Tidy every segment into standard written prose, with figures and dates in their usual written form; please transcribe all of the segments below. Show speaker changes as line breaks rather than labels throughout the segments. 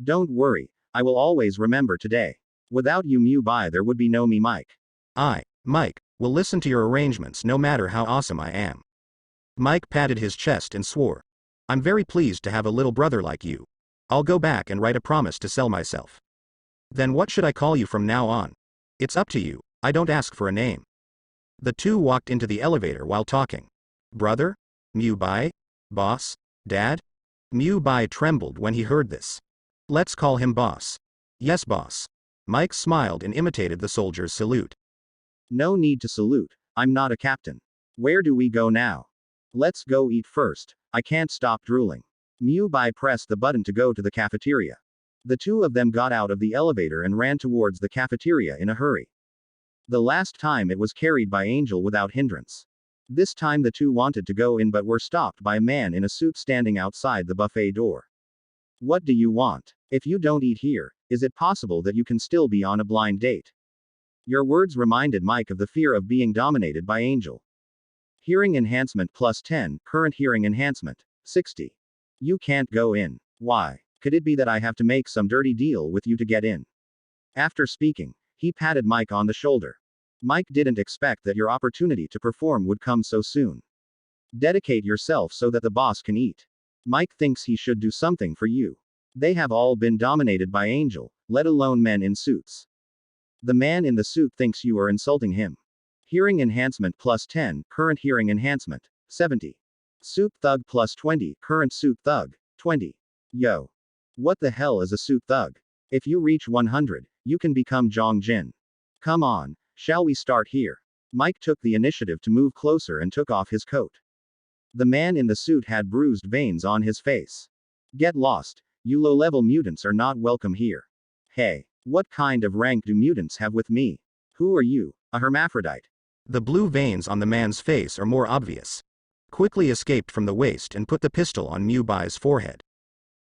Don't worry, I will always remember today. Without you Mew Bai there would be no me Mike.
Mike, will listen to your arrangements no matter how awesome I am. Mike patted his chest and swore. I'm very pleased to have a little brother like you. I'll go back and write a promise to sell myself. Then what should I call you from now on? It's up to you, I don't ask for a name. The two walked into the elevator while talking. Brother? Mew Bai? Boss? Dad? Mew Bai trembled when he heard this. Let's call him boss. Yes boss. Mike smiled and imitated the soldier's salute.
No need to salute, I'm not a captain. Where do we go now? Let's go eat first, I can't stop drooling. Mew Bai pressed the button to go to the cafeteria. The two of them got out of the elevator and ran towards the cafeteria in a hurry. The last time it was carried by Angel without hindrance. This time the two wanted to go in but were stopped by a man in a suit standing outside the buffet door. What do you want? If you don't eat here, is it possible that you can still be on a blind date? Your words reminded Mike of the fear of being dominated by Angel. Hearing enhancement plus 10, current hearing enhancement, 60. You can't go in. Why? Could it be that I have to make some dirty deal with you to get in? After speaking, he patted Mike on the shoulder. Mike didn't expect that your opportunity to perform would come so soon. Dedicate yourself so that the boss can eat. Mike thinks he should do something for you. They have all been dominated by Angel, let alone men in suits. The man in the suit thinks you are insulting him. Hearing enhancement plus 10, current hearing enhancement, 70. Suit thug plus 20, current suit thug, 20. Yo. What the hell is a suit thug? If you reach 100, you can become Zhong Jin. Come on, shall we start here? Mike took the initiative to move closer and took off his coat. The man in the suit had bruised veins on his face. Get lost, you low-level mutants are not welcome here. Hey, what kind of rank do mutants have with me? Who are you, a hermaphrodite?
The blue veins on the man's face are more obvious. Quickly escaped from the waist and put the pistol on Mew Bai's forehead.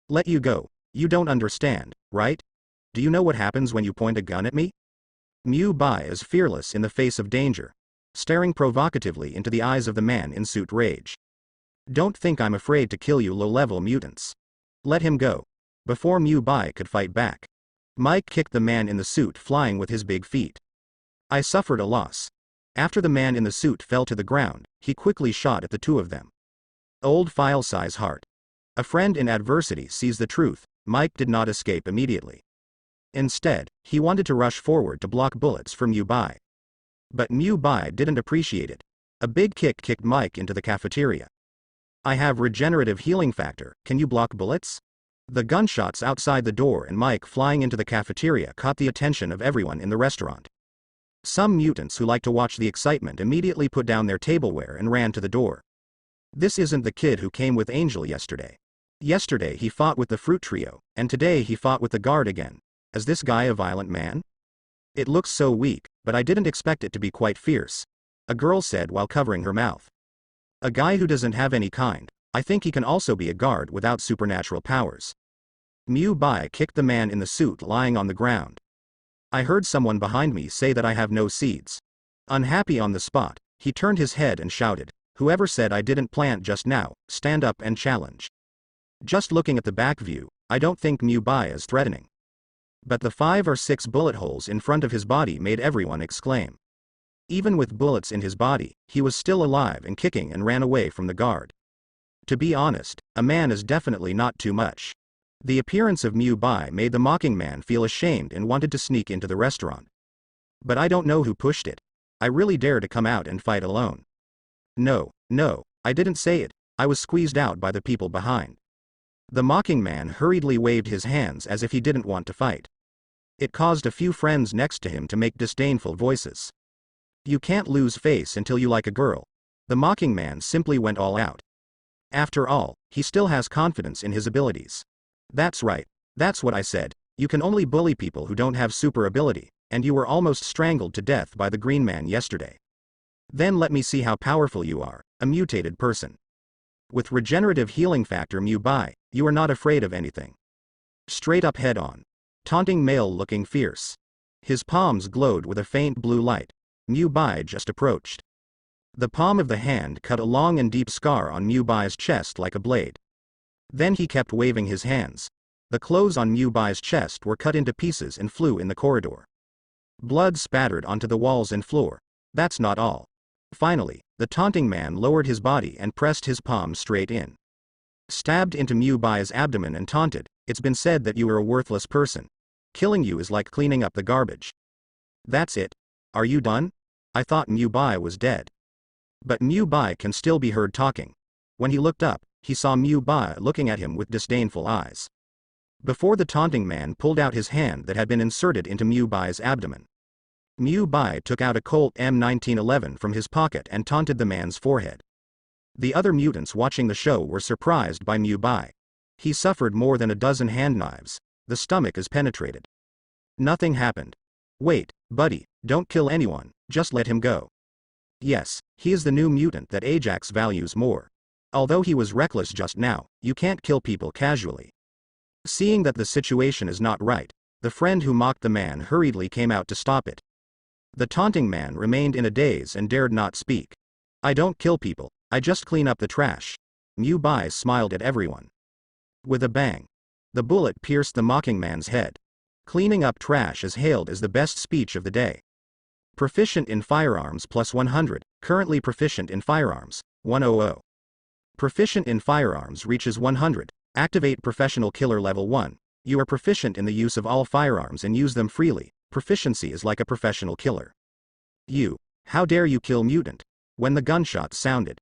Let you go. You don't understand, right? Do you know what happens when you point a gun at me? Mew Bai is fearless in the face of danger, staring provocatively into the eyes of the man in suit rage. Don't think I'm afraid to kill you low-level mutants. Let him go. Before Mew Bai could fight back, Mike kicked the man in the suit flying with his big feet. I suffered a loss. After the man in the suit fell to the ground, he quickly shot at the two of them. Old file-size heart. A friend in adversity sees the truth. Mike did not escape immediately. Instead, he wanted to rush forward to block bullets from Mew Bai. But Mew Bai didn't appreciate it. A big kick kicked Mike into the cafeteria. I have regenerative healing factor, can you block bullets? The gunshots outside the door and Mike flying into the cafeteria caught the attention of everyone in the restaurant. Some mutants who like to watch the excitement immediately put down their tableware and ran to the door. This isn't the kid who came with Angel yesterday. Yesterday he fought with the fruit trio, and today he fought with the guard again. Is this guy a violent man? It looks so weak, but I didn't expect it to be quite fierce, a girl said while covering her mouth. A guy who doesn't have any kind. I think he can also be a guard without supernatural powers. Mew Bai kicked the man in the suit lying on the ground. I heard someone behind me say that I have no seeds. Unhappy on the spot, he turned his head and shouted, whoever said I didn't plant just now, stand up and challenge. Just looking at the back view, I don't think Mew Bai is threatening. But the 5 or 6 bullet holes in front of his body made everyone exclaim. Even with bullets in his body, he was still alive and kicking and ran away from the guard. To be honest, a man is definitely not too much. The appearance of Mew Bai made the mocking man feel ashamed and wanted to sneak into the restaurant. But I don't know who pushed it. I really dare to come out and fight alone. No, I didn't say it, I was squeezed out by the people behind. The mocking man hurriedly waved his hands as if he didn't want to fight. It caused a few friends next to him to make disdainful voices. You can't lose face until you like a girl. The mocking man simply went all out. After all, he still has confidence in his abilities. That's right, that's what I said, you can only bully people who don't have super ability, and you were almost strangled to death by the green man yesterday. Then let me see how powerful you are, a mutated person. With regenerative healing factor Mew Bai, you are not afraid of anything. Straight up head on. Taunting male looking fierce. His palms glowed with a faint blue light. Mew Bai just approached. The palm of the hand cut a long and deep scar on Mew Bai's chest like a blade. Then he kept waving his hands. The clothes on Mu Bai's chest were cut into pieces and flew in the corridor. Blood spattered onto the walls and floor. That's not all. Finally, the taunting man lowered his body and pressed his palm straight in. Stabbed into Mu Bai's abdomen and taunted, "It's been said that you are a worthless person. Killing you is like cleaning up the garbage. That's it. Are you done? I thought Mu Bai was dead." But Mu Bai can still be heard talking. When he looked up, he saw Mu Bai looking at him with disdainful eyes. Before the taunting man pulled out his hand that had been inserted into Mu Bai's abdomen. Mu Bai took out a Colt M1911 from his pocket and taunted the man's forehead. The other mutants watching the show were surprised by Mu Bai. He suffered more than a dozen hand knives. The stomach is penetrated. Nothing happened. Wait, buddy, don't kill anyone, just let him go. Yes, he is the new mutant that Ajax values more. Although he was reckless just now, you can't kill people casually. Seeing that the situation is not right, the friend who mocked the man hurriedly came out to stop it. The taunting man remained in a daze and dared not speak. "I don't kill people, I just clean up the trash." Mu Bai smiled at everyone. With a bang, the bullet pierced the mocking man's head. Cleaning up trash is hailed as the best speech of the day. Proficient in firearms plus 100, currently proficient in firearms, 100. Proficient in firearms reaches 100, activate professional killer level 1. You are proficient in the use of all firearms and use them freely. Proficiency is like a professional killer. How dare you kill mutant? When the gunshot sounded,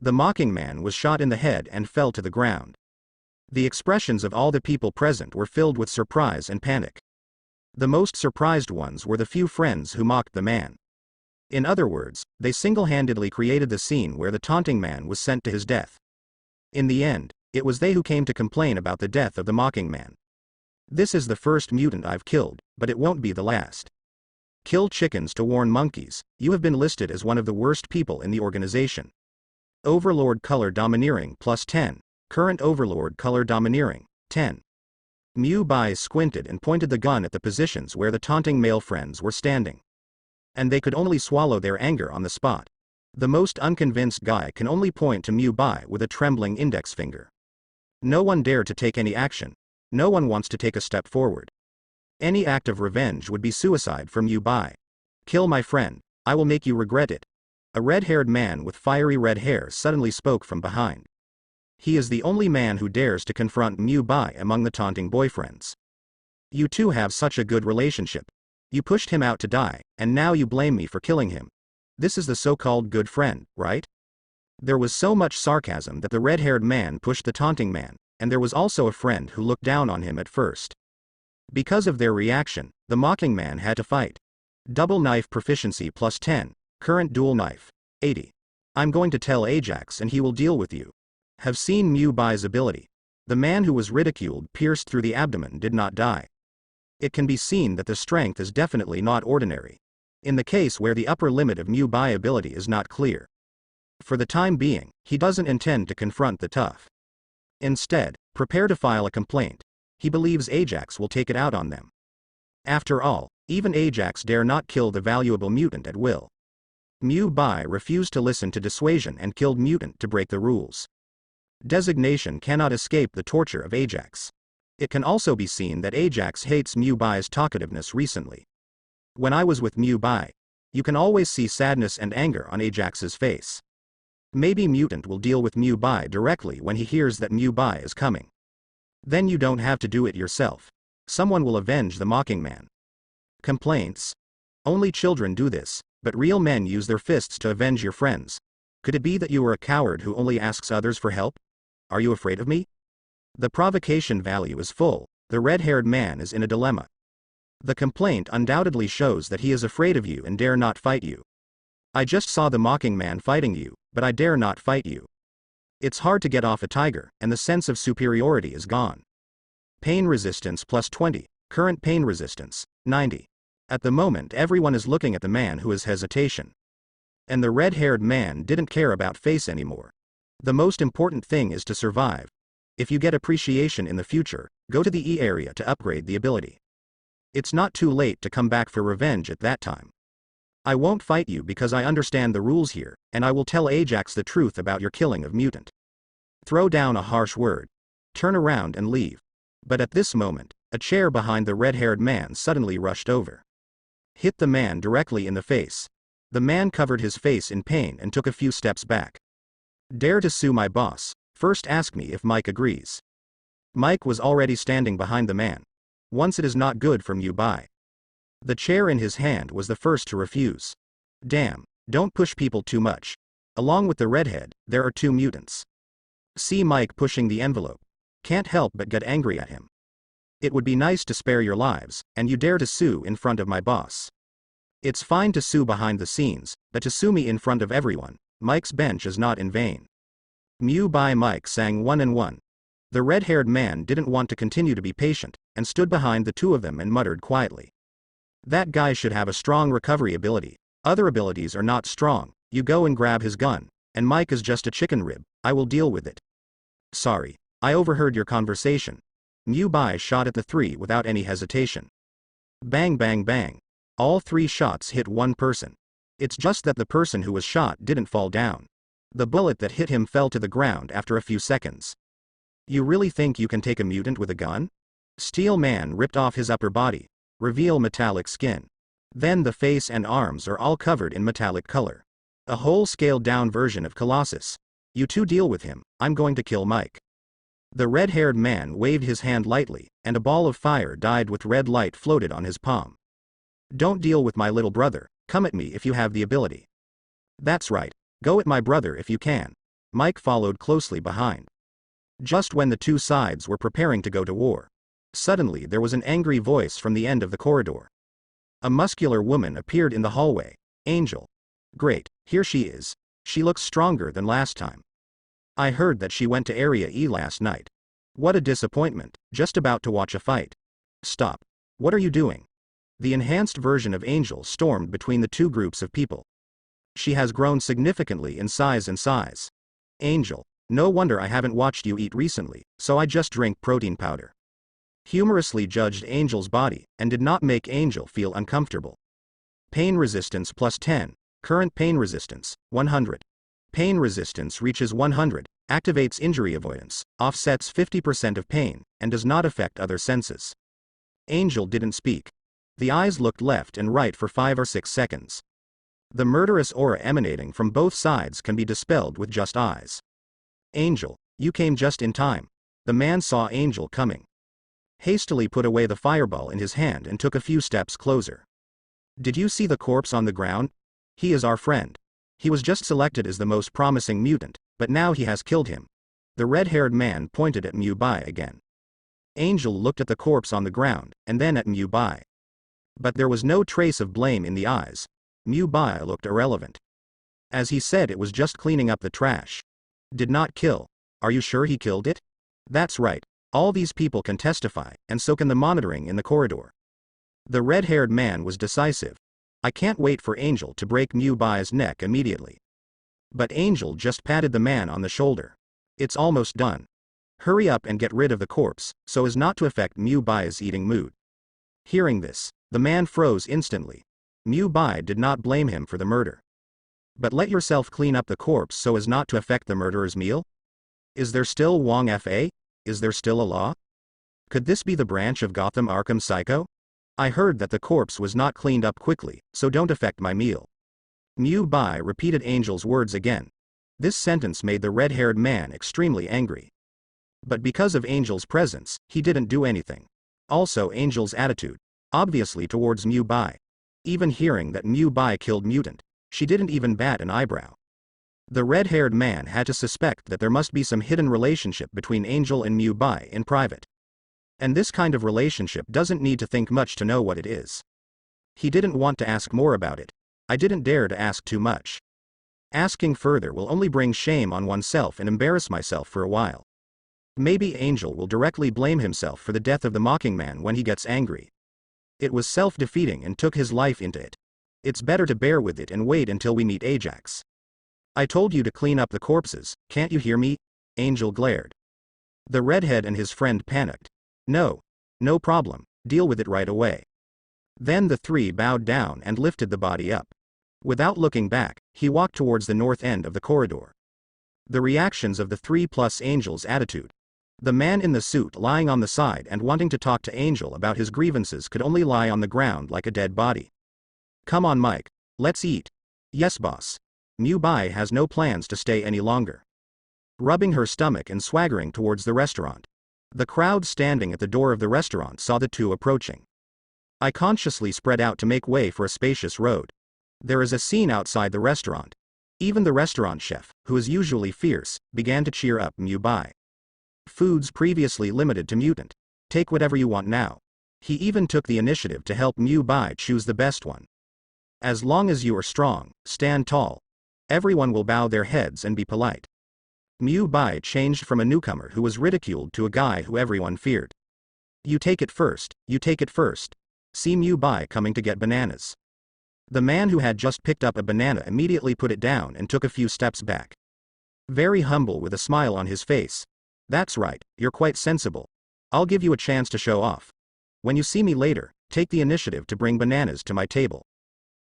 the mocking man was shot in the head and fell to the ground. The expressions of all the people present were filled with surprise and panic. The most surprised ones were the few friends who mocked the man. In other words, they single-handedly created the scene where the taunting man was sent to his death. In the end, it was they who came to complain about the death of the mocking man. "This is the first mutant I've killed, but it won't be the last. Kill chickens to warn monkeys, you have been listed as one of the worst people in the organization." Overlord color domineering plus 10, current overlord color domineering, 10. Mu Bai squinted and pointed the gun at the positions where the taunting male friends were standing. And they could only swallow their anger on the spot. The most unconvinced guy can only point to Mu Bai with a trembling index finger. No one dared to take any action. No one wants to take a step forward. Any act of revenge would be suicide for Mu Bai. "Kill my friend, I will make you regret it." A red-haired man with fiery red hair suddenly spoke from behind. He is the only man who dares to confront Mu Bai among the taunting boyfriends. "You two have such a good relationship. You pushed him out to die, and now you blame me for killing him. This is the so-called good friend, right?" There was so much sarcasm that the red-haired man pushed the taunting man, and there was also a friend who looked down on him at first. Because of their reaction, the mocking man had to fight. Double knife proficiency plus 10, current dual knife, 80. "I'm going to tell Ajax and he will deal with you." Have seen Mu Bai's ability. The man who was ridiculed pierced through the abdomen did not die. It can be seen that the strength is definitely not ordinary. In the case where the upper limit of Mu Bai ability is not clear. For the time being, he doesn't intend to confront the tough. Instead, prepare to file a complaint. He believes Ajax will take it out on them. After all, even Ajax dare not kill the valuable mutant at will. Mu Bai refused to listen to dissuasion and killed mutant to break the rules. Designation cannot escape the torture of Ajax. It can also be seen that Ajax hates Mu Bai's talkativeness recently. When I was with Mu Bai, you can always see sadness and anger on Ajax's face. Maybe mutant will deal with Mu Bai directly when he hears that Mu Bai is coming. Then you don't have to do it yourself. Someone will avenge the mocking man. Complaints? Only children do this, but real men use their fists to avenge your friends. Could it be that you are a coward who only asks others for help? Are you afraid of me? The provocation value is full. The red-haired man is in a dilemma. The complaint undoubtedly shows that he is afraid of you and dare not fight you. "I just saw the mocking man fighting you, but I dare not fight you." It's hard to get off a tiger, and the sense of superiority is gone. Pain resistance plus 20, current pain resistance, 90. At the moment everyone is looking at the man who has hesitation. And the red-haired man didn't care about face anymore. The most important thing is to survive. If you get appreciation in the future, go to the E area to upgrade the ability. It's not too late to come back for revenge at that time. "I won't fight you because I understand the rules here, and I will tell Ajax the truth about your killing of mutant." Throw down a harsh word. Turn around and leave. But at this moment, a chair behind the red-haired man suddenly rushed over. Hit the man directly in the face. The man covered his face in pain and took a few steps back. Dare to sue my boss? First ask me if Mike agrees. Mike was already standing behind the man. Once it is not good from you by. The chair in his hand was the first to refuse. Damn, don't push people too much. Along with the redhead, there are 2 mutants. See Mike pushing the envelope. Can't help but get angry at him. It would be nice to spare your lives, and you dare to sue in front of my boss. It's fine to sue behind the scenes, but to sue me in front of everyone, Mike's bench is not in vain. Mew by Mike sang 1 and 1. The red-haired man didn't want to continue to be patient, and stood behind the 2 of them and muttered quietly. That guy should have a strong recovery ability. Other abilities are not strong. You go and grab his gun, and Mike is just a chicken rib. I will deal with it. Sorry, I overheard your conversation. Mew Bai shot at the 3 without any hesitation. Bang bang bang. All 3 shots hit one person. It's just that the person who was shot didn't fall down. The bullet that hit him fell to the ground after a few seconds. You really think you can take a mutant with a gun? Steel Man ripped off his upper body. Reveal metallic skin. Then the face and arms are all covered in metallic color. A whole scaled-down version of Colossus. You 2 deal with him, I'm going to kill Mike. The red-haired man waved his hand lightly, and a ball of fire dyed with red light floated on his palm. Don't deal with my little brother, come at me if you have the ability. That's right, go at my brother if you can. Mike followed closely behind. Just when the 2 sides were preparing to go to war, suddenly there was an angry voice from the end of the corridor. A muscular woman appeared in the hallway. Angel. Great, here she is. She looks stronger than last time. I heard that she went to Area E last night. What a disappointment, just about to watch a fight. Stop. What are you doing? The enhanced version of Angel stormed between the 2 groups of people. She has grown significantly in size and size. Angel. No wonder I haven't watched you eat recently, so I just drink protein powder. Humorously judged Angel's body, and did not make Angel feel uncomfortable. Pain resistance plus 10. Current pain resistance, 100. Pain resistance reaches 100, activates injury avoidance, offsets 50% of pain, and does not affect other senses. Angel didn't speak. The eyes looked left and right for 5 or 6 seconds. The murderous aura emanating from both sides can be dispelled with just eyes. Angel, you came just in time. The man saw Angel coming. Hastily put away the fireball in his hand and took a few steps closer. Did you see the corpse on the ground? He is our friend. He was just selected as the most promising mutant, but now he has killed him. The red-haired man pointed at Mew Bai again. Angel looked at the corpse on the ground, and then at Mew Bai. But there was no trace of blame in the eyes. Mew Bai looked irrelevant. As he said, it was just cleaning up the trash. Did not kill. Are you sure he killed it? That's right. All these people can testify, and so can the monitoring in the corridor. The red-haired man was decisive. I can't wait for Angel to break Mew Bai's neck immediately. But Angel just patted the man on the shoulder. It's almost done. Hurry up and get rid of the corpse, so as not to affect Mew Bai's eating mood. Hearing this, the man froze instantly. Mew Bai did not blame him for the murder. But let yourself clean up the corpse so as not to affect the murderer's meal? Is there still Wong Fa? Is there still a law? Could this be the branch of Gotham Arkham Psycho? I heard that the corpse was not cleaned up quickly, so don't affect my meal. Mew Bai repeated Angel's words again. This sentence made the red-haired man extremely angry. But because of Angel's presence, he didn't do anything. Also Angel's attitude, obviously towards Mew Bai. Even hearing that Mew Bai killed Mutant, she didn't even bat an eyebrow. The red-haired man had to suspect that there must be some hidden relationship between Angel and Mew Bai in private. And this kind of relationship doesn't need to think much to know what it is. He didn't want to ask more about it. I didn't dare to ask too much. Asking further will only bring shame on oneself and embarrass myself for a while. Maybe Angel will directly blame himself for the death of the Mockingman when he gets angry. It was self-defeating and took his life into it. It's better to bear with it and wait until we meet Ajax. I told you to clean up the corpses, can't you hear me? Angel glared. The redhead and his friend panicked. No. No problem, deal with it right away. Then the 3 bowed down and lifted the body up. Without looking back, he walked towards the north end of the corridor. The reactions of the 3 plus Angel's attitude. The man in the suit lying on the side and wanting to talk to Angel about his grievances could only lie on the ground like a dead body. Come on Mike. Let's eat. Yes boss. Miu Bai has no plans to stay any longer. Rubbing her stomach and swaggering towards the restaurant. The crowd standing at the door of the restaurant saw the two approaching. I consciously spread out to make way for a spacious road. There is a scene outside the restaurant. Even the restaurant chef, who is usually fierce, began to cheer up Miu Bai. Foods previously limited to mutant. Take whatever you want now. He even took the initiative to help Miu Bai choose the best one. As long as you are strong, stand tall. Everyone will bow their heads and be polite. Miu Bai changed from a newcomer who was ridiculed to a guy who everyone feared. You take it first, you take it first. See Miu Bai coming to get bananas. The man who had just picked up a banana immediately put it down and took a few steps back. Very humble with a smile on his face. That's right, you're quite sensible. I'll give you a chance to show off. When you see me later, take the initiative to bring bananas to my table.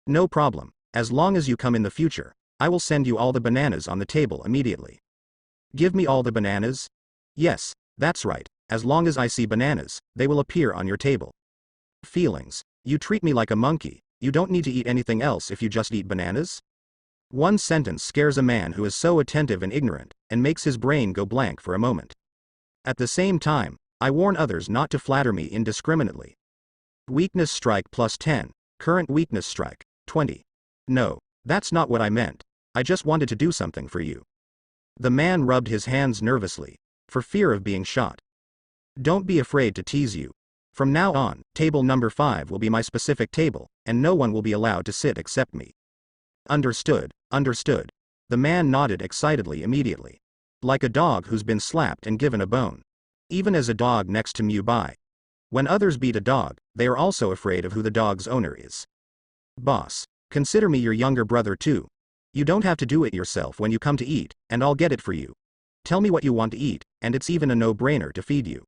No problem, as long as you come in the future, I will send you all the bananas on the table immediately. Give me all the bananas? Yes, that's right, as long as I see bananas, they will appear on your table. Feelings, you treat me like a monkey, you don't need to eat anything else if you just eat bananas? One sentence scares a man who is so attentive and ignorant, and makes his brain go blank for a moment. At the same time, I warn others not to flatter me indiscriminately. Weakness strike plus 10, current weakness strike, 20. No, that's not what I meant, I just wanted to do something for you. The man rubbed his hands nervously, for fear of being shot. Don't be afraid to tease you. From now on, table number 5 will be my specific table, and no one will be allowed to sit except me. Understood, understood. The man nodded excitedly immediately. Like a dog who's been slapped and given a bone. Even as a dog next to Miu Bai. When others beat a dog, they are also afraid of who the dog's owner is. Boss, consider me your younger brother too. You don't have to do it yourself when you come to eat, and I'll get it for you. Tell me what you want to eat, and it's even a no-brainer to feed you.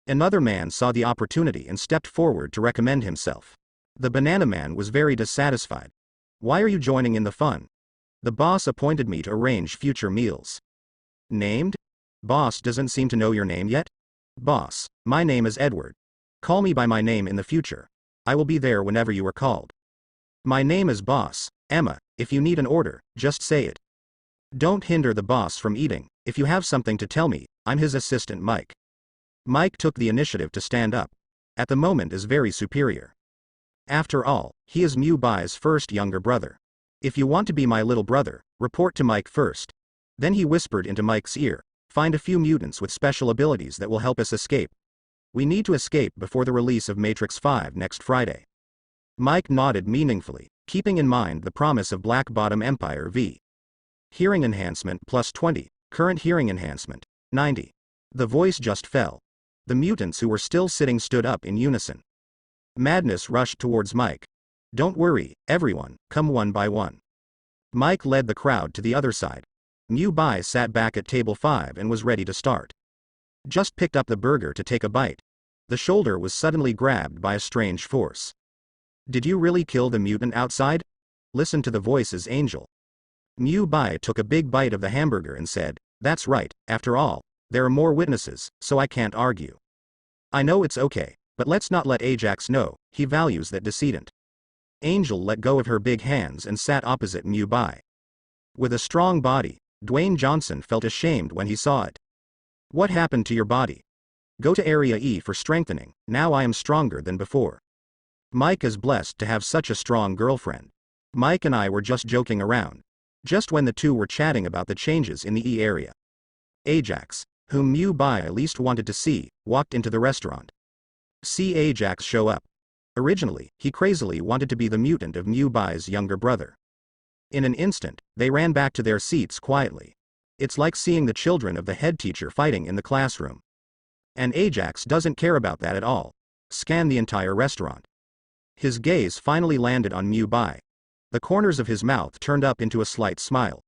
Another man saw the opportunity and stepped forward to recommend himself. The banana man was very dissatisfied. Why are you joining in the fun? The boss appointed me to arrange future meals. Named? Boss doesn't seem to know your name yet? Boss, my name is Edward. Call me by my name in the future. I will be there whenever you are called. My name is Boss, Emma, if you need an order, just say it. Don't hinder the boss from eating, if you have something to tell me, I'm his assistant Mike. Mike took the initiative to stand up. At the moment is very superior. After all, he is Miu Bai's first younger brother. If you want to be my little brother, report to Mike first. Then he whispered into Mike's ear, find a few mutants with special abilities that will help us escape. We need to escape before the release of Matrix 5 next Friday. Mike nodded meaningfully, keeping in mind the promise of Black Bottom Empire v. Hearing enhancement plus 20, current hearing enhancement, 90. The voice just fell. The mutants who were still sitting stood up in unison. Madness rushed towards Mike. Don't worry, everyone, come one by one. Mike led the crowd to the other side. Miu Bai sat back at table 5 and was ready to start. Just picked up the burger to take a bite. The shoulder was suddenly grabbed by a strange force. Did you really kill the mutant outside? Listen to the voice's Angel. Miu Bai took a big bite of the hamburger and said, that's right, after all, there are more witnesses, so I can't argue. I know it's okay, but let's not let Ajax know, he values that decedent. Angel let go of her big hands and sat opposite Miu Bai. With a strong body, Dwayne Johnson felt ashamed when he saw it. What happened to your body? Go to Area E for strengthening, now I am stronger than before. Mike is blessed to have such a strong girlfriend. Mike and I were just joking around. Just when the two were chatting about the changes in the E area. Ajax, whom Miu Bai least wanted to see, walked into the restaurant. See Ajax show up. Originally, he crazily wanted to be the mutant of Miu Bai's younger brother. In an instant, they ran back to their seats quietly. It's like seeing the children of the head teacher fighting in the classroom. And Ajax doesn't care about that at all. Scan the entire restaurant. His gaze finally landed on Miu Bai. The corners of his mouth turned up into a slight smile.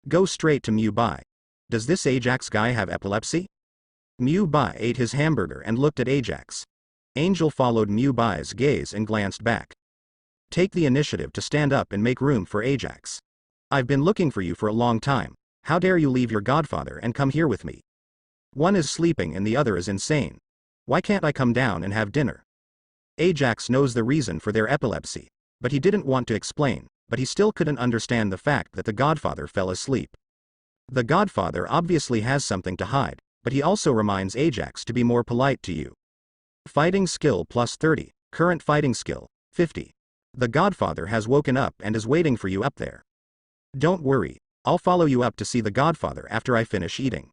Go straight to Miu Bai. Does this Ajax guy have epilepsy? Miu Bai ate his hamburger and looked at Ajax. Angel followed Miu Bai's gaze and glanced back. Take the initiative to stand up and make room for Ajax. I've been looking for you for a long time. How dare you leave your godfather and come here with me? One is sleeping and the other is insane. Why can't I come down and have dinner? Ajax knows the reason for their epilepsy, but he didn't want to explain, but he still couldn't understand the fact that the Godfather fell asleep. The Godfather obviously has something to hide, but he also reminds Ajax to be more polite to you. Fighting skill plus 30, current fighting skill, 50. The Godfather has woken up and is waiting for you up there. Don't worry, I'll follow you up to see the Godfather after I finish eating.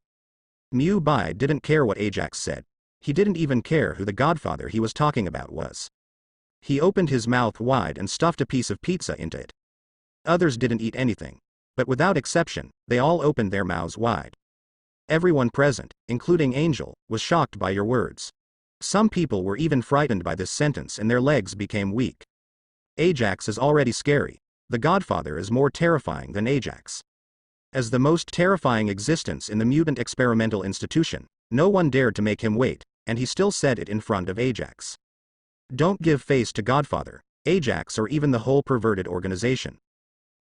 Mu Bai didn't care what Ajax said. He didn't even care who the Godfather he was talking about was. He opened his mouth wide and stuffed a piece of pizza into it. Others didn't eat anything, but without exception, they all opened their mouths wide. Everyone present, including Angel, was shocked by your words. Some people were even frightened by this sentence and their legs became weak. Ajax is already scary. The Godfather is more terrifying than Ajax. As the most terrifying existence in the mutant experimental institution, no one dared to make him wait, and he still said it in front of Ajax. Don't give face to Godfather, Ajax, or even the whole perverted organization.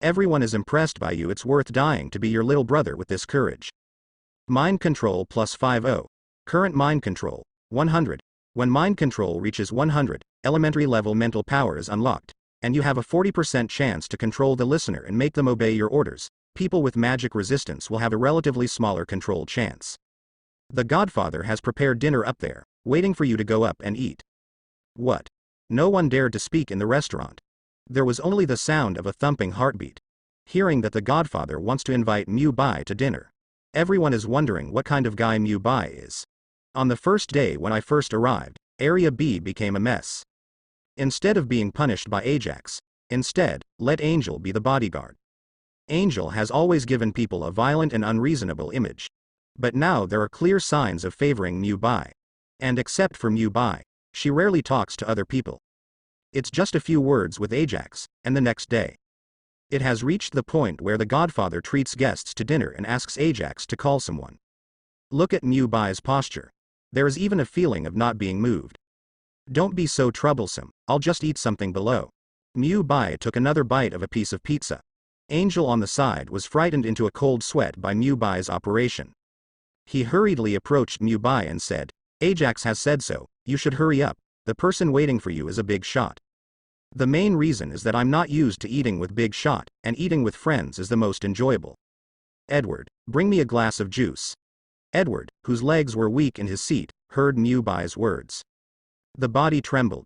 Everyone is impressed by you. It's worth dying to be your little brother with this courage. Mind control plus 50. Current mind control, 100. When mind control reaches 100, elementary level mental power is unlocked, and you have a 40% chance to control the listener and make them obey your orders. People with magic resistance will have a relatively smaller control chance. The Godfather has prepared dinner up there, waiting for you to go up and eat. What? No one dared to speak in the restaurant. There was only the sound of a thumping heartbeat. Hearing that the Godfather wants to invite Mu Bai to dinner. Everyone is wondering what kind of guy Mu Bai is. On the first day when I first arrived, Area B became a mess. Instead of being punished by Ajax, instead, let Angel be the bodyguard. Angel has always given people a violent and unreasonable image. But now there are clear signs of favoring Mu Bai. And except for Mu Bai, she rarely talks to other people. It's just a few words with Ajax, and the next day. It has reached the point where the Godfather treats guests to dinner and asks Ajax to call someone. Look at Mu Bai's posture. There is even a feeling of not being moved. Don't be so troublesome, I'll just eat something below. Mu Bai took another bite of a piece of pizza. Angel on the side was frightened into a cold sweat by Mu Bai's operation. He hurriedly approached Mu Bai and said, Ajax has said so, you should hurry up, the person waiting for you is a big shot. The main reason is that I'm not used to eating with big shot, and eating with friends is the most enjoyable. Edward, bring me a glass of juice. Edward, whose legs were weak in his seat, heard Mu Bai's words. The body trembled.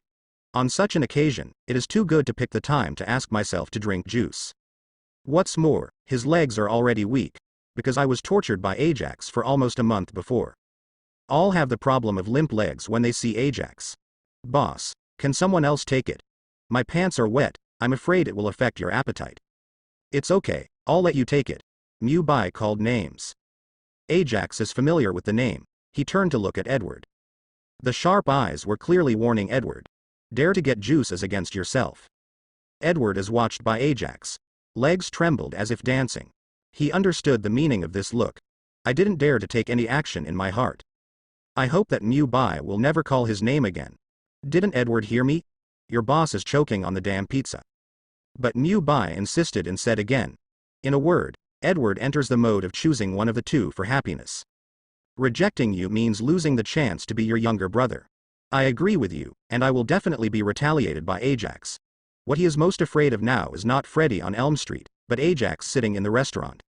On such an occasion, it is too good to pick the time to ask myself to drink juice. What's more, his legs are already weak, because I was tortured by Ajax for almost a month before. All have the problem of limp legs when they see Ajax. Boss, can someone else take it? My pants are wet, I'm afraid it will affect your appetite. It's okay, I'll let you take it. Mu Bai called names. Ajax is familiar with the name. He turned to look at Edward. The sharp eyes were clearly warning Edward. Dare to get juice as against yourself. Edward is watched by Ajax. Legs trembled as if dancing. He understood the meaning of this look. I didn't dare to take any action in my heart. I hope that Mu Bai will never call his name again. Didn't Edward hear me? Your boss is choking on the damn pizza. But Mu Bai insisted and said again. In a word, Edward enters the mode of choosing one of the two for happiness. Rejecting you means losing the chance to be your younger brother. I agree with you, and I will definitely be retaliated by Ajax. What he is most afraid of now is not Freddy on Elm Street, but Ajax sitting in the restaurant.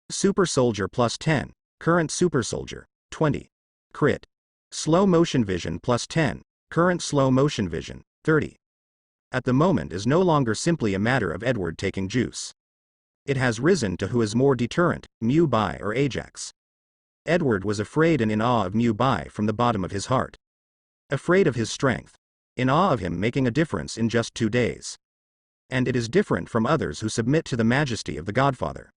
Super Soldier plus 10, current Super Soldier, 20. Crit. Slow motion vision plus 10, current slow motion vision, 30. At the moment is no longer simply a matter of Edward taking juice. It has risen to who is more deterrent, Mu Bai or Ajax. Edward was afraid and in awe of Mu Bai from the bottom of his heart. Afraid of his strength. In awe of him making a difference in just 2 days. And it is different from others who submit to the majesty of the Godfather.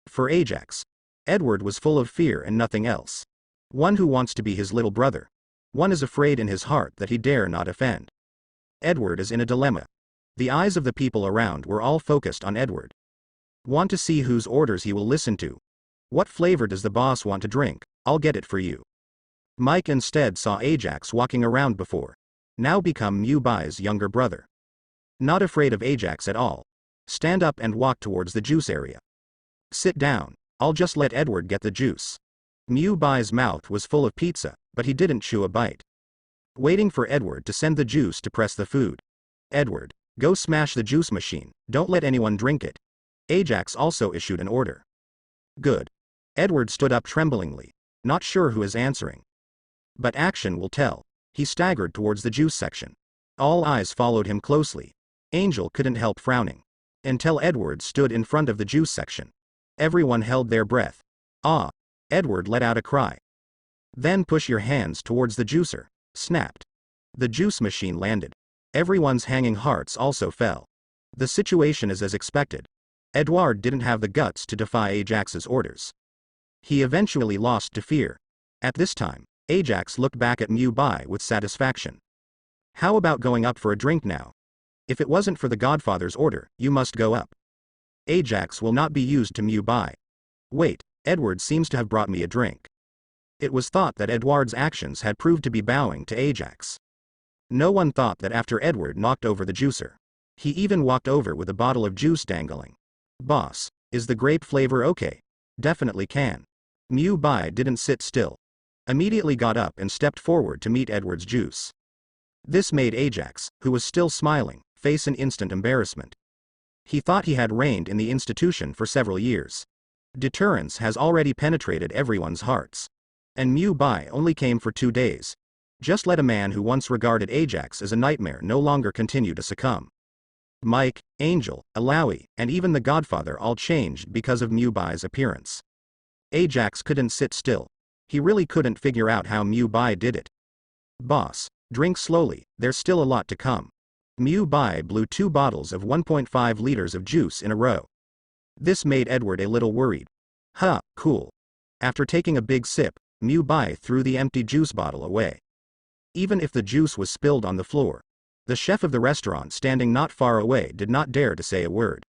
For Ajax, Edward was full of fear and nothing else. One who wants to be his little brother. One is afraid in his heart that he dare not offend. Edward is in a dilemma. The eyes of the people around were all focused on Edward. Want to see whose orders he will listen to. What flavor does the boss want to drink? I'll get it for you. Mike instead saw Ajax walking around before. Now become Mu Bai's younger brother. Not afraid of Ajax at all. Stand up and walk towards the juice area. Sit down, I'll just let Edward get the juice. Mew Bai's mouth was full of pizza, but he didn't chew a bite. Waiting for Edward to send the juice to press the food. Edward, go smash the juice machine, don't let anyone drink it. Ajax also issued an order. Good. Edward stood up tremblingly, not sure who is answering. But action will tell. He staggered towards the juice section. All eyes followed him closely. Angel couldn't help frowning. Until Edward stood in front of the juice section. Everyone held their breath. Ah! Edward let out a cry. Then push your hands towards the juicer. Snapped. The juice machine landed. Everyone's hanging hearts also fell. The situation is as expected. Edward didn't have the guts to defy Ajax's orders. He eventually lost to fear. At this time, Ajax looked back at Mew Bai with satisfaction. How about going up for a drink now? If it wasn't for the Godfather's order, you must go up. Ajax will not be used to Mew Bai. Wait, Edward seems to have brought me a drink. It was thought that Edward's actions had proved to be bowing to Ajax. No one thought that after Edward knocked over the juicer. He even walked over with a bottle of juice dangling. Boss, is the grape flavor okay? Definitely can. Mew Bai didn't sit still. Immediately got up and stepped forward to meet Edward's juice. This made Ajax, who was still smiling, face an instant embarrassment. He thought he had reigned in the institution for several years. Deterrence has already penetrated everyone's hearts. And Mew Bai only came for 2 days. Just let a man who once regarded Ajax as a nightmare no longer continue to succumb. Mike, Angel, Alawi, and even the Godfather all changed because of Mew Bai's appearance. Ajax couldn't sit still. He really couldn't figure out how Mew Bai did it. Boss, drink slowly, there's still a lot to come. Mew Bai blew 2 bottles of 1.5 liters of juice in a row. This made Edward a little worried. Huh, cool. After taking a big sip, Mew Bai threw the empty juice bottle away. Even if the juice was spilled on the floor, the chef of the restaurant standing not far away did not dare to say a word.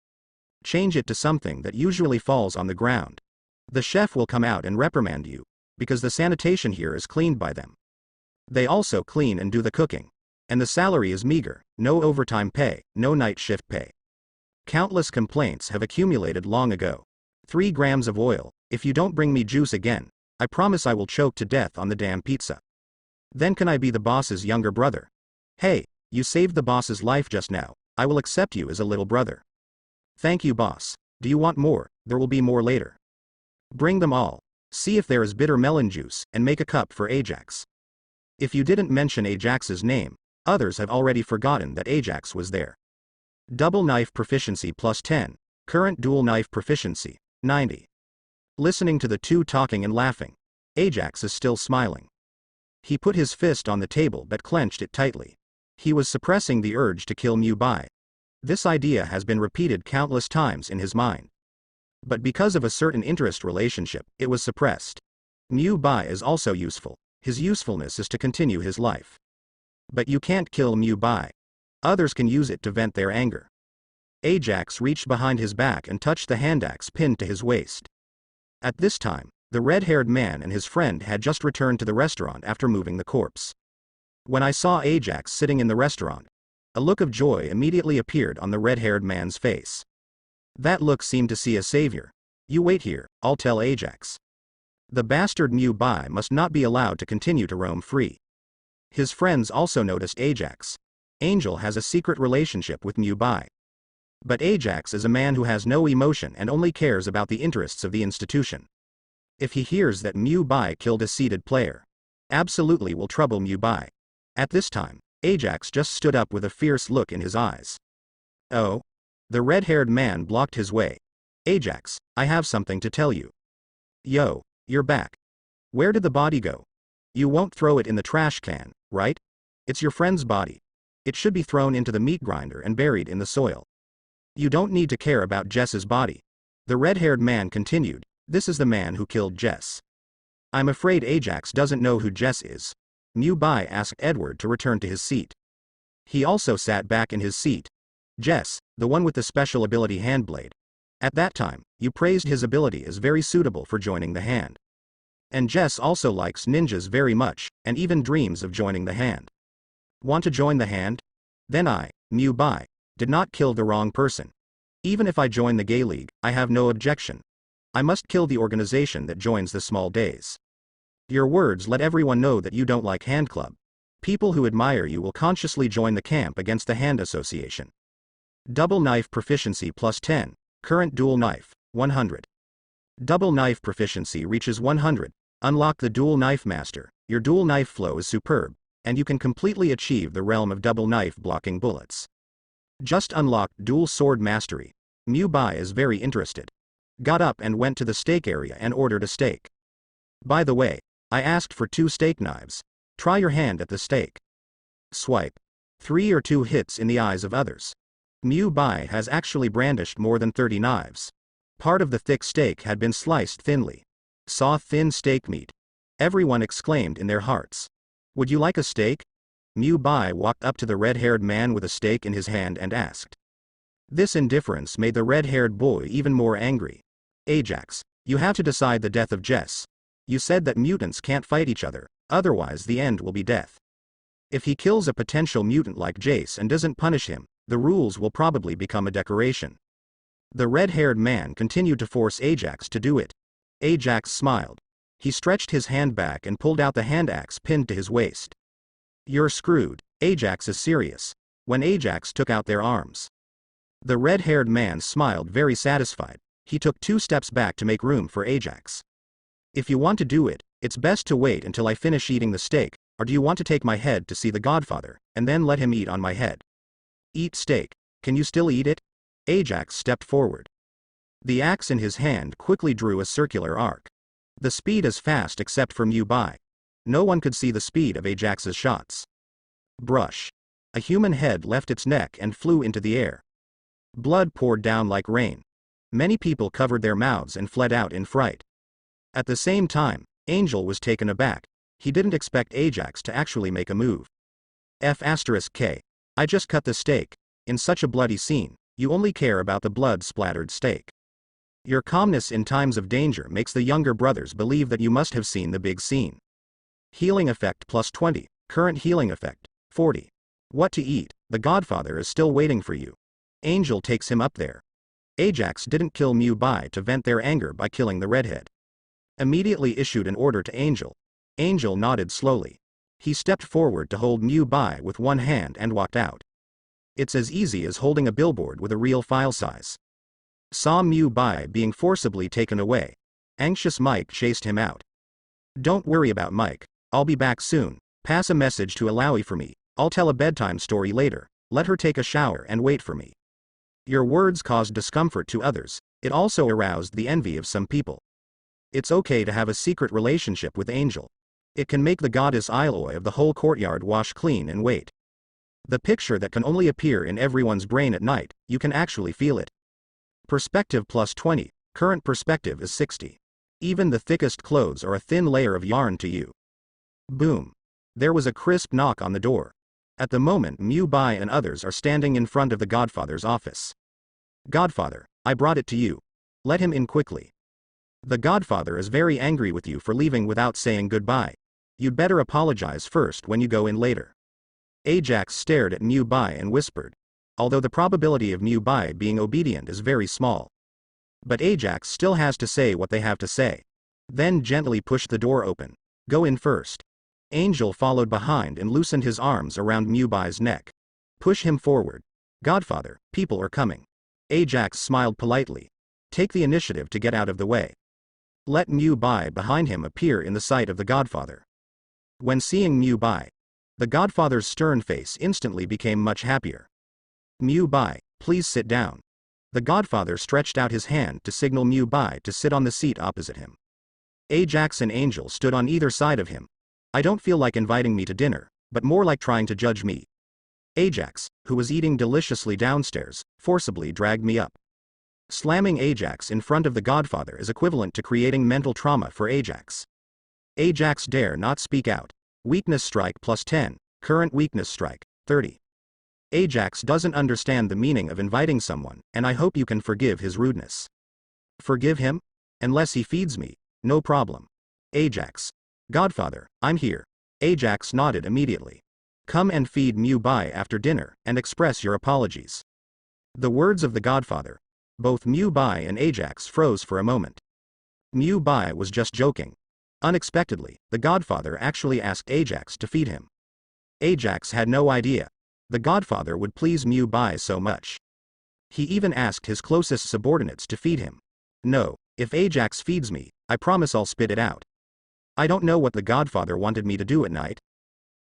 Change it to something that usually falls on the ground. The chef will come out and reprimand you, because the sanitation here is cleaned by them. They also clean and do the cooking. And the salary is meager, no overtime pay, no night shift pay. Countless complaints have accumulated long ago. 3 grams of oil, if you don't bring me juice again, I promise I will choke to death on the damn pizza. Then can I be the boss's younger brother? Hey, you saved the boss's life just now, I will accept you as a little brother. Thank you boss, do you want more? There will be more later. Bring them all. See if there is bitter melon juice, and make a cup for Ajax. If you didn't mention Ajax's name, others have already forgotten that Ajax was there. Double knife proficiency plus 10, current dual knife proficiency, 90. Listening to the two talking and laughing, Ajax is still smiling. He put his fist on the table but clenched it tightly. He was suppressing the urge to kill Mew Bai. This idea has been repeated countless times in his mind. But because of a certain interest relationship, it was suppressed. Mew Bai is also useful. His usefulness is to continue his life. But you can't kill Mew Bai. Others can use it to vent their anger. Ajax reached behind his back and touched the handaxe pinned to his waist. At this time, the red-haired man and his friend had just returned to the restaurant after moving the corpse. When I saw Ajax sitting in the restaurant, a look of joy immediately appeared on the red-haired man's face. That look seemed to see a savior. You wait here, I'll tell Ajax. The bastard Mew Bai must not be allowed to continue to roam free. His friends also noticed Ajax. Angel has a secret relationship with Mew Bai. But Ajax is a man who has no emotion and only cares about the interests of the institution. If he hears that Mew Bai killed a seated player, absolutely will trouble Mew Bai. At this time, Ajax just stood up with a fierce look in his eyes. Oh? The red-haired man blocked his way. Ajax, I have something to tell you. Yo, you're back. Where did the body go? You won't throw it in the trash can, right? It's your friend's body. It should be thrown into the meat grinder and buried in the soil. You don't need to care about Jess's body. The red-haired man continued, this is the man who killed Jess. I'm afraid Ajax doesn't know who Jess is. Mew Bai asked Edward to return to his seat. He also sat back in his seat. Jess, the one with the special ability Handblade. At that time, you praised his ability as very suitable for joining the hand. And Jess also likes ninjas very much, and even dreams of joining the hand. Want to join the hand? Then I, Mew Bai, did not kill the wrong person. Even if I join the gay league, I have no objection. I must kill the organization that joins the small days. Your words let everyone know that you don't like hand club. People who admire you will consciously join the camp against the hand association. Double knife proficiency plus 10, current dual knife, 100. Double knife proficiency reaches 100, unlock the dual knife master, your dual knife flow is superb, and you can completely achieve the realm of double knife blocking bullets. Just unlocked dual sword mastery. Mu Bai is very interested. Got up and went to the steak area and ordered a steak. By the way, I asked for 2 steak knives. Try your hand at the steak. Swipe. 3 or 2 hits in the eyes of others. Mu Bai has actually brandished more than 30 knives. Part of the thick steak had been sliced thinly. Saw thin steak meat. Everyone exclaimed in their hearts. Would you like a steak? Mu Bai walked up to the red-haired man with a steak in his hand and asked. This indifference made the red-haired boy even more angry. Ajax, you have to decide the death of Jess. You said that mutants can't fight each other, otherwise the end will be death. If he kills a potential mutant like Jace and doesn't punish him, the rules will probably become a decoration. The red-haired man continued to force Ajax to do it. Ajax smiled. He stretched his hand back and pulled out the hand axe pinned to his waist. You're screwed. Ajax is serious. When Ajax took out their arms, the red-haired man smiled very satisfied. He took 2 steps back to make room for Ajax. If you want to do it, it's best to wait until I finish eating the steak, or do you want to take my head to see the Godfather, and then let him eat on my head? Eat steak. Can you still eat it? Ajax stepped forward. The axe in his hand quickly drew a circular arc. The speed is fast except for Mu Bai. No one could see the speed of Ajax's shots. Brush. A human head left its neck and flew into the air. Blood poured down like rain. Many people covered their mouths and fled out in fright. At the same time, Angel was taken aback. He didn't expect Ajax to actually make a move. F*K. I just cut the steak. In such a bloody scene, you only care about the blood-splattered steak. Your calmness in times of danger makes the younger brothers believe that you must have seen the big scene. Healing effect plus 20, current healing effect, 40. What to eat? The Godfather is still waiting for you. Angel takes him up there. Ajax didn't kill Mu Bai to vent their anger by killing the redhead. Immediately issued an order to Angel. Angel nodded slowly. He stepped forward to hold Mu Bai with one hand and walked out. It's as easy as holding a billboard with a real file size. Saw Mu Bai being forcibly taken away. Anxious Mike chased him out. Don't worry about Mike. I'll be back soon. Pass a message to Alawi for me. I'll tell a bedtime story later. Let her take a shower and wait for me. Your words caused discomfort to others. It also aroused the envy of some people. It's okay to have a secret relationship with Angel. It can make the goddess Iloy of the whole courtyard wash clean and wait. The picture that can only appear in everyone's brain at night, you can actually feel it. Perspective plus 20, current perspective is 60. Even the thickest clothes are a thin layer of yarn to you. Boom. There was a crisp knock on the door. At the moment Mu Bai and others are standing in front of the Godfather's office. Godfather, I brought it to you. Let him in quickly. The Godfather is very angry with you for leaving without saying goodbye. You'd better apologize first when you go in later. Ajax stared at Mu Bai and whispered. Although the probability of Mu Bai being obedient is very small. But Ajax still has to say what they have to say. Then gently pushed the door open. Go in first. Angel followed behind and loosened his arms around Mu Bai's neck. Push him forward. Godfather, people are coming. Ajax smiled politely. Take the initiative to get out of the way. Let Mu Bai behind him appear in the sight of the Godfather. When seeing Mu Bai, the Godfather's stern face instantly became much happier. Mu Bai, please sit down. The Godfather stretched out his hand to signal Mu Bai to sit on the seat opposite him. Ajax and Angel stood on either side of him. I don't feel like inviting me to dinner, but more like trying to judge me. Ajax, who was eating deliciously downstairs, forcibly dragged me up. Slamming Ajax in front of the Godfather is equivalent to creating mental trauma for Ajax. Ajax dare not speak out. Weakness strike plus 10, current weakness strike, 30. Ajax doesn't understand the meaning of inviting someone, and I hope you can forgive his rudeness. Forgive him? Unless he feeds me, no problem. Ajax. Godfather, I'm here. Ajax nodded immediately. Come and feed Mu Bai after dinner, and express your apologies. The words of the Godfather. Both Mu Bai and Ajax froze for a moment. Mu Bai was just joking. Unexpectedly, the Godfather actually asked Ajax to feed him. Ajax had no idea the Godfather would please Mu Bai so much. He even asked his closest subordinates to feed him. No, if Ajax feeds me, I promise I'll spit it out. I don't know what the Godfather wanted me to do at night.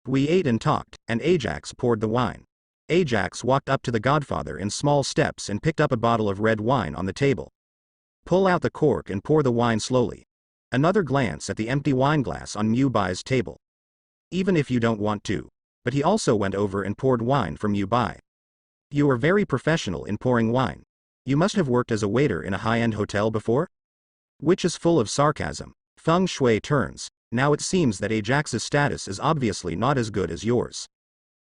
We ate and talked, and Ajax poured the wine. Ajax walked up to the Godfather in small steps and picked up a bottle of red wine on the table. Pull out the cork and pour the wine slowly. Another glance at the empty wineglass on Mu Bai's table. Even if you don't want to. But he also went over and poured wine for Mu Bai. You are very professional in pouring wine. You must have worked as a waiter in a high-end hotel before? Which is full of sarcasm. Feng Shui turns. Now it seems that Ajax's status is obviously not as good as yours.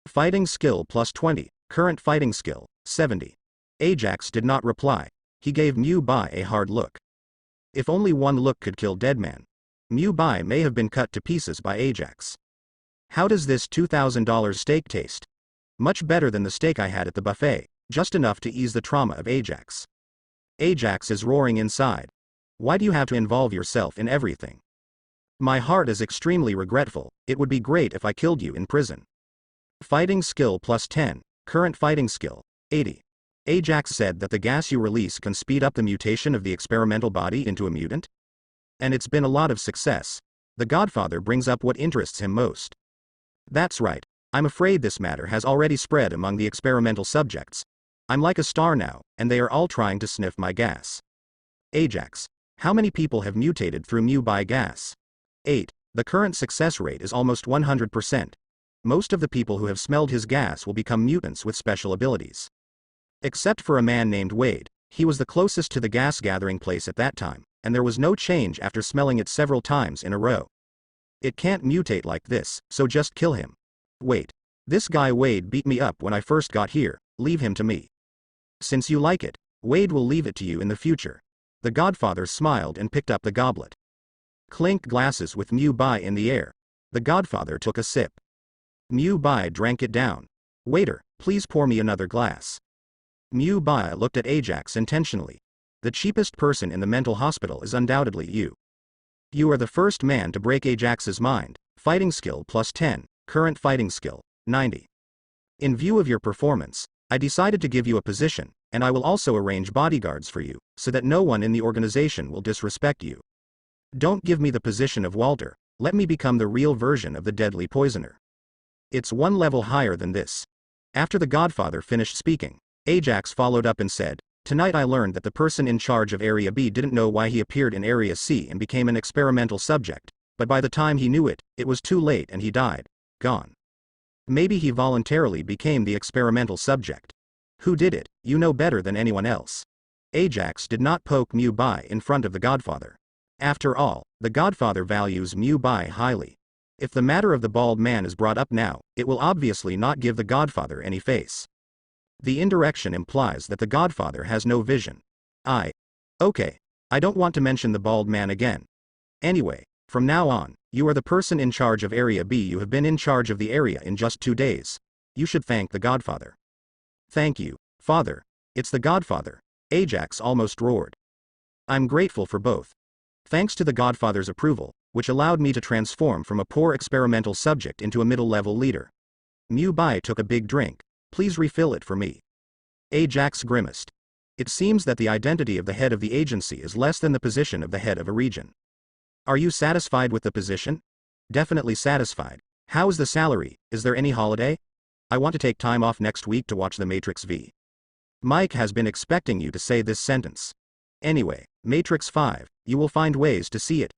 Fighting skill plus 20, current fighting skill, 70. Ajax did not reply. He gave Mu Bai a hard look. If only one look could kill Deadman. Mu Bai may have been cut to pieces by Ajax. How does this $2,000 steak taste? Much better than the steak I had at the buffet, just enough to ease the trauma of Ajax. Ajax is roaring inside. Why do you have to involve yourself in everything? My heart is extremely regretful. It would be great if I killed you in prison. Fighting skill plus 10, current fighting skill, 80. Ajax said that the gas you release can speed up the mutation of the experimental body into a mutant? And it's been a lot of success. The Godfather brings up what interests him most. That's right. I'm afraid this matter has already spread among the experimental subjects. I'm like a star now, and they are all trying to sniff my gas. Ajax. How many people have mutated through Mu Bai gas? 8. The current success rate is almost 100%. Most of the people who have smelled his gas will become mutants with special abilities. Except for a man named Wade, he was the closest to the gas gathering place at that time, and there was no change after smelling it several times in a row. It can't mutate like this, so just kill him. Wait. This guy Wade beat me up when I first got here, leave him to me. Since you like it, Wade will leave it to you in the future. The Godfather smiled and picked up the goblet. Clink glasses with Mu Bai in the air. The Godfather took a sip. Mu Bai drank it down. Waiter, please pour me another glass. Mu Bai looked at Ajax intentionally. The cheapest person in the mental hospital is undoubtedly you. You are the first man to break Ajax's mind. Fighting skill plus 10, current fighting skill, 90. In view of your performance, I decided to give you a position, and I will also arrange bodyguards for you, so that no one in the organization will disrespect you. Don't give me the position of Walter, let me become the real version of the deadly poisoner. It's one level higher than this. After the Godfather finished speaking, Ajax followed up and said, Tonight I learned that the person in charge of Area B didn't know why he appeared in Area C and became an experimental subject, but by the time he knew it, it was too late and he died. Gone. Maybe he voluntarily became the experimental subject. Who did it? You know better than anyone else. Ajax did not poke Mu Bai in front of the Godfather. After all, the Godfather values Mu Bai highly. If the matter of the bald man is brought up now, it will obviously not give the Godfather any face. The indirection implies that the Godfather has no vision. Okay. I don't want to mention the bald man again. Anyway, from now on, you are the person in charge of Area B. You have been in charge of the area in just 2 days. You should thank the Godfather. Thank you, Father. It's the Godfather. Ajax almost roared. I'm grateful for both. Thanks to the Godfather's approval, which allowed me to transform from a poor experimental subject into a middle-level leader. Mu Bai took a big drink. Please refill it for me. Ajax grimaced. It seems that the identity of the head of the agency is less than the position of the head of a region. Are you satisfied with the position? Definitely satisfied. How is the salary? Is there any holiday? I want to take time off next week to watch The Matrix V. Mike has been expecting you to say this sentence. Anyway, Matrix 5, you will find ways to see it.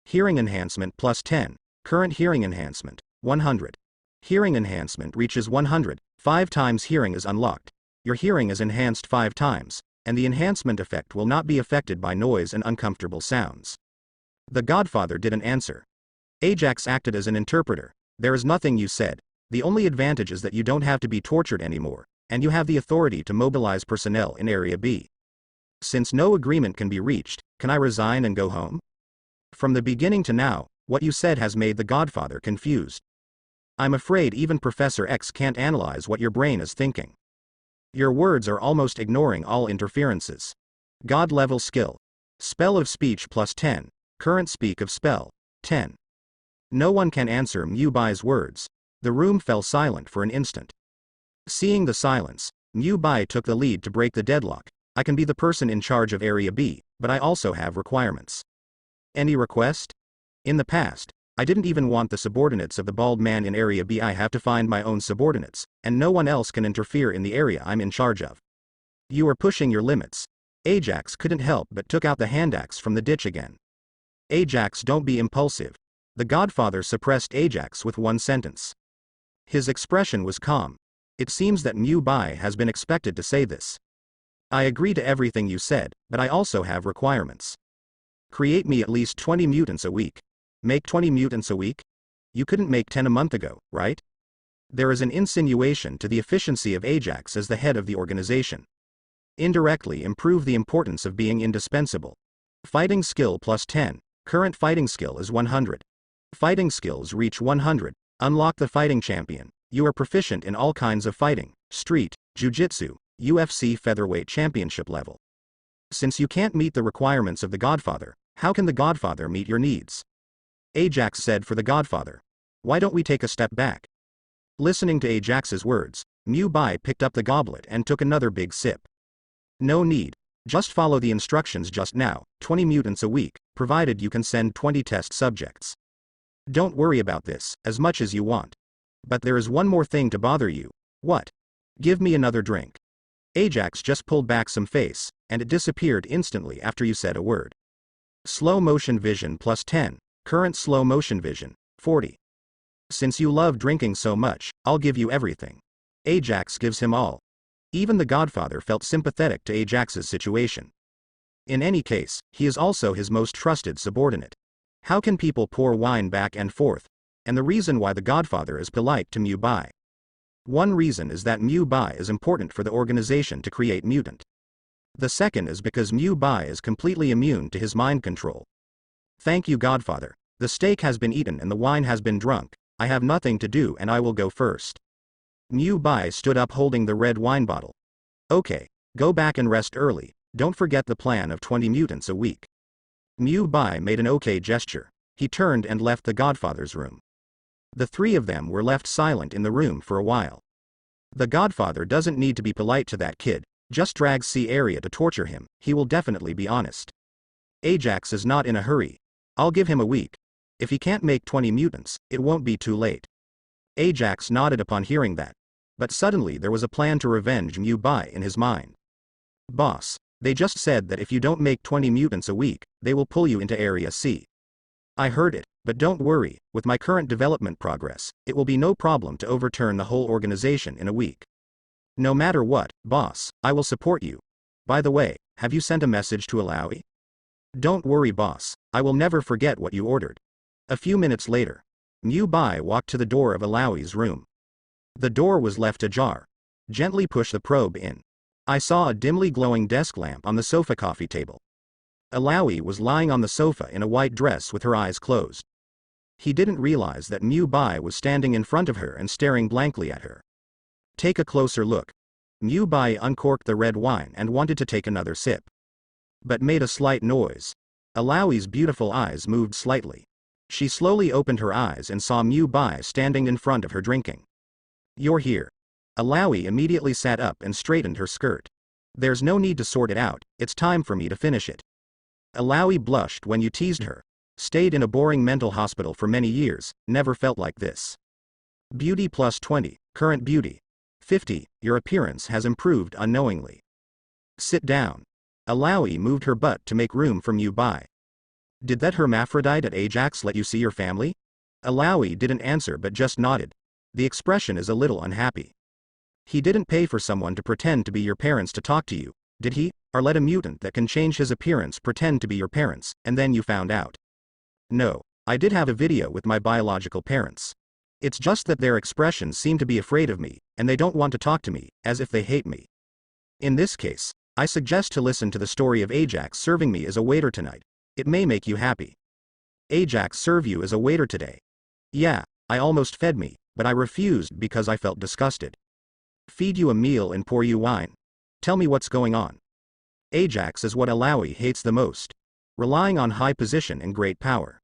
Hearing enhancement plus 10, current hearing enhancement, 100. Hearing enhancement reaches 100, 5 times hearing is unlocked. Your hearing is enhanced 5 times, and the enhancement effect will not be affected by noise and uncomfortable sounds. The Godfather didn't answer. Ajax acted as an interpreter. There is nothing you said. The only advantage is that you don't have to be tortured anymore, and you have the authority to mobilize personnel in Area B. Since no agreement can be reached, can I resign and go home? From the beginning to now, what you said has made the Godfather confused. I'm afraid even Professor X can't analyze what your brain is thinking. Your words are almost ignoring all interferences. God-level skill. Spell of speech plus 10. Current speak of spell. 10. No one can answer Mu-Bai's words. The room fell silent for an instant. Seeing the silence, Mu-Bai took the lead to break the deadlock. I can be the person in charge of Area B, but I also have requirements. Any request? In the past, I didn't even want the subordinates of the bald man in Area B. I have to find my own subordinates, and no one else can interfere in the area I'm in charge of. You are pushing your limits. Ajax couldn't help but took out the handaxe from the ditch again. Ajax, don't be impulsive. The Godfather suppressed Ajax with one sentence. His expression was calm. It seems that Mu-Bai has been expected to say this. I agree to everything you said, but I also have requirements. Create me at least 20 mutants a week. Make 20 mutants a week? You couldn't make 10 a month ago, right? There is an insinuation to the efficiency of Ajax as the head of the organization. Indirectly improve the importance of being indispensable. Fighting skill plus 10. Current fighting skill is 100. Fighting skills reach 100. Unlock the fighting champion. You are proficient in all kinds of fighting, street, jiu-jitsu, UFC featherweight championship level. Since you can't meet the requirements of the Godfather, how can the Godfather meet your needs? Ajax said for the Godfather. Why don't we take a step back? Listening to Ajax's words, Mu-Bai picked up the goblet and took another big sip. No need. Just follow the instructions just now, 20 mutants a week, provided you can send 20 test subjects. Don't worry about this, as much as you want. But there is one more thing to bother you. What? Give me another drink. Ajax just pulled back some face, and it disappeared instantly after you said a word. Slow motion vision plus 10. Current slow motion vision, 40. Since you love drinking so much, I'll give you everything. Ajax gives him all. Even the Godfather felt sympathetic to Ajax's situation. In any case, he is also his most trusted subordinate. How can people pour wine back and forth? And the reason why the Godfather is polite to Mu-Bai. One reason is that Mu-Bai is important for the organization to create mutant. The second is because Mu-Bai is completely immune to his mind control. Thank you, Godfather. The steak has been eaten and the wine has been drunk. I have nothing to do and I will go first. Mu-Bai stood up holding the red wine bottle. Okay, go back and rest early. Don't forget the plan of 20 mutants a week. Mu-Bai made an okay gesture. He turned and left the Godfather's room. The three of them were left silent in the room for a while. The Godfather doesn't need to be polite to that kid, just drag C area to torture him, he will definitely be honest. Ajax is not in a hurry. I'll give him a week. If he can't make 20 mutants, it won't be too late. Ajax nodded upon hearing that. But suddenly there was a plan to revenge Mu-Bai in his mind. Boss, they just said that if you don't make 20 mutants a week, they will pull you into Area C. I heard it, but don't worry, with my current development progress, it will be no problem to overturn the whole organization in a week. No matter what, boss, I will support you. By the way, have you sent a message to Alawi? Don't worry, boss, I will never forget what you ordered. A few minutes later, Mu-Bai walked to the door of Alawi's room. The door was left ajar. Gently push the probe in. I saw a dimly glowing desk lamp on the sofa coffee table. Alawi was lying on the sofa in a white dress with her eyes closed. He didn't realize that Mu-Bai was standing in front of her and staring blankly at her. Take a closer look. Mu-Bai uncorked the red wine and wanted to take another sip. But made a slight noise. Alawi's beautiful eyes moved slightly. She slowly opened her eyes and saw Mu-Bai standing in front of her drinking. You're here. Alawi immediately sat up and straightened her skirt. There's no need to sort it out, it's time for me to finish it. Alawi blushed when you teased her. Stayed in a boring mental hospital for many years, never felt like this. Beauty plus 20, current beauty. 50, your appearance has improved unknowingly. Sit down. Alawi moved her butt to make room for Mu-Bai. Did that hermaphrodite at Ajax let you see your family? Alawi didn't answer but just nodded. The expression is a little unhappy. He didn't pay for someone to pretend to be your parents to talk to you, did he? Or let a mutant that can change his appearance pretend to be your parents, and then you found out? No, I did have a video with my biological parents. It's just that their expressions seem to be afraid of me, and they don't want to talk to me, as if they hate me. In this case, I suggest to listen to the story of Ajax serving me as a waiter tonight. It may make you happy. Ajax serve you as a waiter today. Yeah, I almost fed me, but I refused because I felt disgusted. Feed you a meal and pour you wine? Tell me what's going on. Ajax is what Alawi hates the most. relying on high position and great power.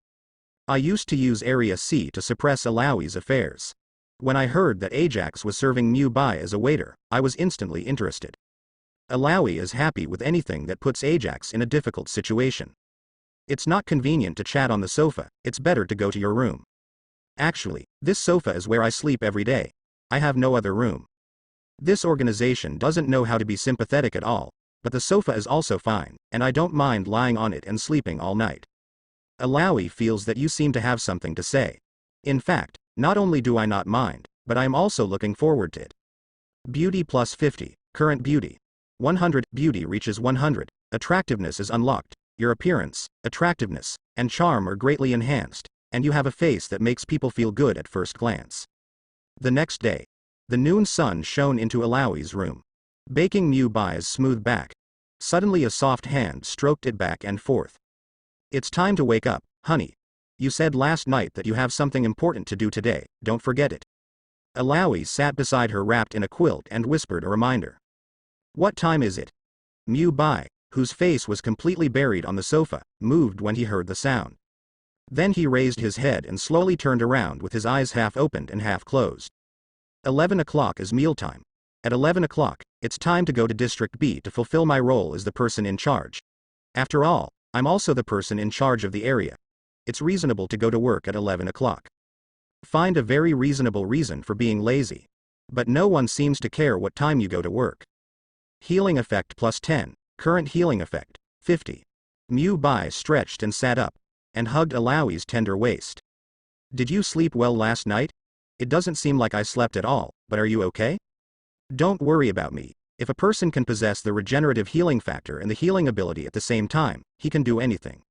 I used to use Area C to suppress Alawi's affairs. When I heard that Ajax was serving Mu Bai as a waiter, I was instantly interested. Alawi is happy with anything that puts Ajax in a difficult situation. It's not convenient to chat on the sofa, it's better to go to your room. Actually, this sofa is where I sleep every day. I have no other room. This organization doesn't know how to be sympathetic at all, but the sofa is also fine, and I don't mind lying on it and sleeping all night. Alawi feels that you seem to have something to say. In fact, not only do I not mind, but I am also looking forward to it. Beauty plus 50, current beauty. 100, beauty reaches 100, attractiveness is unlocked, your appearance, attractiveness, and charm are greatly enhanced, and you have a face that makes people feel good at first glance. The next day, the noon sun shone into Alawi's room, baking Mu Bai's smooth back. Suddenly a soft hand stroked it back and forth. It's time to wake up, honey. You said last night that you have something important to do today, don't forget it. Alawi sat beside her wrapped in a quilt and whispered a reminder. What time is it? Mu Bai, whose face was completely buried on the sofa, moved when he heard the sound. Then he raised his head and slowly turned around with his eyes half opened and half closed. 11 o'clock is mealtime. At 11 o'clock, it's time to go to District B to fulfill my role as the person in charge. After all, I'm also the person in charge of the area. It's reasonable to go to work at 11 o'clock. Find a very reasonable reason for being lazy. But no one seems to care what time you go to work. Healing effect plus 10, current healing effect, 50. Mu Bai stretched and sat up, and hugged Alawi's tender waist. Did you sleep well last night? It doesn't seem like I slept at all, but are you okay? Don't worry about me. If a person can possess the regenerative healing factor and the healing ability at the same time, he can do anything.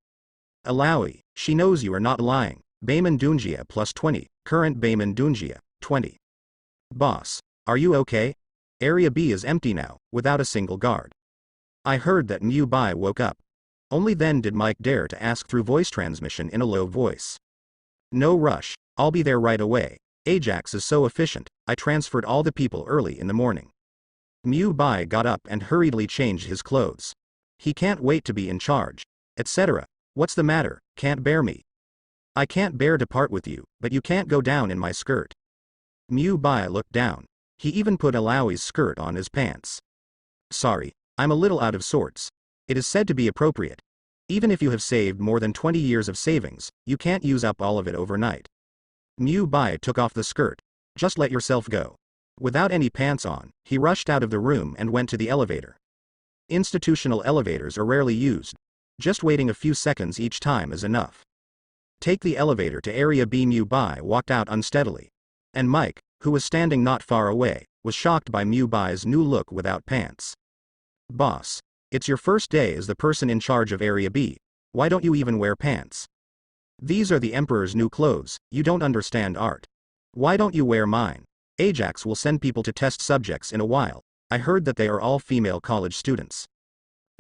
Alawi, she knows you are not lying. Bayman Dunjia plus 20, current Bayman Dunjia, 20. Boss, are you okay? Area B is empty now, without a single guard. I heard that Mu Bai woke up. Only then did Mike dare to ask through voice transmission in a low voice. No rush, I'll be there right away. Ajax is so efficient, I transferred all the people early in the morning. Mu Bai got up and hurriedly changed his clothes. He can't wait to be in charge, etc. What's the matter, can't bear me? I can't bear to part with you, but you can't go down in my skirt. Mu Bai looked down. He even put Alawi's skirt on his pants. Sorry, I'm a little out of sorts. It is said to be appropriate. Even if you have saved more than 20 years of savings, you can't use up all of it overnight. Mu Bai took off the skirt. Just let yourself go. Without any pants on, he rushed out of the room and went to the elevator. Institutional elevators are rarely used. Just waiting a few seconds each time is enough. Take the elevator to Area B. Mu Bai walked out unsteadily. And Mike, who was standing not far away, was shocked by Mu Bai's new look without pants. Boss, it's your first day as the person in charge of Area B. Why don't you even wear pants? These are the Emperor's new clothes, you don't understand art. Why don't you wear mine? Ajax will send people to test subjects in a while. I heard that they are all female college students.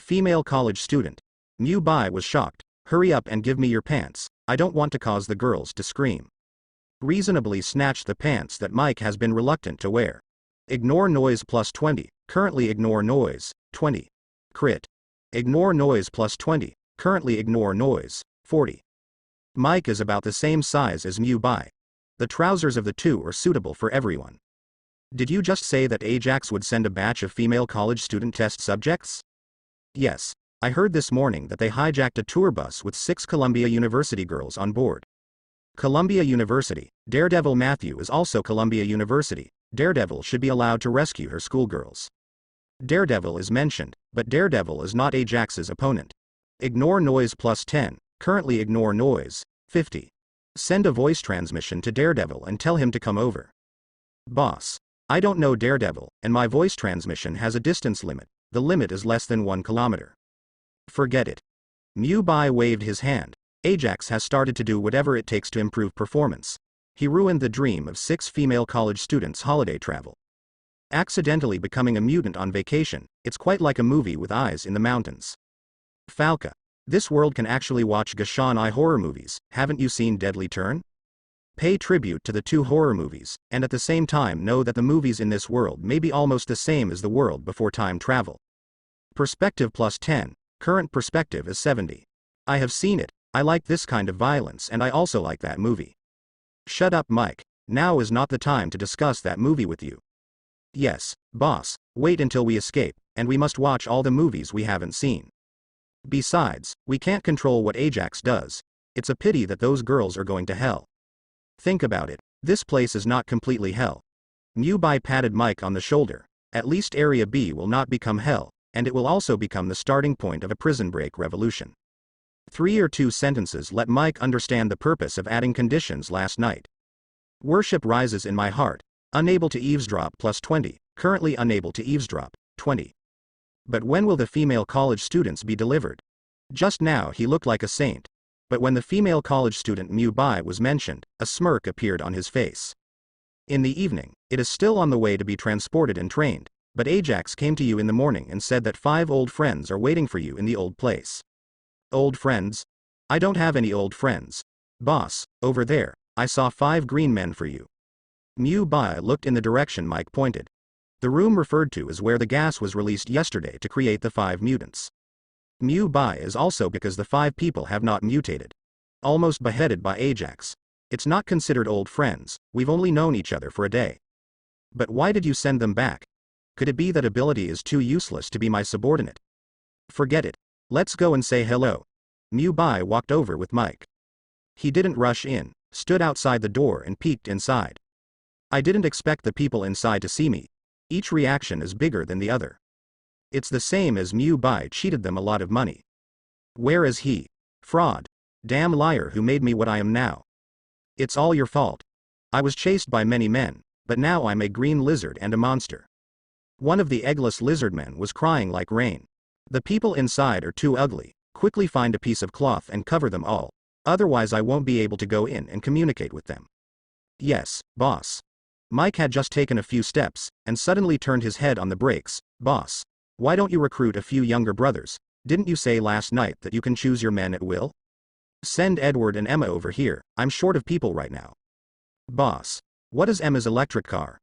Female college student. Mu Bai was shocked. Hurry up and give me your pants, I don't want to cause the girls to scream. Reasonably snatched the pants that Mike has been reluctant to wear. Ignore noise plus 20, currently ignore noise, 20. Crit. Ignore noise plus 20, currently ignore noise, 40. Mike is about the same size as Mu Bai. The trousers of the two are suitable for everyone. Did you just say that Ajax would send a batch of female college student test subjects? Yes, I heard this morning that they hijacked a tour bus with 6 Columbia University girls on board. Columbia University, Daredevil Matthew is also Columbia University. Daredevil should be allowed to rescue her schoolgirls. Daredevil is mentioned, but Daredevil is not Ajax's opponent. Ignore noise plus 10, currently ignore noise, 50. Send a voice transmission to Daredevil and tell him to come over. Boss, I don't know Daredevil, and my voice transmission has a distance limit. The limit is less than 1 kilometer. Forget it. Mu Bai waved his hand. Ajax has started to do whatever it takes to improve performance. He ruined the dream of 6 female college students' holiday travel. Accidentally becoming a mutant on vacation, it's quite like a movie with eyes in the mountains. Falca. This world can actually watch Gashan Eye horror movies, haven't you seen Deadly Turn? Pay tribute to the 2 horror movies, and at the same time know that the movies in this world may be almost the same as the world before time travel. Perspective plus 10, current perspective is 70. I have seen it. I like this kind of violence and I also like that movie. Shut up, Mike. Now is not the time to discuss that movie with you. Yes, boss, wait until we escape, and we must watch all the movies we haven't seen. Besides, we can't control what Ajax does. It's a pity that those girls are going to hell. Think about it. This place is not completely hell. Mubai patted Mike on the shoulder. At least Area B will not become hell, and it will also become the starting point of a prison break revolution. 3 or 2 sentences let Mike understand the purpose of adding conditions last night. Worship rises in my heart. Unable to eavesdrop plus 20. Currently unable to eavesdrop, 20. But when will the female college students be delivered? Just now he looked like a saint. But when the female college student Mubai was mentioned, a smirk appeared on his face. In the evening, it is still on the way to be transported and trained, but Ajax came to you in the morning and said that 5 old friends are waiting for you in the old place. Old friends? I don't have any old friends. Boss, over there, I saw 5 green men for you. Mubai looked in the direction Mike pointed. The room referred to is where the gas was released yesterday to create the 5 mutants. Mubai is also because the 5 people have not mutated. Almost beheaded by Ajax. It's not considered old friends, we've only known each other for a day. But why did you send them back? Could it be that ability is too useless to be my subordinate? Forget it. Let's go and say hello. Mubai walked over with Mike. He didn't rush in, stood outside the door and peeked inside. I didn't expect the people inside to see me. Each reaction is bigger than the other. It's the same as Mubai cheated them a lot of money. Where is he? Fraud. Damn liar who made me what I am now. It's all your fault. I was chased by many men, but now I'm a green lizard and a monster. One of the eggless lizard men was crying like rain. The people inside are too ugly. Quickly find a piece of cloth and cover them all. Otherwise I won't be able to go in and communicate with them. Yes, boss. Mike had just taken a few steps, and suddenly turned his head on the brakes. Boss. Why don't you recruit a few younger brothers? Didn't you say last night that you can choose your men at will? Send Edward and Emma over here, I'm short of people right now. Boss. What is Emma's electric car?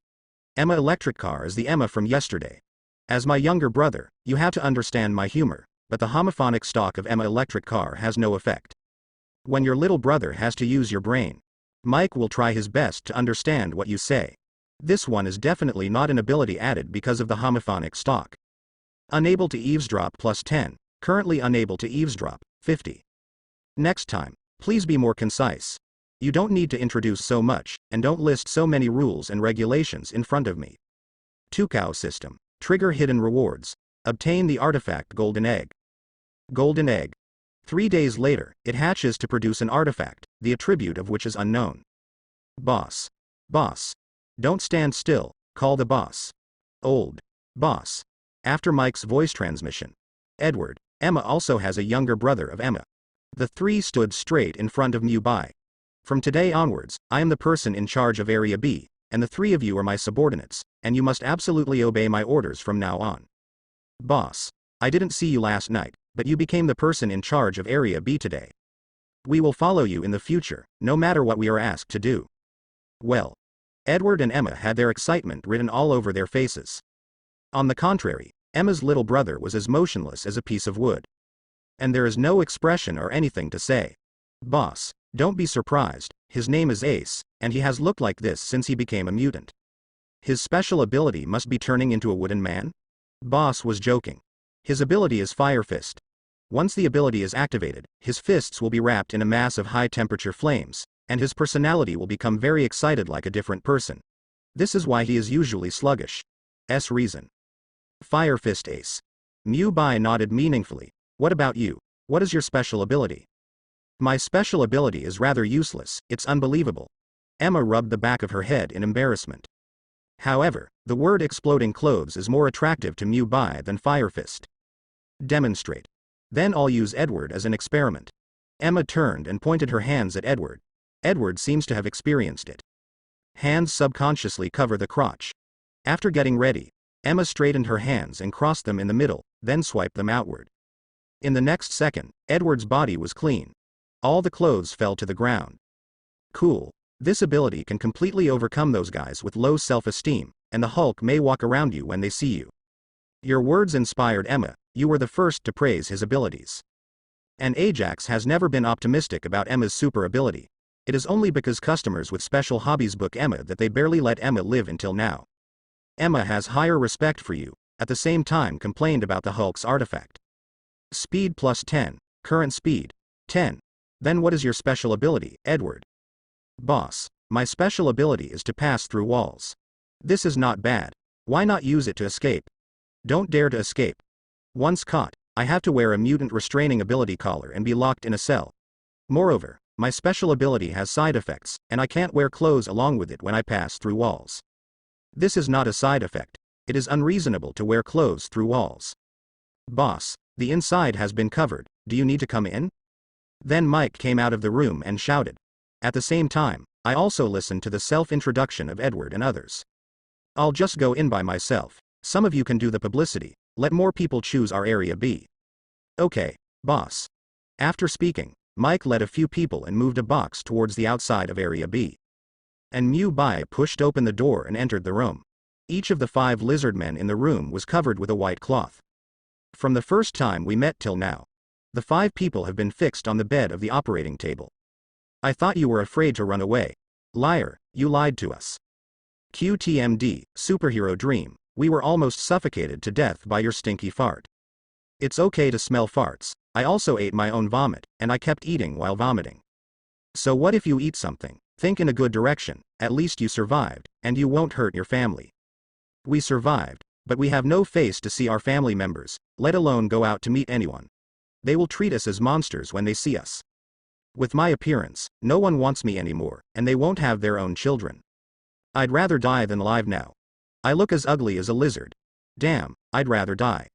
Emma electric car is the Emma from yesterday. As my younger brother, you have to understand my humor, but the homophonic stock of Emma electric car has no effect. When your little brother has to use your brain, Mike will try his best to understand what you say. This one is definitely not an ability added because of the homophonic stock. Unable to eavesdrop plus 10, currently unable to eavesdrop, 50. Next time, please be more concise. You don't need to introduce so much, and don't list so many rules and regulations in front of me. Tukao system. Trigger hidden rewards. Obtain the artifact Golden Egg. Golden Egg. 3 days later, it hatches to produce an artifact, the attribute of which is unknown. Boss. Boss. Don't stand still, call the boss. Old. Boss. After Mike's voice transmission. Edward. Emma also has a younger brother of Emma. The 3 stood straight in front of Mubai. From today onwards, I am the person in charge of Area B, and the 3 of you are my subordinates, and you must absolutely obey my orders from now on. Boss. I didn't see you last night, but you became the person in charge of Area B today. We will follow you in the future, no matter what we are asked to do. Well. Edward and Emma had their excitement written all over their faces. On the contrary, Emma's little brother was as motionless as a piece of wood. And there is no expression or anything to say. Boss, don't be surprised, his name is Ace, and he has looked like this since he became a mutant. His special ability must be turning into a wooden man? Boss was joking. His ability is Fire Fist. Once the ability is activated, his fists will be wrapped in a mass of high-temperature flames, and his personality will become very excited like a different person. This is why he is usually sluggish. Reason. Fire Fist Ace. Mubai nodded meaningfully. What about you? What is your special ability? My special ability is rather useless, it's unbelievable. Emma rubbed the back of her head in embarrassment. However, the word exploding clothes is more attractive to Mubai than Fire Fist. Demonstrate. Then I'll use Edward as an experiment. Emma turned and pointed her hands at Edward. Edward seems to have experienced it. Hands subconsciously cover the crotch. After getting ready, Emma straightened her hands and crossed them in the middle, then swiped them outward. In the next second, Edward's body was clean. All the clothes fell to the ground. Cool. This ability can completely overcome those guys with low self-esteem, and the Hulk may walk around you when they see you. Your words inspired Emma, you were the first to praise his abilities. And Ajax has never been optimistic about Emma's super ability. It is only because customers with special hobbies book Emma that they barely let Emma live until now. Emma has higher respect for you, at the same time complained about the Hulk's artifact. Speed plus 10, current speed, 10. Then what is your special ability, Edward? Boss, my special ability is to pass through walls. This is not bad. Why not use it to escape? Don't dare to escape. Once caught, I have to wear a mutant restraining ability collar and be locked in a cell. Moreover, my special ability has side effects, and I can't wear clothes along with it when I pass through walls. This is not a side effect. It is unreasonable to wear clothes through walls. Boss, the inside has been covered, do you need to come in? Then Mike came out of the room and shouted. At the same time, I also listened to the self-introduction of Edward and others. I'll just go in by myself. Some of you can do the publicity. Let more people choose our area B. Okay, boss. After speaking, Mike led a few people and moved a box towards the outside of area B. And Mu Bai pushed open the door and entered the room. Each of the 5 lizard men in the room was covered with a white cloth. From the first time we met till now, the 5 people have been fixed on the bed of the operating table. I thought you were afraid to run away. Liar, you lied to us. QTMD, superhero dream, we were almost suffocated to death by your stinky fart. It's okay to smell farts. I also ate my own vomit, and I kept eating while vomiting. So what if you eat something? Think in a good direction, at least you survived, and you won't hurt your family. We survived, but we have no face to see our family members, let alone go out to meet anyone. They will treat us as monsters when they see us. With my appearance, no one wants me anymore, and they won't have their own children. I'd rather die than live now. I look as ugly as a lizard. Damn, I'd rather die.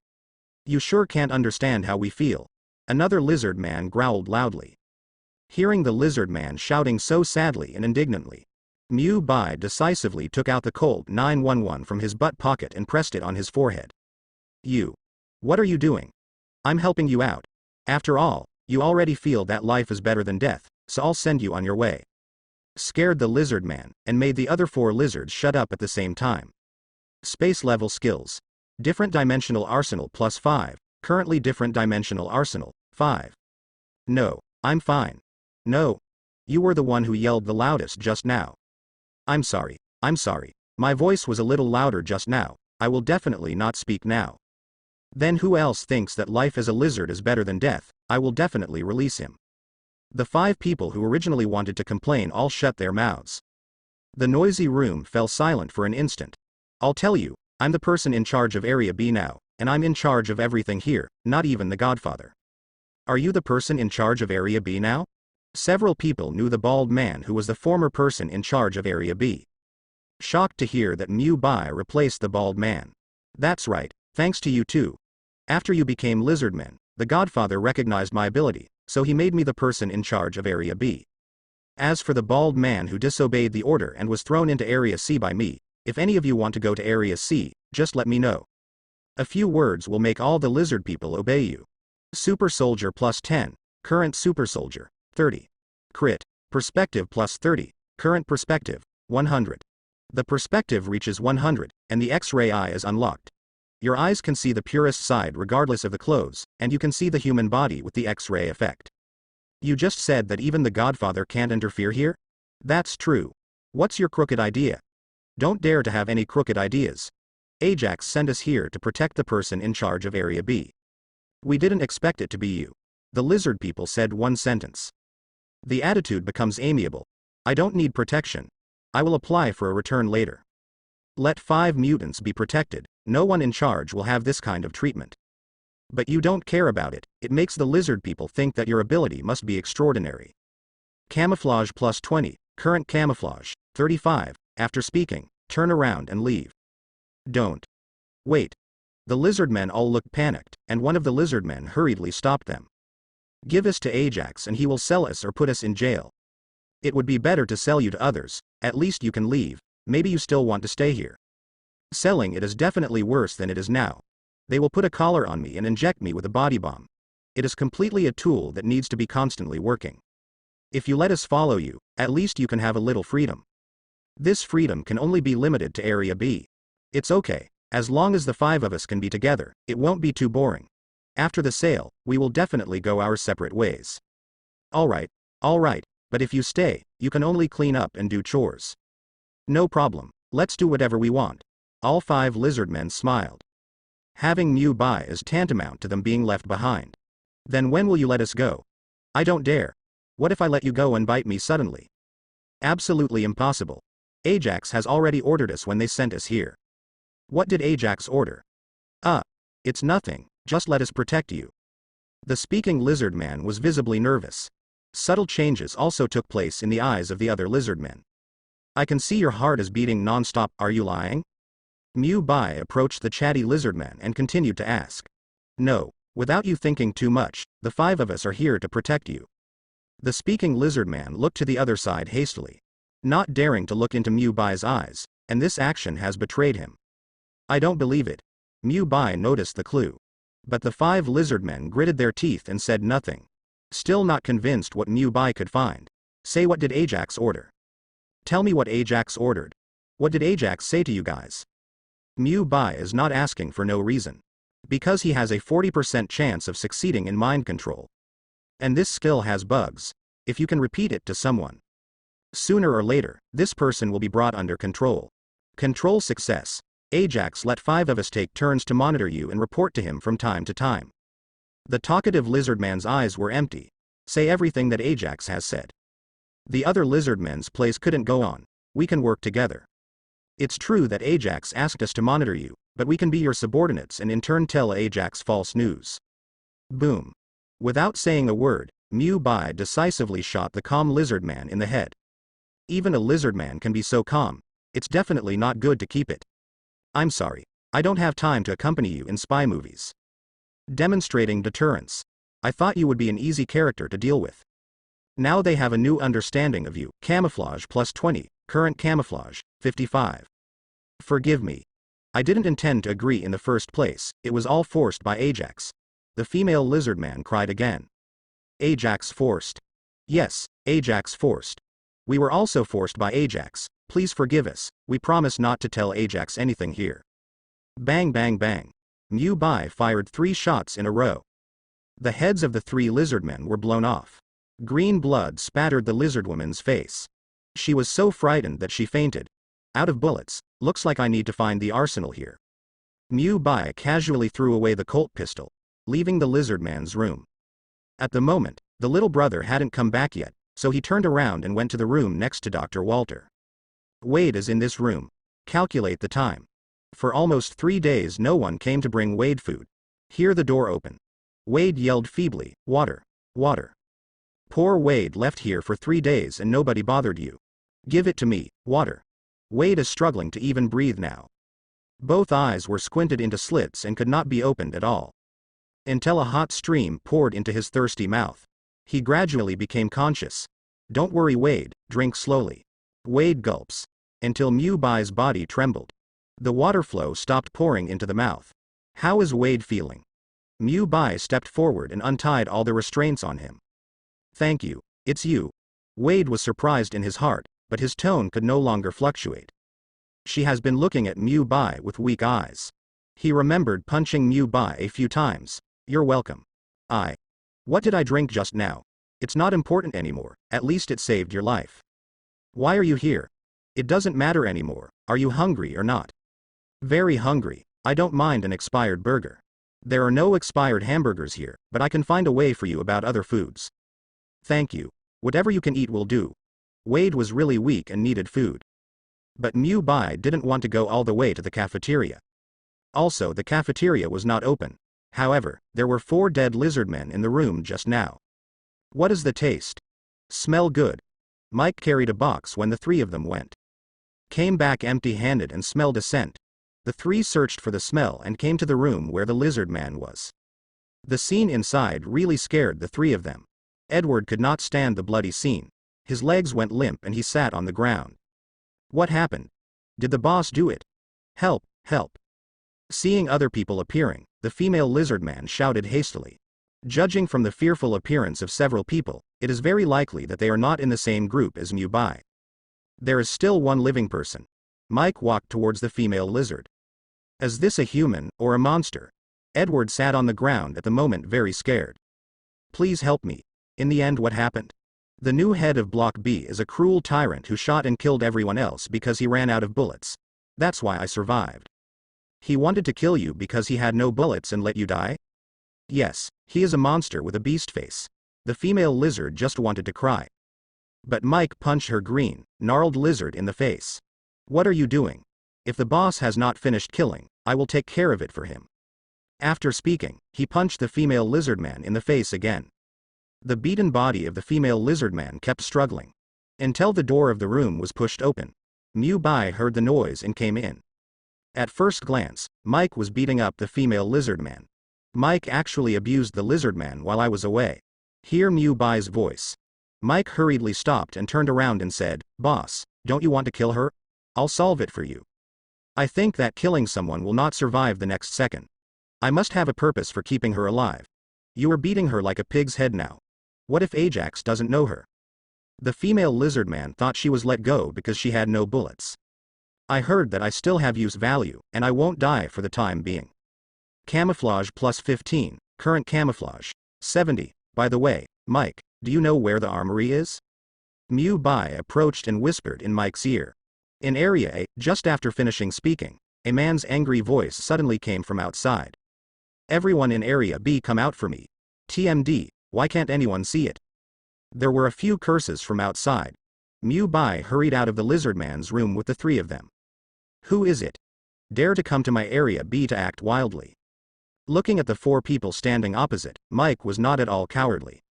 You sure can't understand how we feel. Another lizard man growled loudly. Hearing the lizard man shouting so sadly and indignantly, Mu Bai decisively took out the Colt 911 from his butt pocket and pressed it on his forehead. You. What are you doing? I'm helping you out. After all, you already feel that life is better than death, so I'll send you on your way. Scared the lizard man, and made the other 4 lizards shut up at the same time. Space level skills. Different dimensional arsenal plus 5, currently different dimensional arsenal, 5. No, I'm fine. No. You were the one who yelled the loudest just now. I'm sorry. My voice was a little louder just now. I will definitely not speak now. Then who else thinks that life as a lizard is better than death? I will definitely release him. The 5 people who originally wanted to complain all shut their mouths. The noisy room fell silent for an instant. I'll tell you, I'm the person in charge of Area B now, and I'm in charge of everything here, not even the Godfather. Are you the person in charge of Area B now? Several people knew the bald man who was the former person in charge of Area B. Shocked to hear that Mu Bai replaced the bald man. That's right, thanks to you too. After you became lizardmen, the Godfather recognized my ability, so he made me the person in charge of Area B. As for the bald man who disobeyed the order and was thrown into Area C by me, if any of you want to go to Area C, just let me know. A few words will make all the lizard people obey you. Super Soldier plus 10, current Super Soldier, 30. Crit, Perspective plus 30, current Perspective, 100. The Perspective reaches 100, and the X-ray eye is unlocked. Your eyes can see the purest side regardless of the clothes, and you can see the human body with the X-ray effect. You just said that even the Godfather can't interfere here? That's true. What's your crooked idea? Don't dare to have any crooked ideas. Ajax sent us here to protect the person in charge of Area B. We didn't expect it to be you. The lizard people said one sentence. The attitude becomes amiable. I don't need protection. I will apply for a return later. Let 5 mutants be protected. No one in charge will have this kind of treatment. But you don't care about it. It makes the lizard people think that your ability must be extraordinary. Camouflage plus 20, current camouflage, 35, after speaking, turn around and leave. Don't. Wait. The lizardmen all looked panicked, and one of the lizardmen hurriedly stopped them. Give us to Ajax and he will sell us or put us in jail. It would be better to sell you to others, at least you can leave, maybe you still want to stay here. Selling it is definitely worse than it is now. They will put a collar on me and inject me with a body bomb. It is completely a tool that needs to be constantly working. If you let us follow you, at least you can have a little freedom. This freedom can only be limited to Area B. It's okay, as long as the 5 of us can be together, it won't be too boring. After the sale, we will definitely go our separate ways. Alright, but if you stay, you can only clean up and do chores. No problem, let's do whatever we want. All 5 lizard men smiled. Having Mew by is tantamount to them being left behind. Then when will you let us go? I don't dare. What if I let you go and bite me suddenly? Absolutely impossible. Ajax has already ordered us when they sent us here. What did Ajax order? It's nothing, just let us protect you. The speaking lizard man was visibly nervous. Subtle changes also took place in the eyes of the other lizard men. I can see your heart is beating non-stop, are you lying? Mew Bai approached the chatty lizard man and continued to ask. No, without you thinking too much, the 5 of us are here to protect you. The speaking lizard man looked to the other side hastily, not daring to look into Mew Bai's eyes, and this action has betrayed him. I don't believe it. Mew Bai noticed the clue. But the 5 lizard men gritted their teeth and said nothing. Still not convinced what Mew Bai could find. Say, what did Ajax order? Tell me what Ajax ordered. What did Ajax say to you guys? Mew Bai is not asking for no reason. Because he has a 40% chance of succeeding in mind control. And this skill has bugs. If you can repeat it to someone, sooner or later, this person will be brought under control. Control success. Ajax, let 5 of us take turns to monitor you and report to him from time to time. The talkative lizard man's eyes were empty. Say everything that Ajax has said. The other lizard men's place couldn't go on. We can work together. It's true that Ajax asked us to monitor you, but we can be your subordinates and in turn tell Ajax false news. Boom. Without saying a word, Mew Bai decisively shot the calm lizard man in the head. Even a lizard man can be so calm. It's definitely not good to keep it. I'm sorry, I don't have time to accompany you in spy movies. Demonstrating deterrence. I thought you would be an easy character to deal with. Now they have a new understanding of you. Camouflage plus 20, current camouflage, 55. Forgive me. I didn't intend to agree in the first place, it was all forced by Ajax. The female lizard man cried again. Ajax forced. Yes, Ajax forced. We were also forced by Ajax. Please forgive us, we promise not to tell Ajax anything here. Bang bang bang. Mew Bai fired 3 shots in a row. The heads of the 3 lizard men were blown off. Green blood spattered the lizard woman's face. She was so frightened that she fainted. Out of bullets, looks like I need to find the arsenal here. Mew Bai casually threw away the Colt pistol, leaving the lizard man's room. At the moment, the little brother hadn't come back yet, so he turned around and went to the room next to Dr. Walter. Wade is in this room. Calculate the time. For almost 3 days no one came to bring Wade food. Hear the door open. Wade yelled feebly, water, water. Poor Wade left here for 3 days and nobody bothered you. Give it to me, water. Wade is struggling to even breathe now. Both eyes were squinted into slits and could not be opened at all. Until a hot stream poured into his thirsty mouth. He gradually became conscious. Don't worry Wade, drink slowly. Wade gulps. Until Mew Bai's body trembled. The water flow stopped pouring into the mouth. How is Wade feeling? Mew Bai stepped forward and untied all the restraints on him. Thank you, it's you. Wade was surprised in his heart, but his tone could no longer fluctuate. She has been looking at Mew Bai with weak eyes. He remembered punching Mew Bai a few times. You're welcome. What did I drink just now? It's not important anymore, at least it saved your life. Why are you here? It doesn't matter anymore, are you hungry or not? Very hungry, I don't mind an expired burger. There are no expired hamburgers here, but I can find a way for you about other foods. Thank you. Whatever you can eat will do. Wade was really weak and needed food. But Mew Bai didn't want to go all the way to the cafeteria. Also, the cafeteria was not open. However, there were 4 dead lizard men in the room just now. What is the taste? Smell good. Mike carried a box when the 3 of them went. Came back empty-handed and smelled a scent. The 3 searched for the smell and came to the room where the lizard man was. The scene inside really scared the 3 of them. Edward could not stand the bloody scene. His legs went limp and he sat on the ground. What happened? Did the boss do it? Help, help. Seeing other people appearing, the female lizard man shouted hastily. Judging from the fearful appearance of several people, it is very likely that they are not in the same group as Mew Bai. There is still one living person. Mike walked towards the female lizard. Is this a human, or a monster? Edward sat on the ground at the moment very scared. Please help me. In the end, what happened? The new head of Block B is a cruel tyrant who shot and killed everyone else because he ran out of bullets. That's why I survived. He wanted to kill you because he had no bullets and let you die? Yes, he is a monster with a beast face. The female lizard just wanted to cry. But Mike punched her green, gnarled lizard in the face. What are you doing? If the boss has not finished killing, I will take care of it for him. After speaking, he punched the female lizardman in the face again. The beaten body of the female lizardman kept struggling. Until the door of the room was pushed open. Mu Bai heard the noise and came in. At first glance, Mike was beating up the female lizardman. Mike actually abused the lizardman while I was away. Hear Mu Bai's voice. Mike hurriedly stopped and turned around and said, "Boss, don't you want to kill her? I'll solve it for you. I think that killing someone will not survive the next second. I must have a purpose for keeping her alive. You are beating her like a pig's head now. What if Ajax doesn't know her?" The female lizardman thought she was let go because she had no bullets. I heard that I still have use value, and I won't die for the time being. Camouflage plus 15, current camouflage, 70. By the way, Mike, do you know where the armory is? Mu Bai approached and whispered in Mike's ear. In Area A, just after finishing speaking, a man's angry voice suddenly came from outside. Everyone in Area B come out for me. TMD, why can't anyone see it? There were a few curses from outside. Mu Bai hurried out of the lizardman's room with the three of them. Who is it? Dare to come to my Area B to act wildly. Looking at the four people standing opposite, Mike was not at all cowardly.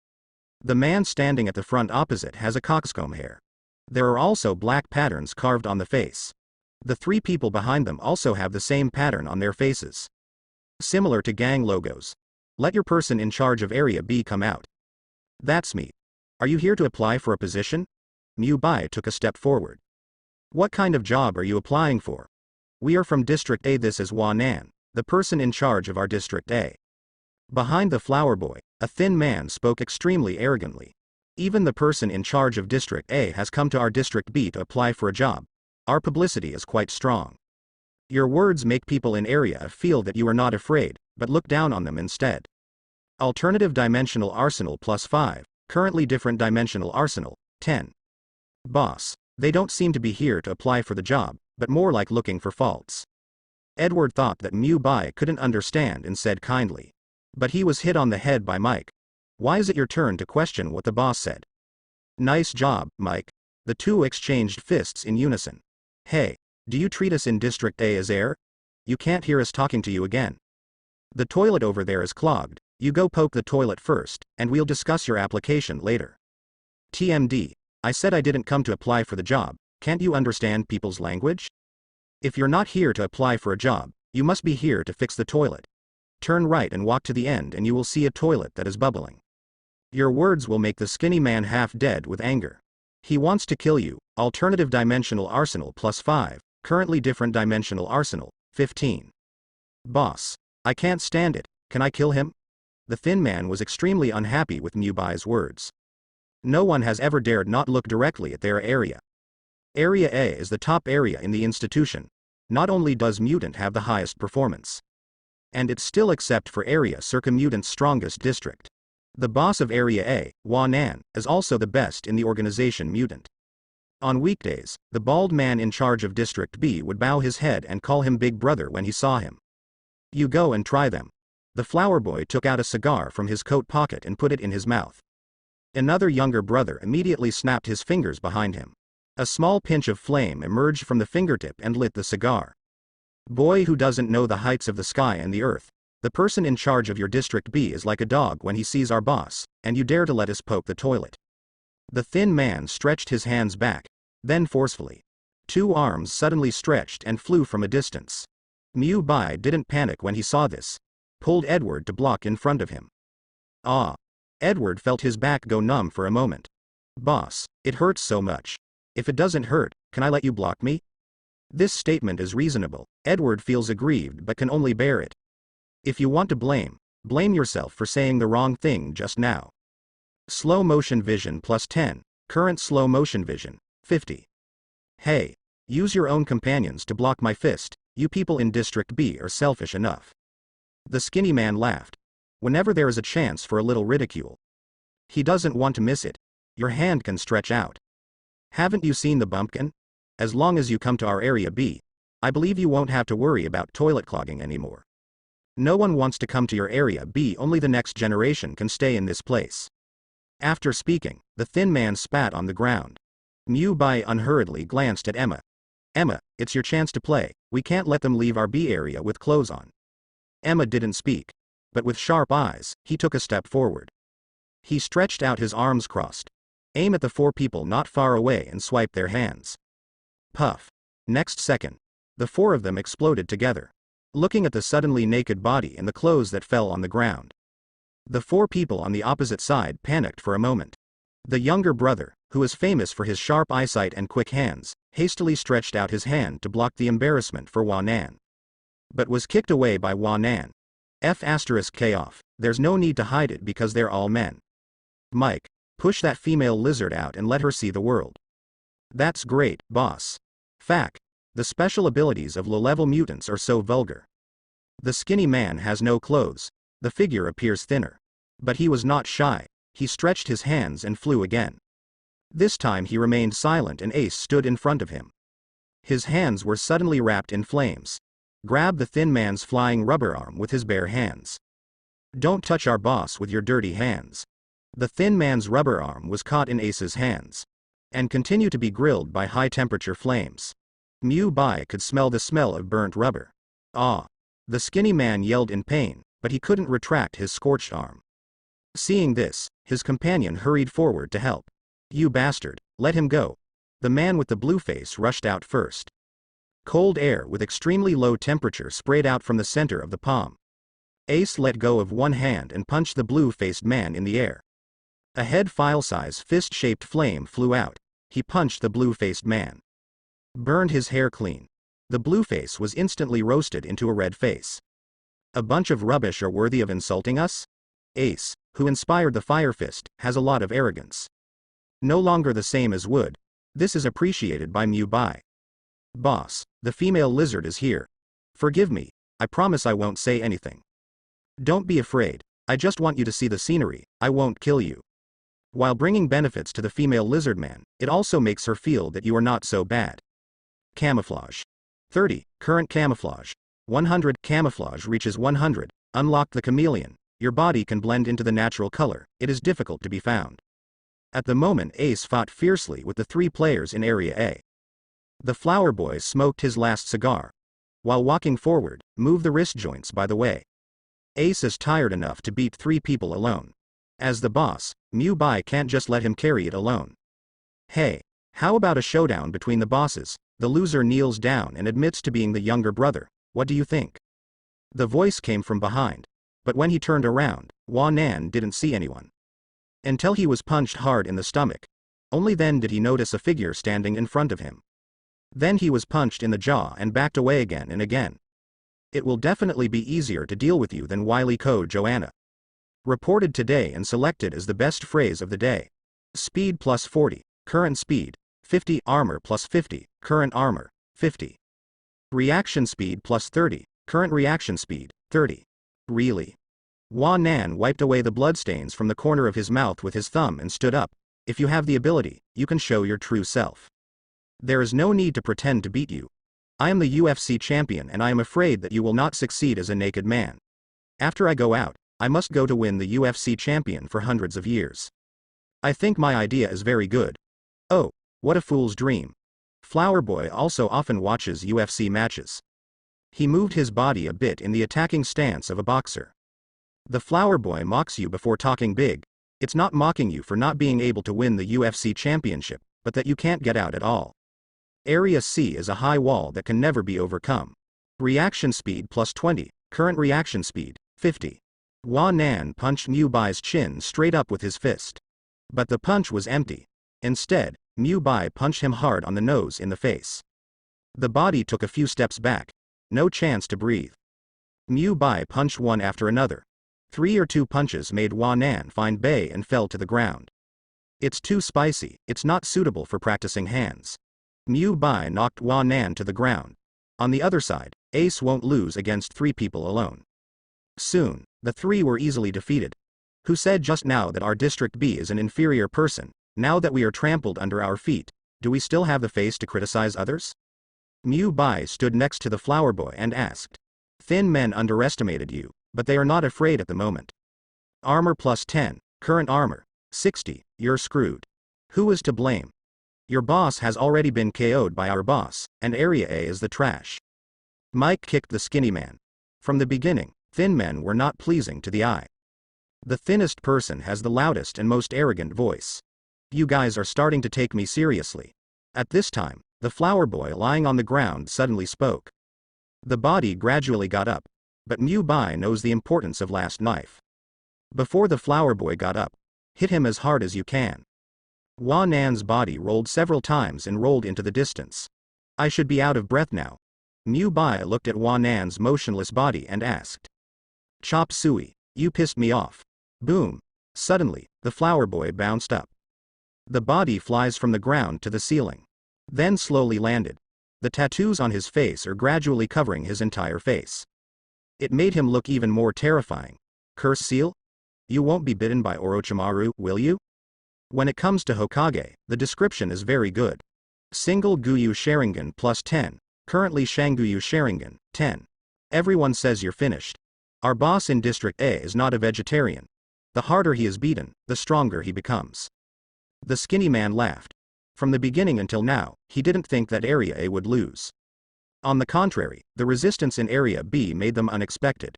The man standing at the front opposite has a coxcomb hair. There are also black patterns carved on the face. The three people behind them also have the same pattern on their faces. Similar to gang logos. Let your person in charge of Area B come out. That's me. Are you here to apply for a position? Mu Bai took a step forward. What kind of job are you applying for? We are from District A. This is Wan Nan, the person in charge of our District A. Behind the flower boy, a thin man spoke extremely arrogantly. Even the person in charge of District A has come to our District B to apply for a job. Our publicity is quite strong. Your words make people in Area feel that you are not afraid, but look down on them instead. Alternative dimensional arsenal plus 5, currently different dimensional arsenal, 10. Boss, they don't seem to be here to apply for the job, but more like looking for faults. Edward thought that Mu Bai couldn't understand and said kindly. But he was hit on the head by Mike. Why is it your turn to question what the boss said? Nice job, Mike. The two exchanged fists in unison. Hey, do you treat us in District A as air? You can't hear us talking to you again. The toilet over there is clogged. You go poke the toilet first, and we'll discuss your application later. TMD, I said I didn't come to apply for the job. Can't you understand people's language? If you're not here to apply for a job, you must be here to fix the toilet. Turn right and walk to the end and you will see a toilet that is bubbling. Your words will make the skinny man half dead with anger. He wants to kill you. Alternative dimensional arsenal plus 5, currently different dimensional arsenal, 15. Boss, I can't stand it. Can I kill him? The thin man was extremely unhappy with Mu Bai's words. No one has ever dared not look directly at their area. Area A is the top area in the institution. Not only does Mutant have the highest performance, and it's still except for Area Circa Mutant's strongest district. The boss of Area A, Wan Nan, is also the best in the organization Mutant. On weekdays, the bald man in charge of District B would bow his head and call him Big Brother when he saw him. You go and try them. The flower boy took out a cigar from his coat pocket and put it in his mouth. Another younger brother immediately snapped his fingers behind him. A small pinch of flame emerged from the fingertip and lit the cigar. Boy who doesn't know the heights of the sky and the earth. The person in charge of your District B is like a dog when he sees our boss, and you dare to let us poke the toilet. The thin man stretched his hands back, then forcefully. Two arms suddenly stretched and flew from a distance. Mu Bai didn't panic when he saw this. Pulled Edward to block in front of him. Ah! Edward felt his back go numb for a moment. Boss, it hurts so much. If it doesn't hurt, can I let you block me? This statement is reasonable. Edward feels aggrieved but can only bear it. If you want to blame yourself for saying the wrong thing just now. Slow motion vision plus 10, current slow motion vision, 50. Hey, use your own companions to block my fist. You people in District B are selfish enough. The skinny man laughed. Whenever there is a chance for a little ridicule. He doesn't want to miss it. Your hand can stretch out. Haven't you seen the bumpkin? As long as you come to our area B, I believe you won't have to worry about toilet clogging anymore. No one wants to come to your area B, only the next generation can stay in this place. After speaking, the thin man spat on the ground. Mu Bai unhurriedly glanced at Emma. Emma, it's your chance to play, we can't let them leave our B area with clothes on. Emma didn't speak. But with sharp eyes, he took a step forward. He stretched out his arms crossed. Aim at the 4 people not far away and swipe their hands. Puff. Next second, the 4 of them exploded together, looking at the suddenly naked body and the clothes that fell on the ground. The 4 people on the opposite side panicked for a moment. The younger brother, who is famous for his sharp eyesight and quick hands, hastily stretched out his hand to block the embarrassment for Hua Nan. But was kicked away by Hua Nan. K off, there's no need to hide it because they're all men. Mike, push that female lizard out and let her see the world. That's great, boss. Fact. The special abilities of low-level mutants are so vulgar. The skinny man has no clothes. The figure appears thinner. But he was not shy. He stretched his hands and flew again. This time he remained silent and Ace stood in front of him. His hands were suddenly wrapped in flames. Grab the thin man's flying rubber arm with his bare hands. Don't touch our boss with your dirty hands. The thin man's rubber arm was caught in Ace's hands. And continued to be grilled by high-temperature flames. Mu Bai could smell the smell of burnt rubber. Ah! The skinny man yelled in pain, but he couldn't retract his scorched arm. Seeing this, his companion hurried forward to help. You bastard, let him go. The man with the blue face rushed out first. Cold air with extremely low temperature sprayed out from the center of the palm. Ace let go of one hand and punched the blue-faced man in the air. A head file-size fist-shaped flame flew out. He punched the blue-faced man. Burned his hair clean. The blue face was instantly roasted into a red face. A bunch of rubbish are worthy of insulting us? Ace, who inspired the fire fist, has a lot of arrogance. No longer the same as wood. This is appreciated by Mu Bai. Boss, the female lizard is here. Forgive me, I promise I won't say anything. Don't be afraid, I just want you to see the scenery, I won't kill you. While bringing benefits to the female lizard man, it also makes her feel that you are not so bad. Camouflage. 30, current camouflage. 100, camouflage reaches 100, unlock the chameleon, your body can blend into the natural color, it is difficult to be found. At the moment Ace fought fiercely with the 3 players in Area A. The flower boy smoked his last cigar. While walking forward, move the wrist joints by the way. Ace is tired enough to beat 3 people alone. As the boss, Mu Bai can't just let him carry it alone. Hey, how about a showdown between the bosses? The loser kneels down and admits to being the younger brother. What do you think? The voice came from behind. But when he turned around, Hua Nan didn't see anyone. Until he was punched hard in the stomach. Only then did he notice a figure standing in front of him. Then he was punched in the jaw and backed away again and again. It will definitely be easier to deal with you than Wiley Co. Joanna. Reported today and selected as the best phrase of the day. Speed plus 40, current speed, 50, armor plus 50, current armor, 50. Reaction speed plus 30, current reaction speed, 30. Really? Hua Nan wiped away the bloodstains from the corner of his mouth with his thumb and stood up. If you have the ability, you can show your true self. There is no need to pretend to beat you. I am the UFC champion and I am afraid that you will not succeed as a naked man. After I go out, I must go to win the UFC champion for hundreds of years. I think my idea is very good. Oh, what a fool's dream. Flower Boy also often watches UFC matches. He moved his body a bit in the attacking stance of a boxer. The Flower Boy mocks you before talking big. It's not mocking you for not being able to win the UFC championship, but that you can't get out at all. Area C is a high wall that can never be overcome. Reaction speed plus 20, current reaction speed, 50. Hua Nan punched Mu Bai's chin straight up with his fist. But the punch was empty. Instead, Mu Bai punched him hard on the nose in the face. The body took a few steps back. No chance to breathe. Mu Bai punched one after another. 3 or 2 punches made Hua Nan find bay and fell to the ground. It's too spicy, it's not suitable for practicing hands. Mu Bai knocked Hua Nan to the ground. On the other side, Ace won't lose against 3 people alone. Soon, the three were easily defeated. Who said just now that our District B is an inferior person? Now that we are trampled under our feet, do we still have the face to criticize others? Mu Bai stood next to the flower boy and asked. Thin men underestimated you, but they are not afraid at the moment. Armor plus 10, current armor, 60, you're screwed. Who is to blame? Your boss has already been KO'd by our boss, and Area A is the trash. Mike kicked the skinny man. From the beginning, thin men were not pleasing to the eye. The thinnest person has the loudest and most arrogant voice. You guys are starting to take me seriously. At this time, the flower boy lying on the ground suddenly spoke. The body gradually got up, but Mu Bai knows the importance of last knife. Before the flower boy got up, hit him as hard as you can. Hua Nan's body rolled several times and rolled into the distance. I should be out of breath now. Mu Bai looked at Hua Nan's motionless body and asked. Chop suey, you pissed me off. Boom. Suddenly, the flower boy bounced up. The body flies from the ground to the ceiling. Then slowly landed. The tattoos on his face are gradually covering his entire face. It made him look even more terrifying. Curse seal? You won't be bitten by Orochimaru, will you? When it comes to Hokage, the description is very good. Single Guyu Sharingan plus 10, currently Shanguyu Sharingan, 10. Everyone says you're finished. Our boss in District A is not a vegetarian. The harder he is beaten, the stronger he becomes. The skinny man laughed. From the beginning until now, he didn't think that Area A would lose. On the contrary, the resistance in Area B made them unexpected.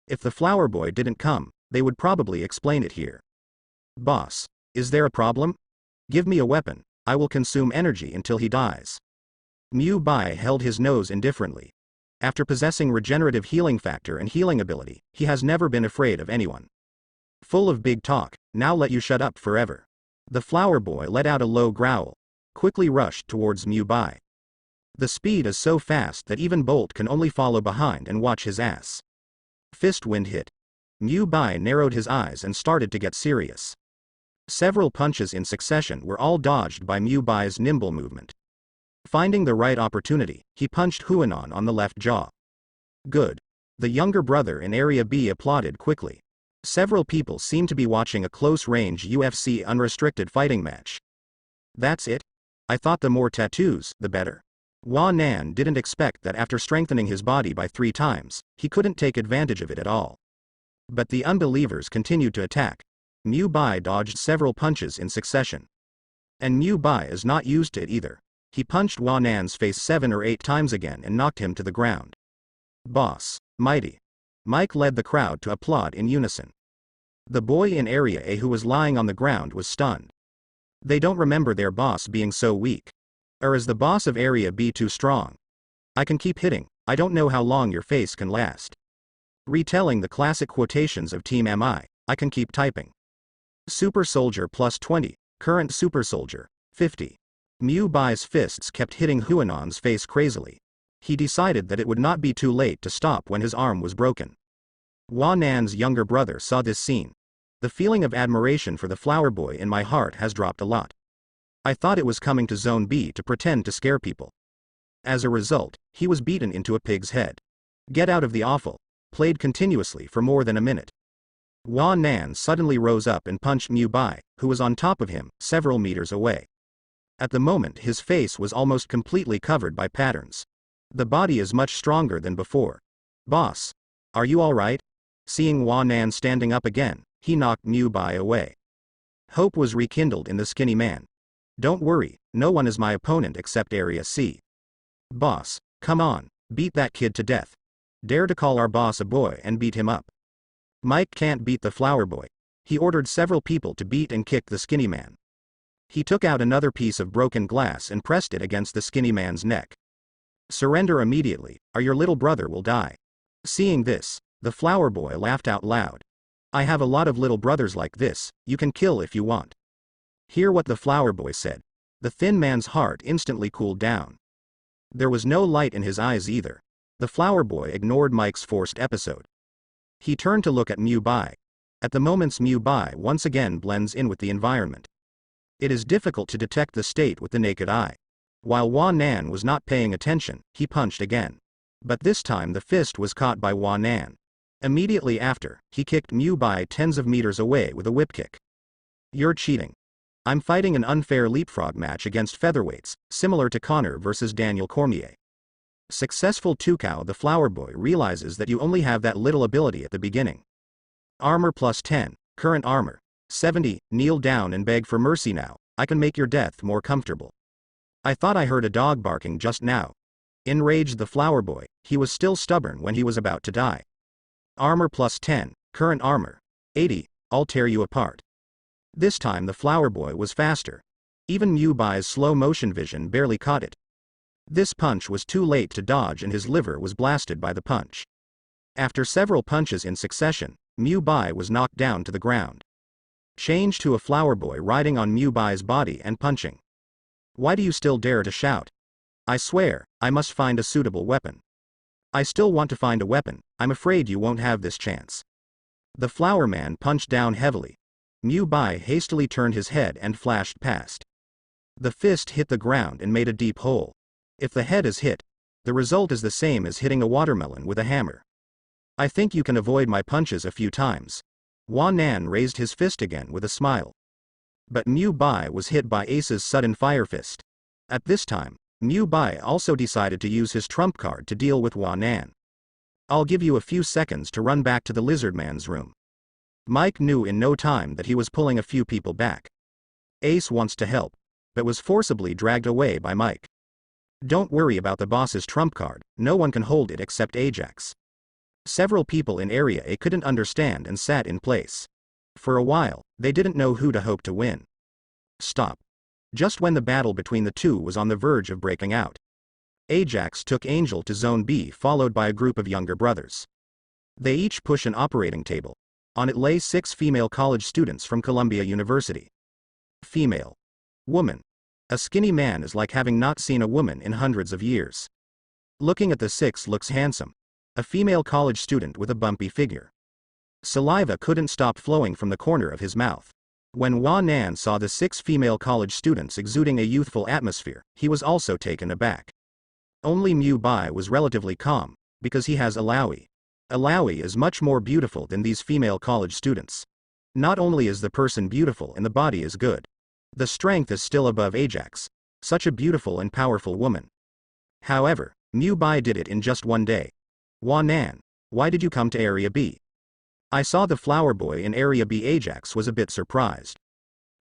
If the flower boy didn't come, they would probably explain it here. Boss, is there a problem? Give me a weapon, I will consume energy until he dies. Mu Bai held his nose indifferently. After possessing regenerative healing factor and healing ability, he has never been afraid of anyone. Full of big talk, now let you shut up forever. The flower boy let out a low growl, quickly rushed towards Mu Bai. The speed is so fast that even Bolt can only follow behind and watch his ass. Fist wind hit. Mu Bai narrowed his eyes and started to get serious. Several punches in succession were all dodged by Mu Bai's nimble movement. Finding the right opportunity, he punched Huanon on the left jaw. Good. The younger brother in Area B applauded quickly. Several people seem to be watching a close-range UFC unrestricted fighting match. That's it? I thought the more tattoos, the better. Hua Nan didn't expect that after strengthening his body by 3 times, he couldn't take advantage of it at all. But the unbelievers continued to attack. Mu Bai dodged several punches in succession. And Mu Bai is not used to it either. He punched Hua Nan's face 7 or 8 times again and knocked him to the ground. Boss, mighty. Mike led the crowd to applaud in unison. The boy in Area A who was lying on the ground was stunned. They don't remember their boss being so weak. Or is the boss of Area B too strong? I can keep hitting, I don't know how long your face can last. Retelling the classic quotations of Team MI, I can keep typing. Super Soldier plus 20, current Super Soldier, 50. Mu Bai's fists kept hitting Huanon's face crazily. He decided that it would not be too late to stop when his arm was broken. Hua Nan's younger brother saw this scene. The feeling of admiration for the flower boy in my heart has dropped a lot. I thought it was coming to Zone B to pretend to scare people. As a result, he was beaten into a pig's head. Get out of the awful. Played continuously for more than a minute. Hua Nan suddenly rose up and punched Mu Bai, who was on top of him, several meters away. At the moment his face was almost completely covered by patterns. The body is much stronger than before. Boss, are you alright? Seeing Hua Nan standing up again, he knocked Mu Bai away. Hope was rekindled in the skinny man. Don't worry, no one is my opponent except Area C. Boss, come on, beat that kid to death. Dare to call our boss a boy and beat him up. Mike can't beat the flower boy. He ordered several people to beat and kick the skinny man. He took out another piece of broken glass and pressed it against the skinny man's neck. Surrender immediately, or your little brother will die. Seeing this, the flower boy laughed out loud. I have a lot of little brothers like this, you can kill if you want. Hear what the flower boy said. The thin man's heart instantly cooled down. There was no light in his eyes either. The flower boy ignored Mike's forced episode. He turned to look at Mu Bai. At the moment Mu Bai once again blends in with the environment. It is difficult to detect the state with the naked eye. While Hua Nan was not paying attention, he punched again. But this time the fist was caught by Hua Nan. Immediately after, he kicked Mew Bai tens of meters away with a whip kick. You're cheating. I'm fighting an unfair leapfrog match against featherweights, similar to Connor versus Daniel Cormier. Successful Tukao the flower boy realizes that you only have that little ability at the beginning. Armor plus 10, current armor. 70, kneel down and beg for mercy now, I can make your death more comfortable. I thought I heard a dog barking just now. Enraged the flower boy, he was still stubborn when he was about to die. Armor plus 10, current armor. 80, I'll tear you apart. This time the flower boy was faster. Even Mew Bai's slow motion vision barely caught it. This punch was too late to dodge and his liver was blasted by the punch. After several punches in succession, Mew Bai was knocked down to the ground. Change to a flower boy riding on Mew Bai's body and punching. Why do you still dare to shout? I swear, I must find a suitable weapon. I still want to find a weapon, I'm afraid you won't have this chance. The flower man punched down heavily. Mew Bai hastily turned his head and flashed past. The fist hit the ground and made a deep hole. If the head is hit, the result is the same as hitting a watermelon with a hammer. I think you can avoid my punches a few times. Wan Nan raised his fist again with a smile. But Mew Bai was hit by Ace's sudden fire fist. At this time, Mew Bai also decided to use his trump card to deal with Wan Nan. I'll give you a few seconds to run back to the lizard man's room. Mike knew in no time that he was pulling a few people back. Ace wants to help, but was forcibly dragged away by Mike. Don't worry about the boss's trump card, no one can hold it except Ajax. Several people in Area A couldn't understand and sat in place. For a while, they didn't know who to hope to win. Stop. Just when the battle between the two was on the verge of breaking out, Ajax took Angel to Zone B followed by a group of younger brothers. They each push an operating table. On it lay 6 female college students from Columbia University. Female. Woman. A skinny man is like having not seen a woman in hundreds of years. Looking at the 6 looks handsome. A female college student with a bumpy figure. Saliva couldn't stop flowing from the corner of his mouth. When Wan Nan saw the 6 female college students exuding a youthful atmosphere, he was also taken aback. Only Mew Bai was relatively calm, because he has Alawi. Alawi is much more beautiful than these female college students. Not only is the person beautiful and the body is good, the strength is still above Ajax, such a beautiful and powerful woman. However, Mew Bai did it in just one day. Wan Nan, why did you come to Area B? I saw the flower boy in Area B. Ajax was a bit surprised.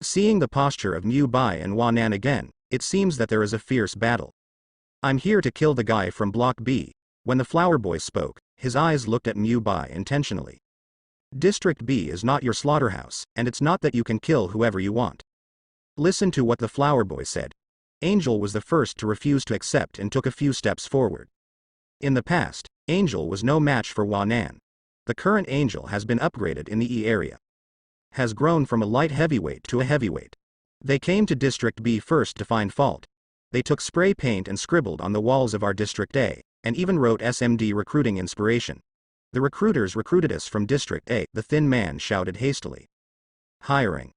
Seeing the posture of Mew Bai and Wan Nan again, it seems that there is a fierce battle. I'm here to kill the guy from Block B. When the flower boy spoke, his eyes looked at Mew Bai intentionally. District B is not your slaughterhouse, and it's not that you can kill whoever you want. Listen to what the flower boy said. Angel was the first to refuse to accept and took a few steps forward. In the past, Angel was no match for Wan Nan. The current Angel has been upgraded in the E area. Has grown from a light heavyweight to a heavyweight. They came to District B first to find fault. They took spray paint and scribbled on the walls of our District A, and even wrote SMD recruiting inspiration. The recruiters recruited us from District A, the thin man shouted hastily. Hiring.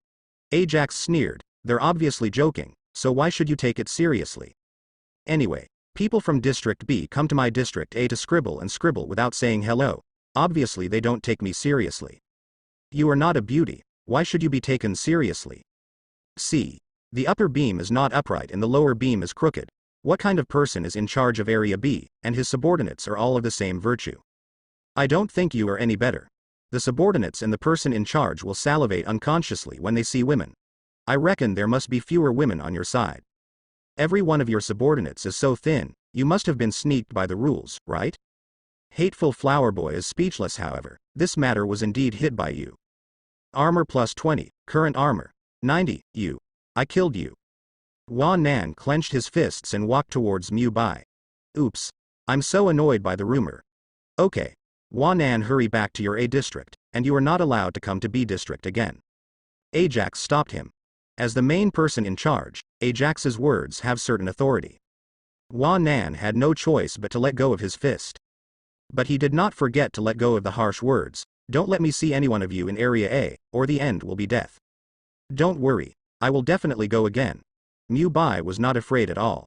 Ajax sneered, they're obviously joking, so why should you take it seriously? Anyway, people from District B come to my District A to scribble and scribble without saying hello. Obviously they don't take me seriously. You are not a beauty, why should you be taken seriously? See. The upper beam is not upright and the lower beam is crooked. What kind of person is in charge of Area B, and his subordinates are all of the same virtue? I don't think you are any better. The subordinates and the person in charge will salivate unconsciously when they see women. I reckon there must be fewer women on your side. Every one of your subordinates is so thin, you must have been sneaked by the rules, right? Hateful flower boy is speechless however, this matter was indeed hit by you. Armor plus 20, current armor. 90, you. I killed you. Wan Nan clenched his fists and walked towards Mew Bai. Oops. I'm so annoyed by the rumor. Okay. Wan Nan, hurry back to your A district, and you are not allowed to come to B district again. Ajax stopped him. As the main person in charge, Ajax's words have certain authority. Wan Nan had no choice but to let go of his fist. But he did not forget to let go of the harsh words, don't let me see any one of you in Area A, or the end will be death. Don't worry, I will definitely go again. Mew Bai was not afraid at all.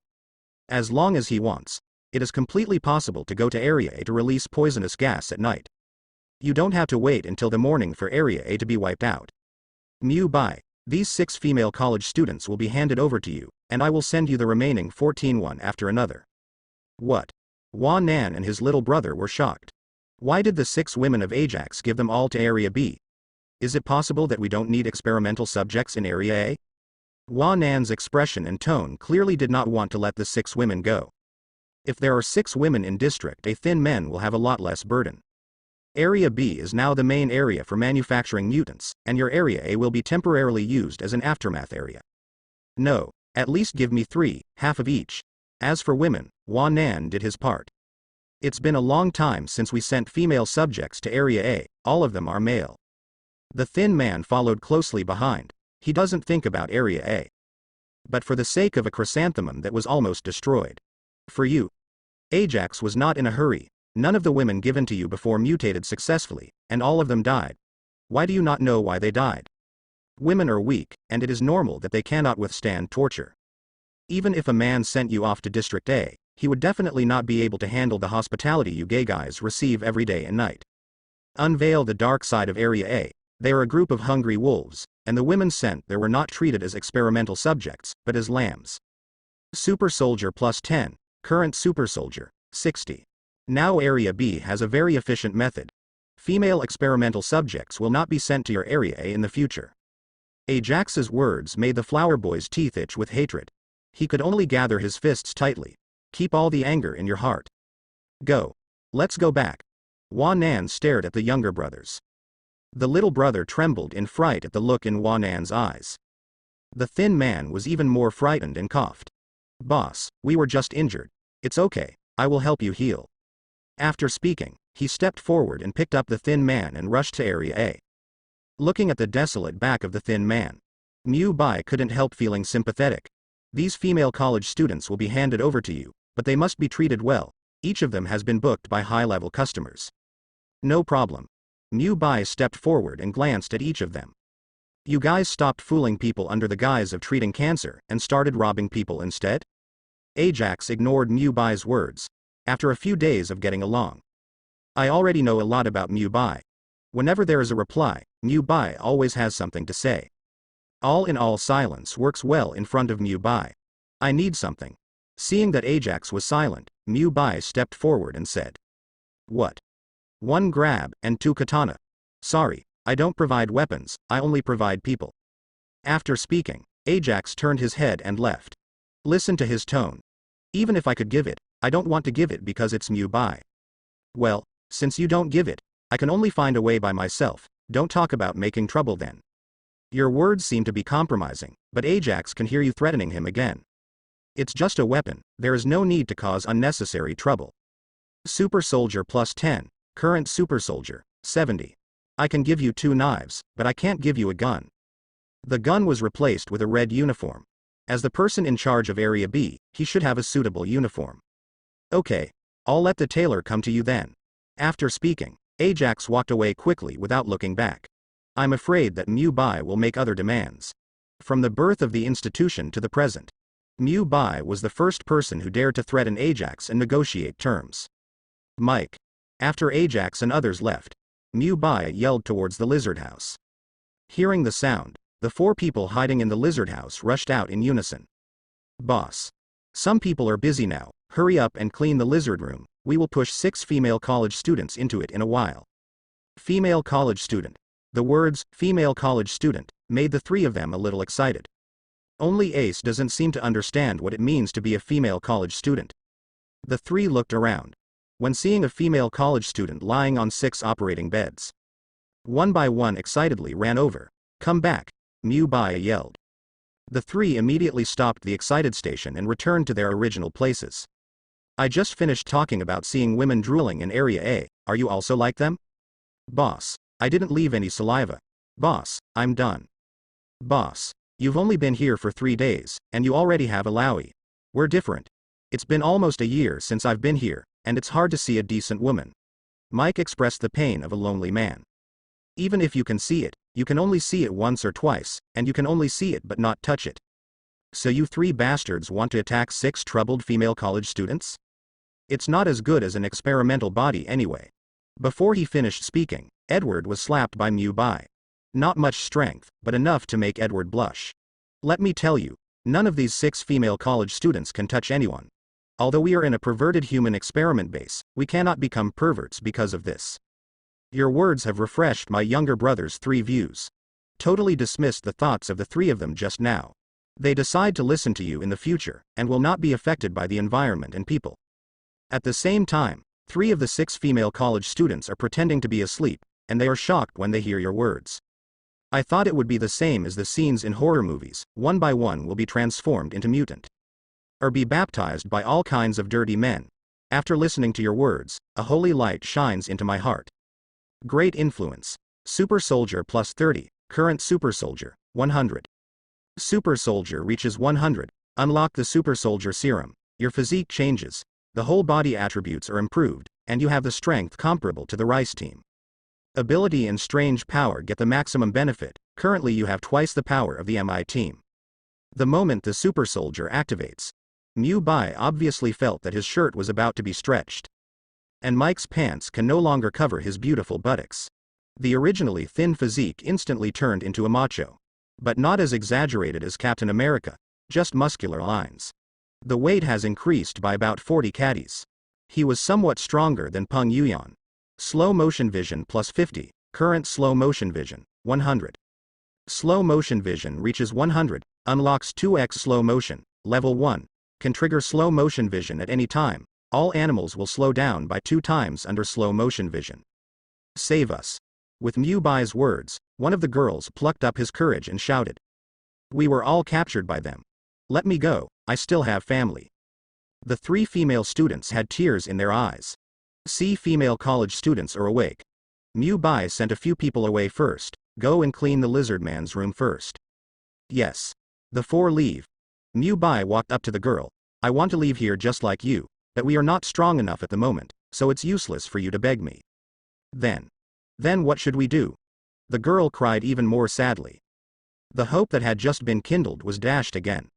As long as he wants, it is completely possible to go to Area A to release poisonous gas at night. You don't have to wait until the morning for Area A to be wiped out. Mew bye. These 6 female college students will be handed over to you, and I will send you the remaining 14 one after another. What? Hua Nan and his little brother were shocked. Why did the 6 women of Ajax give them all to Area B? Is it possible that we don't need experimental subjects in Area A? Hua Nan's expression and tone clearly did not want to let the 6 women go. If there are 6 women in District A, thin men will have a lot less burden. Area B is now the main area for manufacturing mutants, and your Area A will be temporarily used as an aftermath area. No, at least give me 3, half of each. As for women, Hua Nan did his part. It's been a long time since we sent female subjects to Area A, all of them are male. The thin man followed closely behind. He doesn't think about Area A. But for the sake of a chrysanthemum that was almost destroyed. For you. Ajax was not in a hurry. None of the women given to you before mutated successfully, and all of them died. Why do you not know why they died? Women are weak, and it is normal that they cannot withstand torture. Even if a man sent you off to District A, he would definitely not be able to handle the hospitality you gay guys receive every day and night. Unveil the dark side of Area A. They are a group of hungry wolves, and the women sent there were not treated as experimental subjects, but as lambs. Super Soldier plus 10, current Super Soldier, 60. Now Area B has a very efficient method. Female experimental subjects will not be sent to your Area A in the future. Ajax's words made the flower boy's teeth itch with hatred. He could only gather his fists tightly. Keep all the anger in your heart. Go. Let's go back. Hua Nan stared at the younger brothers. The little brother trembled in fright at the look in Hua Nan's eyes. The thin man was even more frightened and coughed. Boss, we were just injured. It's okay, I will help you heal. After speaking, he stepped forward and picked up the thin man and rushed to Area A. Looking at the desolate back of the thin man, Mew Bai couldn't help feeling sympathetic. These female college students will be handed over to you, but they must be treated well. Each of them has been booked by high-level customers. No problem. Mew Bai stepped forward and glanced at each of them. You guys stopped fooling people under the guise of treating cancer and started robbing people instead? Ajax ignored Mew Bai's words. After a few days of getting along. I already know a lot about Mew Bai. Whenever there is a reply, Mew Bai always has something to say. All in all, silence works well in front of Mew Bai. I need something. Seeing that Ajax was silent, Mew Bai stepped forward and said. What? 1 grab and 2 katana. Sorry, I don't provide weapons, I only provide people. After speaking, Ajax turned his head and left. Listen to his tone. Even if I could give it, I don't want to give it because it's Mew Bai. Well, since you don't give it, I can only find a way by myself. Don't talk about making trouble then. Your words seem to be compromising, but Ajax can hear you threatening him again. It's just a weapon, there is no need to cause unnecessary trouble. Super Soldier plus 10, current Super Soldier, 70. I can give you 2 knives, but I can't give you a gun. The gun was replaced with a red uniform. As the person in charge of Area B, he should have a suitable uniform. Okay, I'll let the tailor come to you then. After speaking, Ajax walked away quickly without looking back. I'm afraid that Mew Bai will make other demands. From the birth of the institution to the present, Mew Bai was the first person who dared to threaten Ajax and negotiate terms. Mike. After Ajax and others left, Mew Bai yelled towards the lizard house. Hearing the sound, the 4 people hiding in the lizard house rushed out in unison. Boss. Some people are busy now, hurry up and clean the lizard room, we will push 6 female college students into it in a while. Female college student. The words, female college student, made the 3 of them a little excited. Only Ace doesn't seem to understand what it means to be a female college student. The 3 looked around. When seeing a female college student lying on 6 operating beds. One by one excitedly ran over. Come back, Mew Bai yelled. The 3 immediately stopped the excited station and returned to their original places. I just finished talking about seeing women drooling in Area A, are you also like them? Boss, I didn't leave any saliva. Boss, I'm done. Boss, you've only been here for 3 days, and you already have a lowy. We're different. It's been almost a year since I've been here, and it's hard to see a decent woman. Mike expressed the pain of a lonely man. Even if you can see it, you can only see it once or twice, and you can only see it but not touch it. So you 3 bastards want to attack 6 troubled female college students? It's not as good as an experimental body anyway. Before he finished speaking, Edward was slapped by Mu Bai. Not much strength, but enough to make Edward blush. Let me tell you, none of these 6 female college students can touch anyone. Although we are in a perverted human experiment base, we cannot become perverts because of this. Your words have refreshed my younger brother's 3 views. Totally dismissed the thoughts of the 3 of them just now. They decide to listen to you in the future, and will not be affected by the environment and people. At the same time, 3 of the 6 female college students are pretending to be asleep, and they are shocked when they hear your words. I thought it would be the same as the scenes in horror movies, one by one will be transformed into mutant. Or be baptized by all kinds of dirty men. After listening to your words, a holy light shines into my heart. Great influence. Super Soldier plus 30, current Super Soldier, 100. Super Soldier reaches 100, unlock the Super Soldier serum, your physique changes, the whole body attributes are improved, and you have the strength comparable to the Rice team. Ability and strange power get the maximum benefit, currently you have twice the power of the MI team. The moment the Super Soldier activates, Mu Bai obviously felt that his shirt was about to be stretched. And Mike's pants can no longer cover his beautiful buttocks. The originally thin physique instantly turned into a macho. But not as exaggerated as Captain America, just muscular lines. The weight has increased by about 40 kgs. He was somewhat stronger than Peng Yuyan. Slow motion vision plus 50, current slow motion vision, 100. Slow motion vision reaches 100, unlocks 2x slow motion, level 1, can trigger slow motion vision at any time, all animals will slow down by 2 times under slow motion vision. Save us. With Mu Bai's words, one of the girls plucked up his courage and shouted. We were all captured by them. Let me go, I still have family. The 3 female students had tears in their eyes. See, female college students are awake. Mu Bai sent a few people away first, go and clean the lizard man's room first. Yes. The 4 leave. Mu Bai walked up to the girl, I want to leave here just like you, but we are not strong enough at the moment, so it's useless for you to beg me. Then what should we do? The girl cried even more sadly. The hope that had just been kindled was dashed again.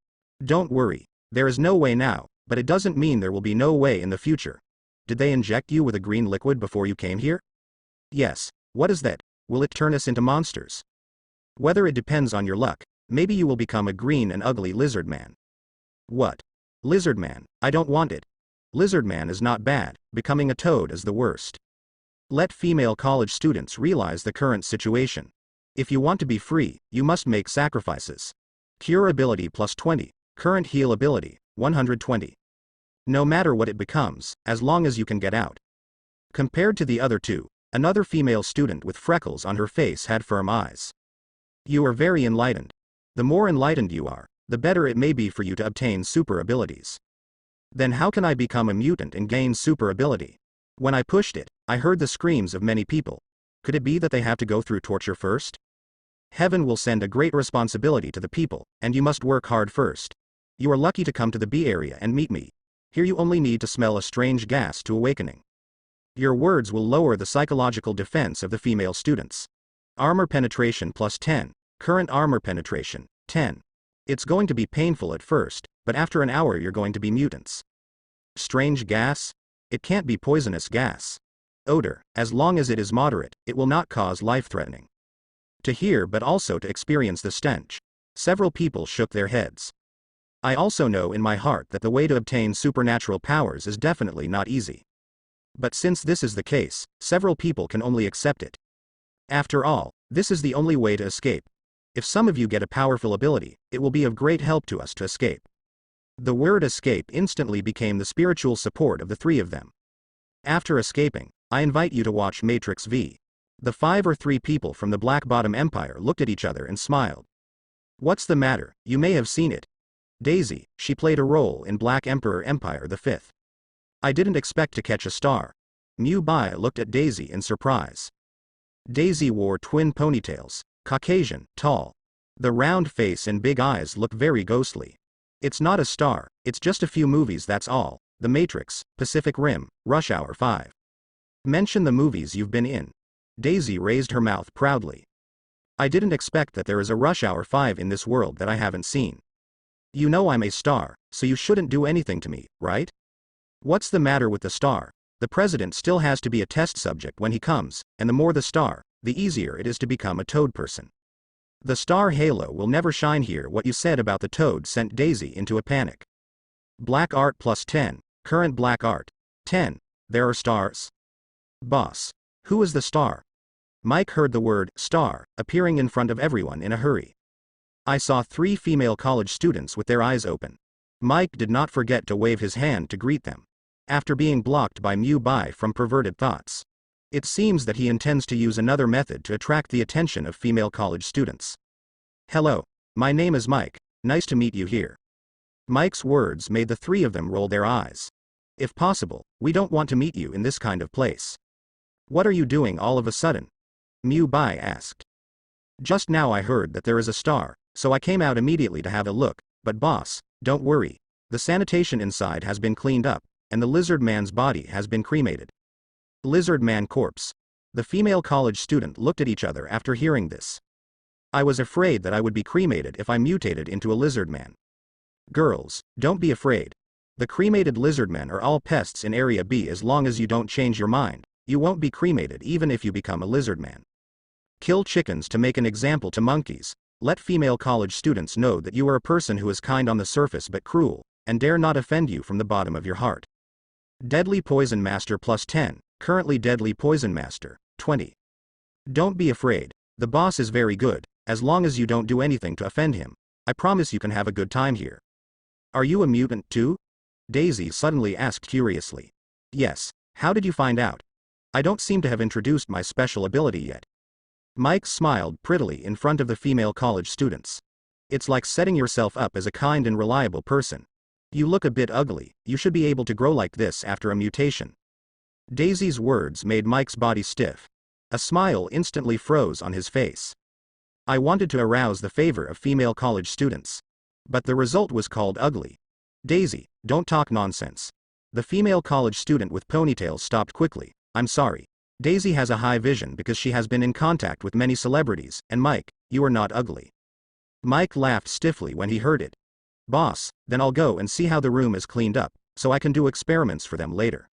Don't worry, there is no way now, but it doesn't mean there will be no way in the future. Did they inject you with a green liquid before you came here? Yes. What is that? Will it turn us into monsters? Whether it depends on your luck, maybe you will become a green and ugly lizard man. What? Lizard man, I don't want it. Lizard man is not bad, becoming a toad is the worst. Let female college students realize the current situation. If you want to be free, you must make sacrifices. Cure ability plus 20, current heal ability, 120. No matter what it becomes, as long as you can get out. Compared to the other 2, another female student with freckles on her face had firm eyes. You are very enlightened. The more enlightened you are, the better it may be for you to obtain super abilities. Then how can I become a mutant and gain super ability? When I pushed it, I heard the screams of many people. Could it be that they have to go through torture first? Heaven will send a great responsibility to the people, and you must work hard first. You are lucky to come to the B area and meet me. Here you only need to smell a strange gas to awakening. Your words will lower the psychological defense of the female students. Armor penetration plus 10, current armor penetration, 10. It's going to be painful at first, but after an hour you're going to be mutants. Strange gas? It can't be poisonous gas. Odor, as long as it is moderate, it will not cause life-threatening. To hear but also to experience the stench. Several people shook their heads. I also know in my heart that the way to obtain supernatural powers is definitely not easy. But since this is the case, several people can only accept it. After all, this is the only way to escape. If some of you get a powerful ability, it will be of great help to us to escape. The word escape instantly became the spiritual support of the 3 of them. After escaping, I invite you to watch Matrix V. The 5 or 3 people from the Black Bottom Empire looked at each other and smiled. What's the matter? You may have seen it. Daisy, she played a role in Black Emperor Empire V. I didn't expect to catch a star. Mu Bai looked at Daisy in surprise. Daisy wore twin ponytails, Caucasian, tall. The round face and big eyes look very ghostly. It's not a star, it's just a few movies, that's all. The Matrix, Pacific Rim, Rush Hour 5. Mention the movies you've been in. Daisy raised her mouth proudly. I didn't expect that there is a Rush Hour 5 in this world that I haven't seen. You know I'm a star, so you shouldn't do anything to me, right? What's the matter with the star? The president still has to be a test subject when he comes, and the more the star, the easier it is to become a toad person. The star halo will never shine here. What you said about the toad sent Daisy into a panic. Black art plus 10, current black art. 10, there are stars? Boss. Who is the star? Mike heard the word, star, appearing in front of everyone in a hurry. I saw 3 female college students with their eyes open. Mike did not forget to wave his hand to greet them. After being blocked by Mu Bai from perverted thoughts. It seems that he intends to use another method to attract the attention of female college students. Hello, my name is Mike, nice to meet you here. Mike's words made the 3 of them roll their eyes. If possible, we don't want to meet you in this kind of place. What are you doing all of a sudden? Mu Bai asked. Just now I heard that there is a star, so I came out immediately to have a look, but boss, don't worry. The sanitation inside has been cleaned up, and the lizard man's body has been cremated. Lizard man corpse. The female college student looked at each other after hearing this. I was afraid that I would be cremated if I mutated into a lizard man. Girls, don't be afraid. The cremated lizard men are all pests in Area B. As long as you don't change your mind, you won't be cremated even if you become a lizard man. Kill chickens to make an example to monkeys. Let female college students know that you are a person who is kind on the surface but cruel, and dare not offend you from the bottom of your heart. Deadly Poison Master plus 10, currently Deadly Poison Master, 20. Don't be afraid, the boss is very good, as long as you don't do anything to offend him. I promise you can have a good time here. Are you a mutant too? Daisy suddenly asked curiously. Yes, how did you find out? I don't seem to have introduced my special ability yet. Mike smiled prettily in front of the female college students. It's like setting yourself up as a kind and reliable person. You look a bit ugly, you should be able to grow like this after a mutation. Daisy's words made Mike's body stiff. A smile instantly froze on his face. I wanted to arouse the favor of female college students. But the result was called ugly. Daisy, don't talk nonsense. The female college student with ponytails stopped quickly. I'm sorry. Daisy has a high vision because she has been in contact with many celebrities, and Mike, you are not ugly. Mike laughed stiffly when he heard it. Boss, then I'll go and see how the room is cleaned up, so I can do experiments for them later.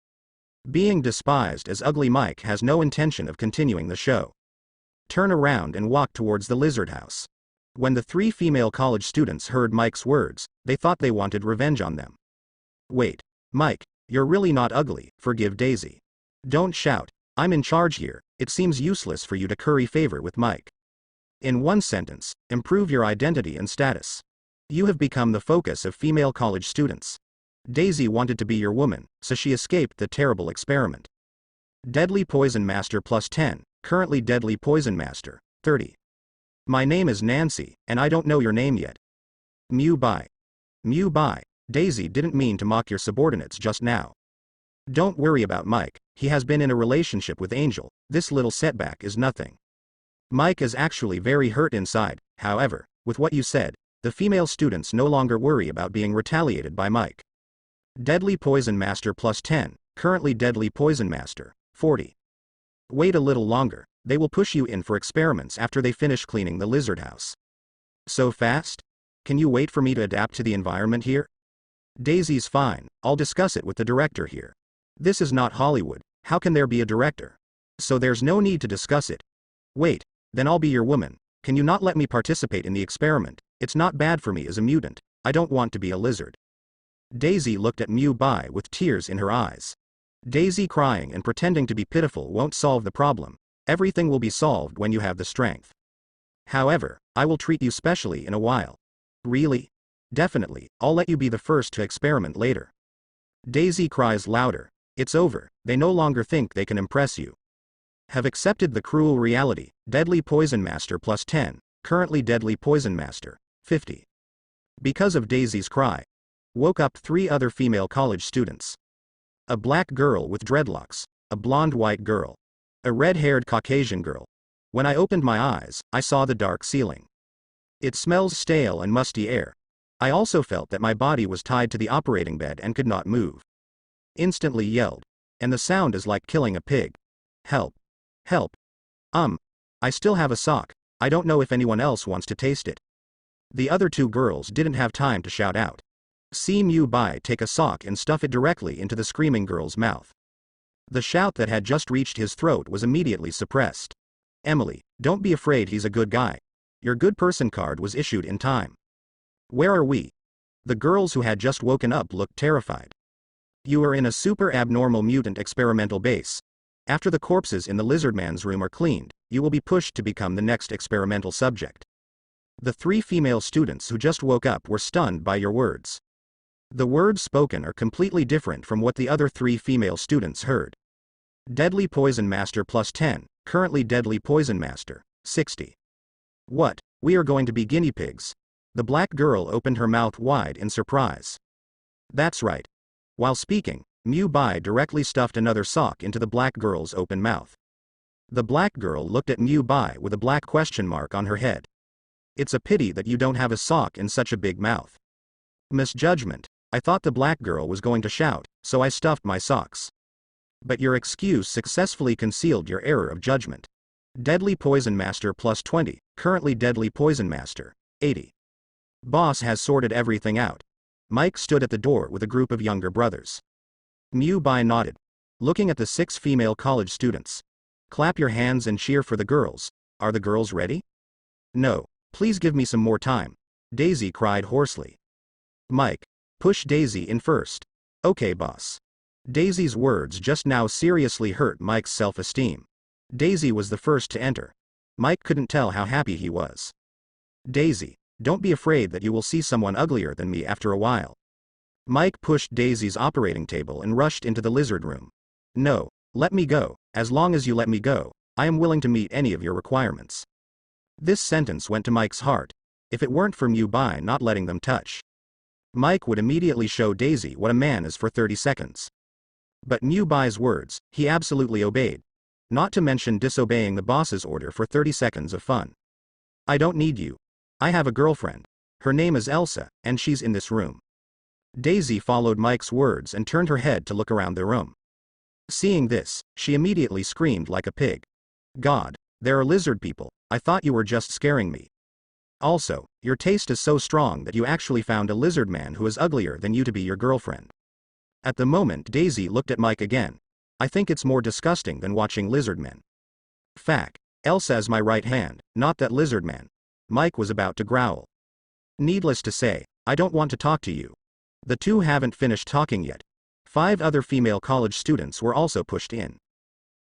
Being despised as ugly, Mike has no intention of continuing the show. Turn around and walk towards the lizard house. When the 3 female college students heard Mike's words, they thought they wanted revenge on them. Wait, Mike, you're really not ugly, forgive Daisy. Don't shout, I'm in charge here, it seems useless for you to curry favor with Mike. In one sentence, improve your identity and status. You have become the focus of female college students. Daisy wanted to be your woman, so she escaped the terrible experiment. Deadly Poison Master plus 10, currently Deadly Poison Master, 30. My name is Nancy, and I don't know your name yet. Mu Bai. Mu Bai, Daisy didn't mean to mock your subordinates just now. Don't worry about Mike, he has been in a relationship with Angel, this little setback is nothing. Mike is actually very hurt inside, however, with what you said, the female students no longer worry about being retaliated by Mike. Deadly Poison Master plus 10, currently Deadly Poison Master, 40. Wait a little longer, they will push you in for experiments after they finish cleaning the lizard house. So fast? Can you wait for me to adapt to the environment here? Daisy's fine, I'll discuss it with the director here. This is not Hollywood, how can there be a director? So there's no need to discuss it. Wait, then I'll be your woman, can you not let me participate in the experiment? It's not bad for me as a mutant, I don't want to be a lizard. Daisy looked at Mu Bai with tears in her eyes. Daisy crying and pretending to be pitiful won't solve the problem. Everything will be solved when you have the strength. However, I will treat you specially in a while. Really? Definitely, I'll let you be the first to experiment later. Daisy cries louder. It's over, they no longer think they can impress you. Have accepted the cruel reality, Deadly Poison Master plus 10, currently Deadly Poison Master, 50. Because of Daisy's cry, woke up 3 other female college students. A black girl with dreadlocks, a blonde white girl, a red-haired Caucasian girl. When I opened my eyes, I saw the dark ceiling. It smells stale and musty air. I also felt that my body was tied to the operating bed and could not move. Instantly yelled. And the sound is like killing a pig. Help. Help. I still have a sock, I don't know if anyone else wants to taste it. The other 2 girls didn't have time to shout out. See Mu Bai take a sock and stuff it directly into the screaming girl's mouth. The shout that had just reached his throat was immediately suppressed. Emily, don't be afraid, he's a good guy. Your good person card was issued in time. Where are we? The girls who had just woken up looked terrified. You are in a super abnormal mutant experimental base. After the corpses in the lizardman's room are cleaned, you will be pushed to become the next experimental subject. The 3 female students who just woke up were stunned by your words. The words spoken are completely different from what the other 3 female students heard. Deadly Poison Master plus 10, currently Deadly Poison Master, 60. What, we are going to be guinea pigs? The black girl opened her mouth wide in surprise. That's right. While speaking, Mu Bai directly stuffed another sock into the black girl's open mouth. The black girl looked at Mu Bai with a black question mark on her head. It's a pity that you don't have a sock in such a big mouth. Misjudgment. I thought the black girl was going to shout, so I stuffed my socks. But your excuse successfully concealed your error of judgment. Deadly Poison Master plus 20, currently Deadly Poison Master, 80. Boss has sorted everything out. Mike stood at the door with a group of younger brothers. Mu Bai nodded, looking at the 6 female college students. Clap your hands and cheer for the girls. Are the girls ready? No, please give me some more time, Daisy cried hoarsely. Mike, push Daisy in first. Okay, boss. Daisy's words just now seriously hurt Mike's self-esteem. Daisy was the first to enter. Mike couldn't tell how happy he was. Daisy, don't be afraid that you will see someone uglier than me after a while. Mike pushed Daisy's operating table and rushed into the lizard room. No, let me go. As long as you let me go, I am willing to meet any of your requirements. This sentence went to Mike's heart. If it weren't for Mu Bai not letting them touch, Mike would immediately show Daisy what a man is for 30 seconds. But Mu Bai's words, he absolutely obeyed. Not to mention disobeying the boss's order for 30 seconds of fun. I don't need you. I have a girlfriend. Her name is Elsa, and she's in this room. Daisy followed Mike's words and turned her head to look around the room. Seeing this, she immediately screamed like a pig. God, there are lizard people. I thought you were just scaring me. Also, your taste is so strong that you actually found a lizard man who is uglier than you to be your girlfriend. At the moment Daisy looked at Mike again. I think it's more disgusting than watching lizard men. Fact, Elsa is my right hand, not that lizard man. Mike was about to growl. Needless to say, I don't want to talk to you. The two haven't finished talking yet. 5 other female college students were also pushed in.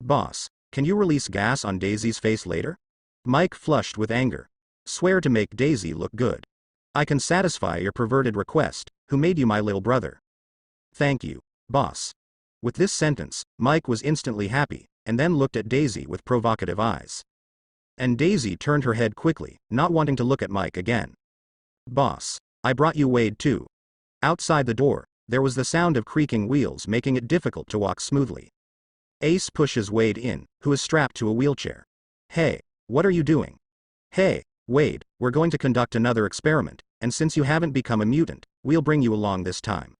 Boss, can you release gas on Daisy's face later? Mike flushed with anger. Swear to make Daisy look good. I can satisfy your perverted request. Who made you my little brother? Thank you, boss. With this sentence, Mike was instantly happy, and then looked at Daisy with provocative eyes. And Daisy turned her head quickly, not wanting to look at Mike again. Boss, I brought you Wade too. Outside the door, there was the sound of creaking wheels making it difficult to walk smoothly. Ace pushes Wade in, who is strapped to a wheelchair. Hey, what are you doing? Hey, Wade, we're going to conduct another experiment, and since you haven't become a mutant, we'll bring you along this time.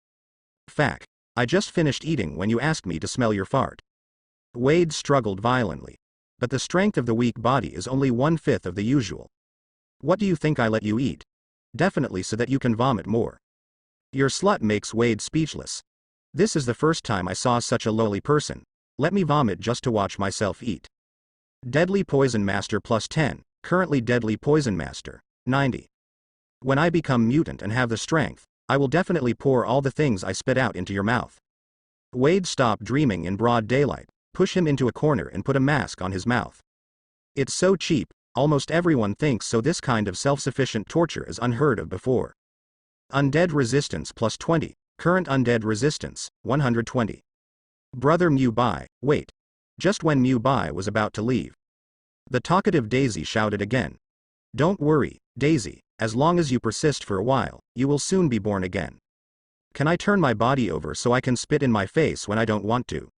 Fact, I just finished eating when you asked me to smell your fart. Wade struggled violently. But the strength of the weak body is only 1/5 of the usual. What do you think I let you eat? Definitely so that you can vomit more. Your slut makes Wade speechless. This is the first time I saw such a lowly person. Let me vomit just to watch myself eat. Deadly Poison Master plus 10, currently Deadly Poison Master, 90. When I become mutant and have the strength, I will definitely pour all the things I spit out into your mouth. Wade stopped dreaming in broad daylight, push him into a corner and put a mask on his mouth. It's so cheap, almost everyone thinks so. This kind of self-sufficient torture is unheard of before. Undead Resistance plus 20, current Undead Resistance, 120. Brother Mu Bai, wait. Just when Mu Bai was about to leave, the talkative Daisy shouted again. Don't worry, Daisy, as long as you persist for a while, you will soon be born again. Can I turn my body over so I can spit in my face when I don't want to?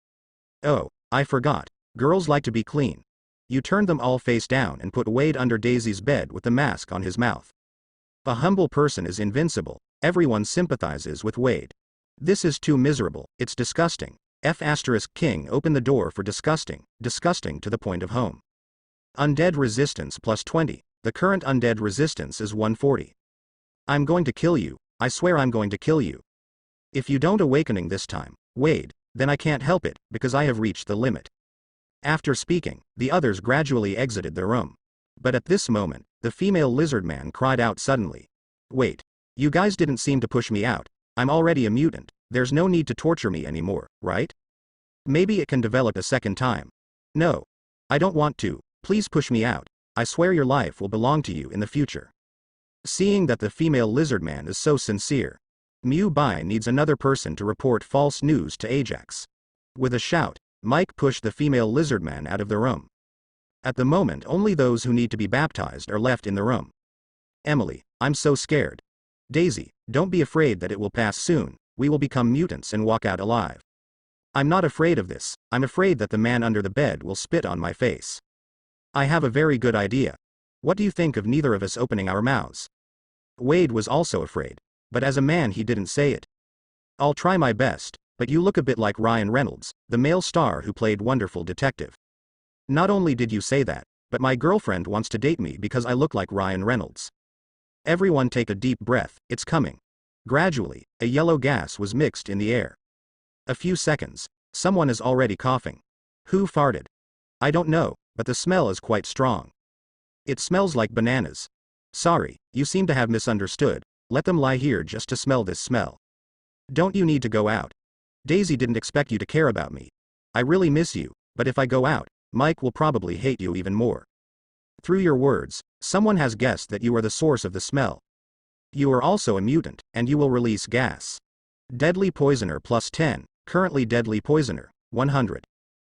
Oh, I forgot. Girls like to be clean. You turned them all face down and put Wade under Daisy's bed with the mask on his mouth. A humble person is invincible. Everyone sympathizes with Wade. This is too miserable, it's disgusting. King open the door for disgusting, disgusting to the point of home. Undead Resistance plus 20, the current Undead Resistance is 140. I'm going to kill you, I swear I'm going to kill you. If you don't awakening this time, Wade, Then I can't help it, because I have reached the limit. After speaking, the others gradually exited the room. But at this moment, the female lizard man cried out suddenly. Wait. You guys didn't seem to push me out. I'm already a mutant. There's no need to torture me anymore, right? Maybe it can develop a second time. No. I don't want to. Please push me out. I swear your life will belong to you in the future. Seeing that the female lizard man is so sincere, Mu Bai needs another person to report false news to Ajax. With a shout, Mike pushed the female lizard man out of the room. At the moment, only those who need to be baptized are left in the room. Emily, I'm so scared. Daisy, don't be afraid that it will pass soon. We will become mutants and walk out alive. I'm not afraid of this. I'm afraid that the man under the bed will spit on my face. I have a very good idea. What do you think of neither of us opening our mouths? Wade was also afraid, but as a man he didn't say it. I'll try my best, but you look a bit like Ryan Reynolds, the male star who played Wonderful Detective. Not only did you say that, but my girlfriend wants to date me because I look like Ryan Reynolds. Everyone take a deep breath, it's coming. Gradually, a yellow gas was mixed in the air. A few seconds. Someone is already coughing. Who farted? I don't know, but the smell is quite strong. It smells like bananas. Sorry, you seem to have misunderstood. Let them lie here just to smell this smell. Don't you need to go out? Daisy didn't expect you to care about me. I really miss you, but if I go out, Mike will probably hate you even more. Through your words, someone has guessed that you are the source of the smell. You are also a mutant, and you will release gas. Deadly Poisoner plus 10, currently Deadly Poisoner, 100.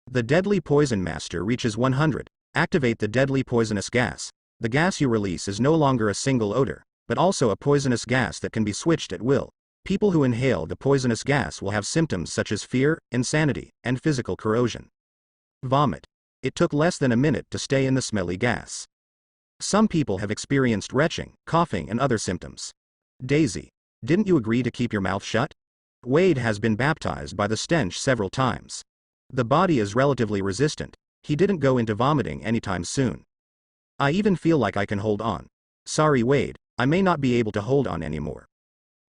The Deadly Poison Master reaches 100, activate the deadly poisonous gas. The gas you release is no longer a single odor, but also a poisonous gas that can be switched at will. People who inhale the poisonous gas will have symptoms such as fear, insanity, and physical corrosion. Vomit. It took less than a minute to stay in the smelly gas. Some people have experienced retching, coughing and other symptoms. Daisy, didn't you agree to keep your mouth shut? Wade has been baptized by the stench several times. The body is relatively resistant. He didn't go into vomiting anytime soon. I even feel like I can hold on. Sorry Wade, I may not be able to hold on anymore.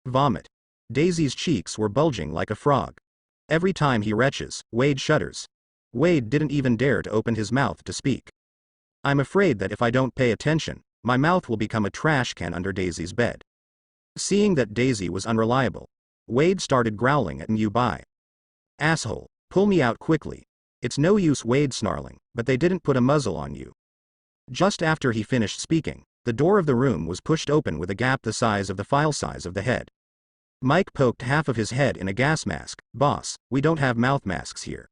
Vomit. Daisy's cheeks were bulging like a frog. Every time he retches, Wade shudders. Wade didn't even dare to open his mouth to speak. I'm afraid that if I don't pay attention, my mouth will become a trash can under Daisy's bed. Seeing that Daisy was unreliable, Wade started growling at Mu Bai. Asshole, pull me out quickly. It's no use Wade snarling, but they didn't put a muzzle on you. Just after he finished speaking, the door of the room was pushed open with a gap the size of the file size of the head. Mike poked half of his head in a gas mask. Boss, we don't have mouth masks here.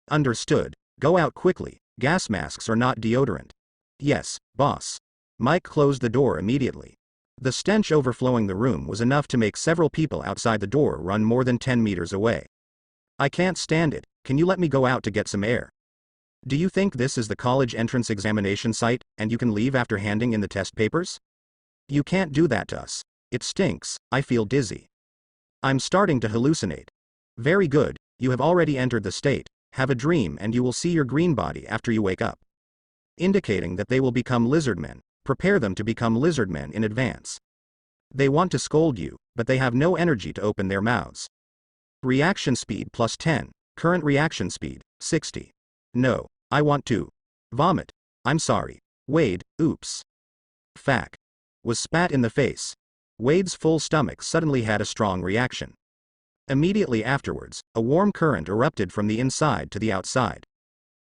Understood. Go out quickly. Gas masks are not deodorant. Yes, boss. Mike closed the door immediately. The stench overflowing the room was enough to make several people outside the door run more than 10 meters away. I can't stand it. Can you let me go out to get some air? Do you think this is the college entrance examination site, and you can leave after handing in the test papers? You can't do that to us. It stinks. I feel dizzy. I'm starting to hallucinate. Very good, you have already entered the state. Have a dream and you will see your green body after you wake up. Indicating that they will become lizardmen. Prepare them to become lizardmen in advance. They want to scold you, but they have no energy to open their mouths. Reaction speed plus 10, current reaction speed, 60. No, I want to vomit. I'm sorry. Wade, oops. Fack. Was spat in the face. Wade's full stomach suddenly had a strong reaction. Immediately afterwards, a warm current erupted from the inside to the outside.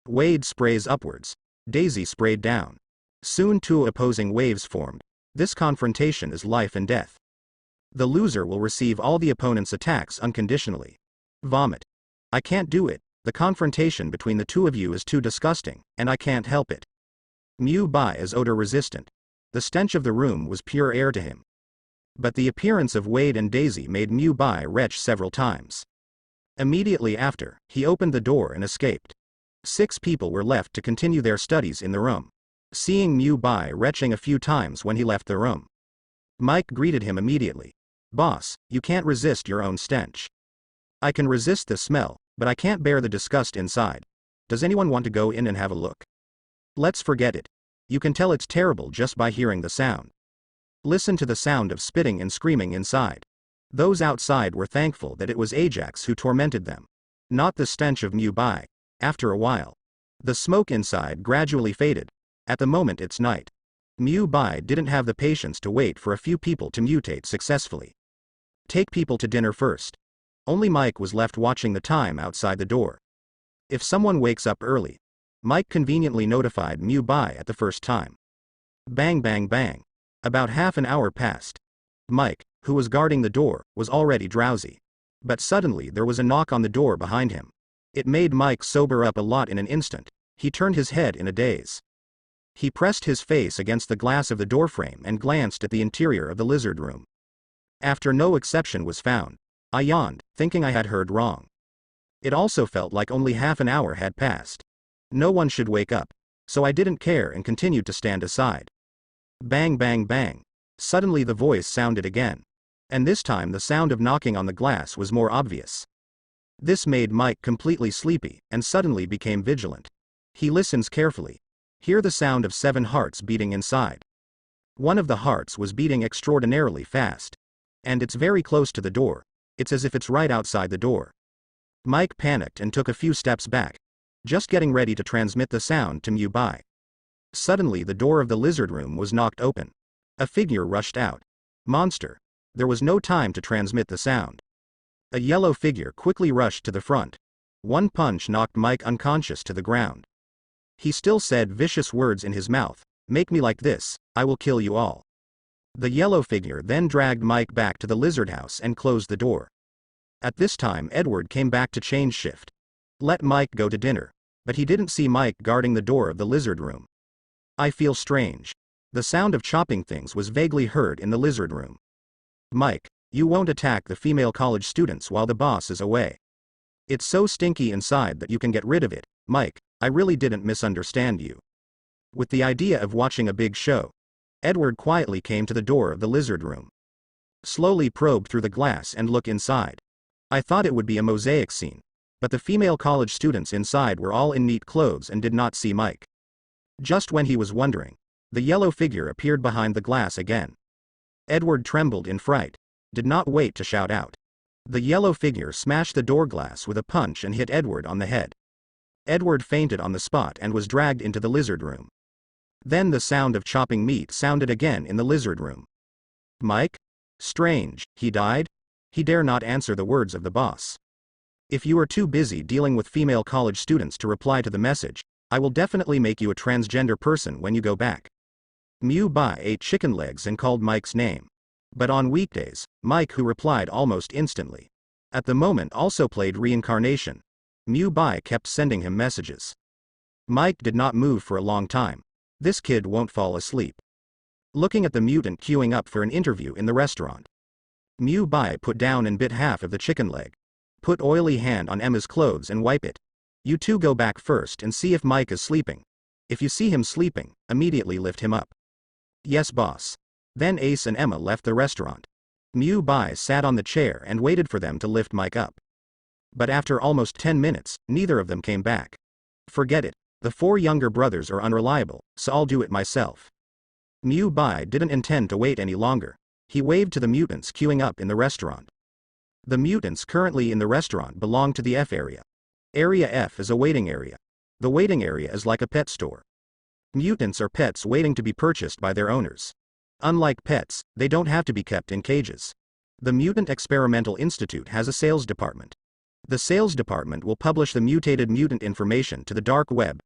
Wade sprays upwards. Daisy sprayed down. Soon two opposing waves formed. This confrontation is life and death. The loser will receive all the opponent's attacks unconditionally. Vomit. I can't do it. The confrontation between the two of you is too disgusting, and I can't help it. Mu Bai is odor resistant. The stench of the room was pure air to him. But the appearance of Wade and Daisy made Mu Bai retch several times. Immediately after, he opened the door and escaped. 6 people were left to continue their studies in the room. Seeing Mu Bai retching a few times when he left the room, Mike greeted him immediately. Boss, you can't resist your own stench. I can resist the smell, but I can't bear the disgust inside. Does anyone want to go in and have a look? Let's forget it. You can tell it's terrible just by hearing the sound. Listen to the sound of spitting and screaming inside. Those outside were thankful that it was Ajax who tormented them. Not the stench of Mu Bai. After a while, the smoke inside gradually faded. At the moment it's night. Mu Bai didn't have the patience to wait for a few people to mutate successfully. Take people to dinner first. Only Mike was left watching the time outside the door. If someone wakes up early, Mike conveniently notified Mu Bai at the first time. Bang bang bang. About half an hour passed. Mike, who was guarding the door, was already drowsy. But suddenly there was a knock on the door behind him. It made Mike sober up a lot in an instant. He turned his head in a daze. He pressed his face against the glass of the doorframe and glanced at the interior of the lizard room. After no exception was found, I yawned, thinking I had heard wrong. It also felt like only half an hour had passed. No one should wake up, so I didn't care and continued to stand aside. Bang bang bang. Suddenly the voice sounded again. And this time the sound of knocking on the glass was more obvious. This made Mike completely sleepy, and suddenly became vigilant. He listens carefully. Hear the sound of 7 hearts beating inside. One of the hearts was beating extraordinarily fast. And it's very close to the door. It's as if it's right outside the door. Mike panicked and took a few steps back, just getting ready to transmit the sound to Mu Bai. Suddenly the door of the lizard room was knocked open. A figure rushed out. Monster. There was no time to transmit the sound. A yellow figure quickly rushed to the front. One punch knocked Mike unconscious to the ground. He still said vicious words in his mouth. Make me like this, I will kill you all. The yellow figure then dragged Mike back to the lizard house and closed the door. At this time Edward came back to change shift. Let Mike go to dinner. But he didn't see Mike guarding the door of the lizard room. I feel strange. The sound of chopping things was vaguely heard in the lizard room. Mike, you won't attack the female college students while the boss is away. It's so stinky inside that you can get rid of it. Mike, I really didn't misunderstand you. With the idea of watching a big show, Edward quietly came to the door of the lizard room. Slowly probed through the glass and looked inside. I thought it would be a mosaic scene. But the female college students inside were all in neat clothes and did not see Mike. Just when he was wondering, the yellow figure appeared behind the glass again. Edward trembled in fright. Did not wait to shout out. The yellow figure smashed the door glass with a punch and hit Edward on the head. Edward fainted on the spot and was dragged into the lizard room. Then the sound of chopping meat sounded again in the lizard room. Mike? Strange, he died? He dare not answer the words of the boss. If you are too busy dealing with female college students to reply to the message, I will definitely make you a transgender person when you go back. Mu Bai ate chicken legs and called Mike's name. But on weekdays, Mike, who replied almost instantly, at the moment also played reincarnation. Mu Bai kept sending him messages. Mike did not move for a long time. This kid won't fall asleep. Looking at the mutant queuing up for an interview in the restaurant. Mu Bai put down and bit half of the chicken leg. Put oily hand on Emma's clothes and wipe it. You two go back first and see if Mike is sleeping. If you see him sleeping, immediately lift him up. Yes, boss. Then Ace and Emma left the restaurant. Mu Bai sat on the chair and waited for them to lift Mike up. But after almost 10 minutes, neither of them came back. Forget it. The 4 younger brothers are unreliable, so I'll do it myself. Mu Bai didn't intend to wait any longer. He waved to the mutants queuing up in the restaurant. The mutants currently in the restaurant belong to the F area. Area F is a waiting area. The waiting area is like a pet store. Mutants are pets waiting to be purchased by their owners. Unlike pets, they don't have to be kept in cages. The Mutant Experimental Institute has a sales department. The sales department will publish the mutated mutant information to the dark web,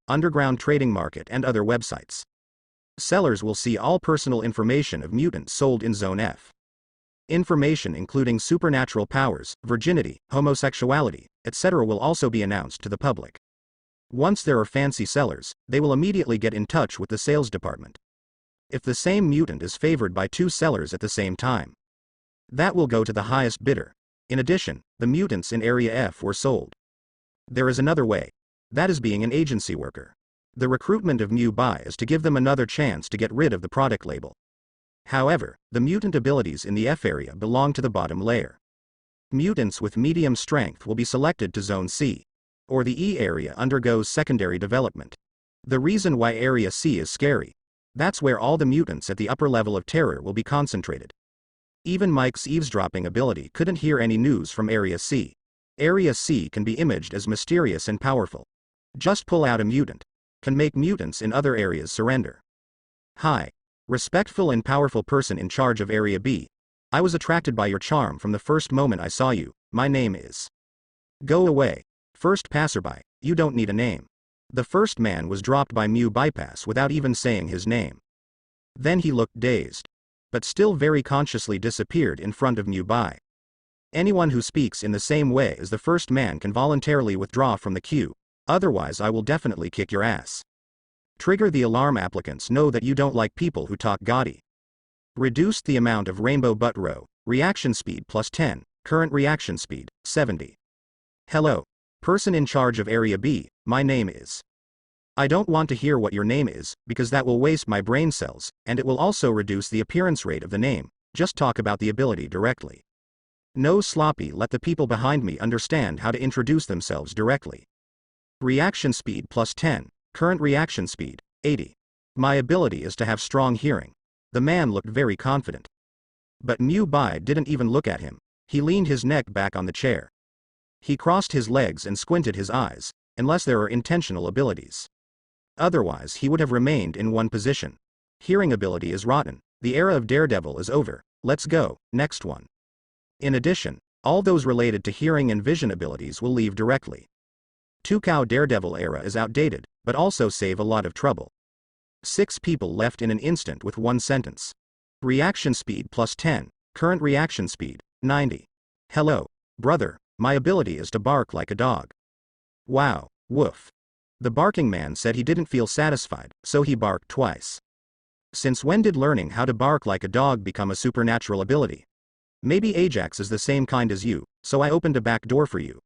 underground trading market and other websites. Sellers will see all personal information of mutants sold in Zone F. Information including supernatural powers, virginity, homosexuality, etc. will also be announced to the public. Once there are fancy sellers, they will immediately get in touch with the sales department. If the same mutant is favored by 2 sellers at the same time, that will go to the highest bidder. In addition, the mutants in Area F were sold. There is another way. That is being an agency worker. The recruitment of Mu Bai is to give them another chance to get rid of the product label. However, the mutant abilities in the F area belong to the bottom layer. Mutants with medium strength will be selected to Zone C. Or the E area undergoes secondary development. The reason why Area C is scary. That's where all the mutants at the upper level of terror will be concentrated. Even Mike's eavesdropping ability couldn't hear any news from Area C. Area C can be imaged as mysterious and powerful. Just pull out a mutant. Can make mutants in other areas surrender. Hi. Respectful and powerful person in charge of Area B. I was attracted by your charm from the first moment I saw you. My name is. Go away. First passerby, you don't need a name. The first man was dropped by Mew Bypass without even saying his name. Then he looked dazed. But still very consciously disappeared in front of Mew By. Anyone who speaks in the same way as the first man can voluntarily withdraw from the queue, otherwise I will definitely kick your ass. Trigger the alarm. Applicants know that you don't like people who talk gaudy. Reduced the amount of rainbow butt row, reaction speed plus 10, current reaction speed, 70. Hello. Person in charge of Area B, my name is. I don't want to hear what your name is, because that will waste my brain cells, and it will also reduce the appearance rate of the name. Just talk about the ability directly. No sloppy. Let the people behind me understand how to introduce themselves directly. Reaction speed plus 10, current reaction speed, 80. My ability is to have strong hearing. The man looked very confident. But Mew By didn't even look at him. He leaned his neck back on the chair. He crossed his legs and squinted his eyes, unless there are intentional abilities. Otherwise he would have remained in one position. Hearing ability is rotten. The era of Daredevil is over. Let's go. Next one. In addition, all those related to hearing and vision abilities will leave directly. 2 Daredevil era is outdated, but also save a lot of trouble. 6 people left in an instant with 1 sentence. Reaction speed plus 10, current reaction speed, 90. Hello, brother, my ability is to bark like a dog. Wow, woof. The barking man said he didn't feel satisfied, so he barked twice. Since when did learning how to bark like a dog become a supernatural ability? Maybe Ajax is the same kind as you, so I opened a back door for you.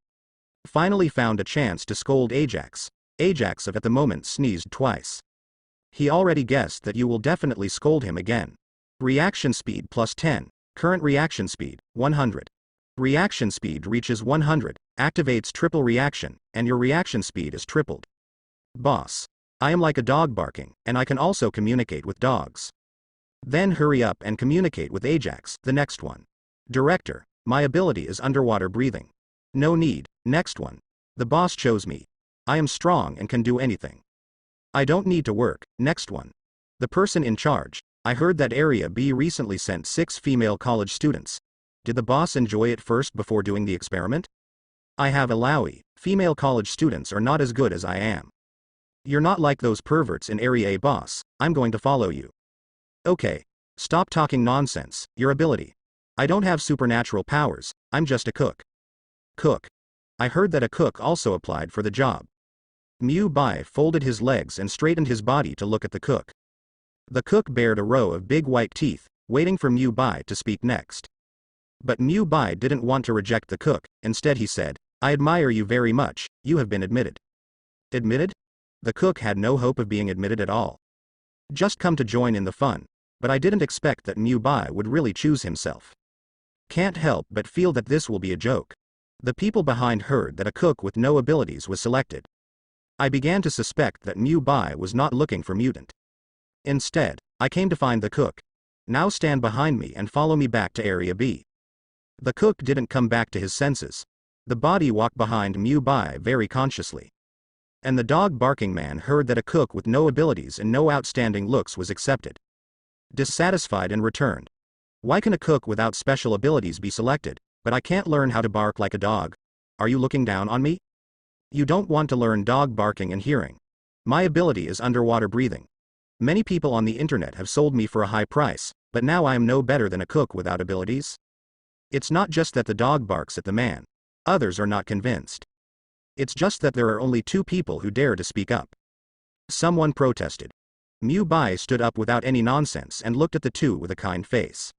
Finally found a chance to scold Ajax. Ajax at the moment sneezed twice. He already guessed that you will definitely scold him again. Reaction speed plus 10, current reaction speed, 100. Reaction speed reaches 100, activates triple reaction, and your reaction speed is tripled. Boss. I am like a dog barking, and I can also communicate with dogs. Then hurry up and communicate with Ajax, the next one. Director. My ability is underwater breathing. No need. Next one. The boss chose me. I am strong and can do anything. I don't need to work. Next one. The person in charge. I heard that Area B recently sent 6 female college students. Did the boss enjoy it first before doing the experiment? I have a Lowy. Female college students are not as good as I am. You're not like those perverts in Area A, boss. I'm going to follow you. Okay. Stop talking nonsense. Your ability. I don't have supernatural powers. I'm just a cook. Cook. I heard that a cook also applied for the job. Mew By folded his legs and straightened his body to look at the cook. The cook bared a row of big white teeth, waiting for Mew By to speak next. But Mew By didn't want to reject the cook. Instead he said, I admire you very much. You have been admitted. Admitted? The cook had no hope of being admitted at all. Just come to join in the fun. But I didn't expect that Mew By would really choose himself. Can't help but feel that this will be a joke. The people behind heard that a cook with no abilities was selected. I began to suspect that Mew By was not looking for mutant. Instead, I came to find the cook. Now stand behind me and follow me back to Area B. The cook didn't come back to his senses. The body walked behind Mew By very consciously. And the dog barking man heard that a cook with no abilities and no outstanding looks was accepted. Dissatisfied and returned. Why can a cook without special abilities be selected, but I can't learn how to bark like a dog? Are you looking down on me? You don't want to learn dog barking and hearing. My ability is underwater breathing. Many people on the internet have sold me for a high price, but now I am no better than a cook without abilities. It's not just that the dog barks at the man. Others are not convinced. It's just that there are only 2 people who dare to speak up. Someone protested. Mew By stood up without any nonsense and looked at the 2 with a kind face.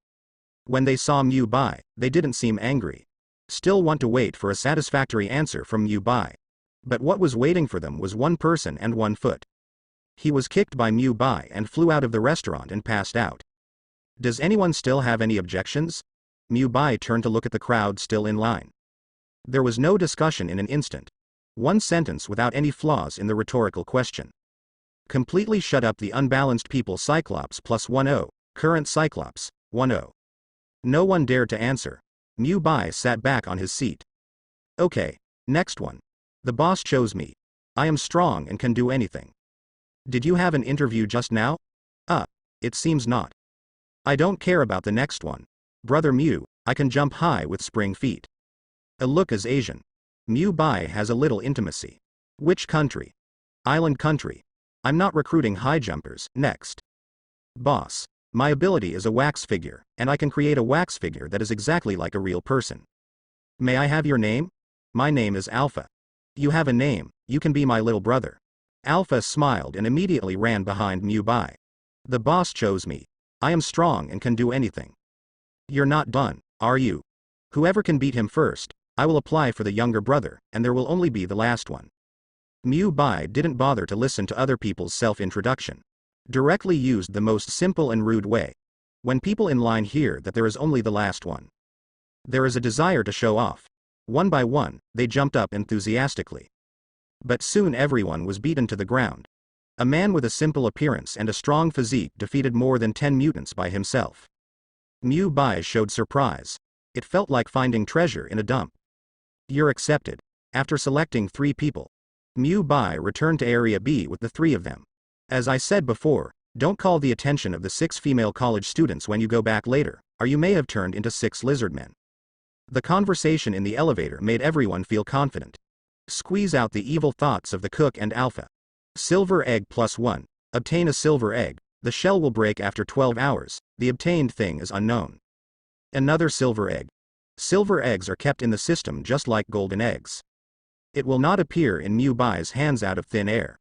When they saw Mew By, they didn't seem angry. Still want to wait for a satisfactory answer from Mew By. But what was waiting for them was 1 person and 1 foot. He was kicked by Mew By and flew out of the restaurant and passed out. Does anyone still have any objections? Mew By turned to look at the crowd still in line. There was no discussion in an instant. 1 sentence without any flaws in the rhetorical question. Completely shut up the unbalanced people. Cyclops plus 10, current Cyclops, 10. No one dared to answer. Mew By sat back on his seat. Okay, next one. The boss chose me. I am strong and can do anything. Did you have an interview just now? It seems not. I don't care about the next one. Brother Mew, I can jump high with spring feet. A look as Asian. Mew Bai has a little intimacy. Which country? Island country. I'm not recruiting high jumpers. Next. Boss. My ability is a wax figure, and I can create a wax figure that is exactly like a real person. May I have your name? My name is Alpha. You have a name, you can be my little brother. Alpha smiled and immediately ran behind Mew Bai. The boss chose me. I am strong and can do anything. You're not done, are you? Whoever can beat him first, I will apply for the younger brother, and there will only be the last one. Mew Bai didn't bother to listen to other people's self-introduction. Directly used the most simple and rude way. When people in line hear that there is only the last one, there is a desire to show off. One by one, they jumped up enthusiastically. But soon everyone was beaten to the ground. A man with a simple appearance and a strong physique defeated more than 10 mutants by himself. Mew Bai showed surprise. It felt like finding treasure in a dump. You're accepted. After selecting 3 people, Mew Bai returned to Area B with the 3 of them. As I said before, don't call the attention of the 6 female college students when you go back later, or you may have turned into 6 lizard men. The conversation in the elevator made everyone feel confident. Squeeze out the evil thoughts of the cook and Alpha. Silver egg +1. Obtain a silver egg. The shell will break after 12 hours. The obtained thing is unknown. Another silver egg. Silver eggs are kept in the system just like golden eggs. It will not appear in Mew Bai's hands out of thin air.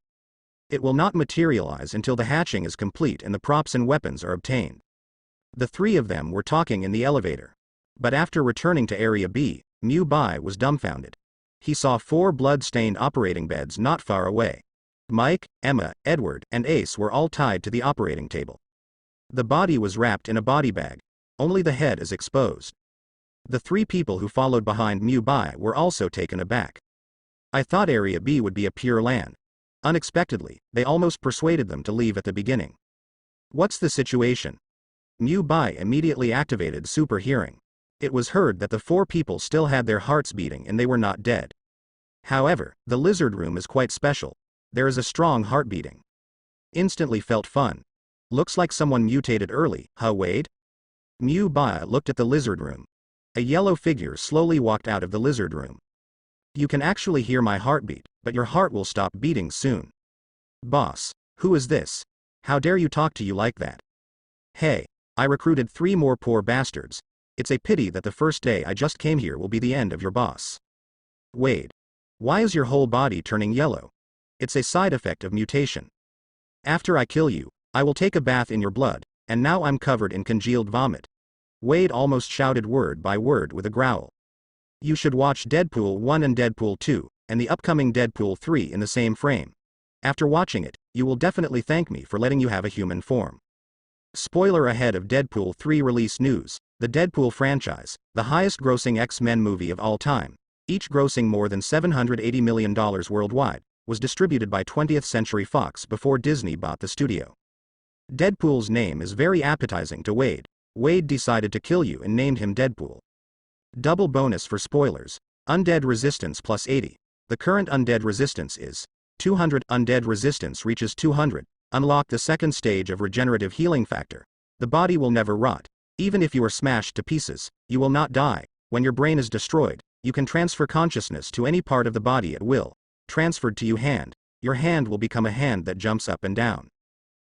It will not materialize until the hatching is complete and the props and weapons are obtained. The 3 of them were talking in the elevator. But after returning to Area B, Mew Bai was dumbfounded. He saw 4 blood-stained operating beds not far away. Mike, Emma, Edward, and Ace were all tied to the operating table. The body was wrapped in a body bag. Only the head is exposed. The 3 people who followed behind Mew Bai were also taken aback. I thought Area B would be a pure land. Unexpectedly, they almost persuaded them to leave at the beginning. What's the situation? Mew Bai immediately activated super hearing. It was heard that the 4 people still had their hearts beating and they were not dead. However, the lizard room is quite special. There is a strong heart beating. Instantly felt fun. Looks like someone mutated early, huh Wade? Mew Bai looked at the lizard room. A yellow figure slowly walked out of the lizard room. You can actually hear my heartbeat, but your heart will stop beating soon. Boss, who is this? How dare you talk to you like that? Hey, I recruited 3 more poor bastards. It's a pity that the first day I just came here will be the end of your boss. Wade. Why is your whole body turning yellow? It's a side effect of mutation. After I kill you, I will take a bath in your blood, and now I'm covered in congealed vomit. Wade almost shouted word by word with a growl. You should watch Deadpool 1 and Deadpool 2, and the upcoming Deadpool 3 in the same frame. After watching it, you will definitely thank me for letting you have a human form. Spoiler ahead of Deadpool 3 release news. The Deadpool franchise, the highest grossing X-Men movie of all time, each grossing more than $780 million worldwide, was distributed by 20th Century Fox before Disney bought the studio. Deadpool's name is very appetizing to Wade. Wade decided to kill you and named him Deadpool. Double bonus for spoilers. Undead resistance +80. The current undead resistance is 200. Undead resistance reaches 200. Unlock the second stage of regenerative healing factor. The body will never rot. Even if you are smashed to pieces, you will not die. When your brain is destroyed, you can transfer consciousness to any part of the body at will. Transferred to your hand will become a hand that jumps up and down.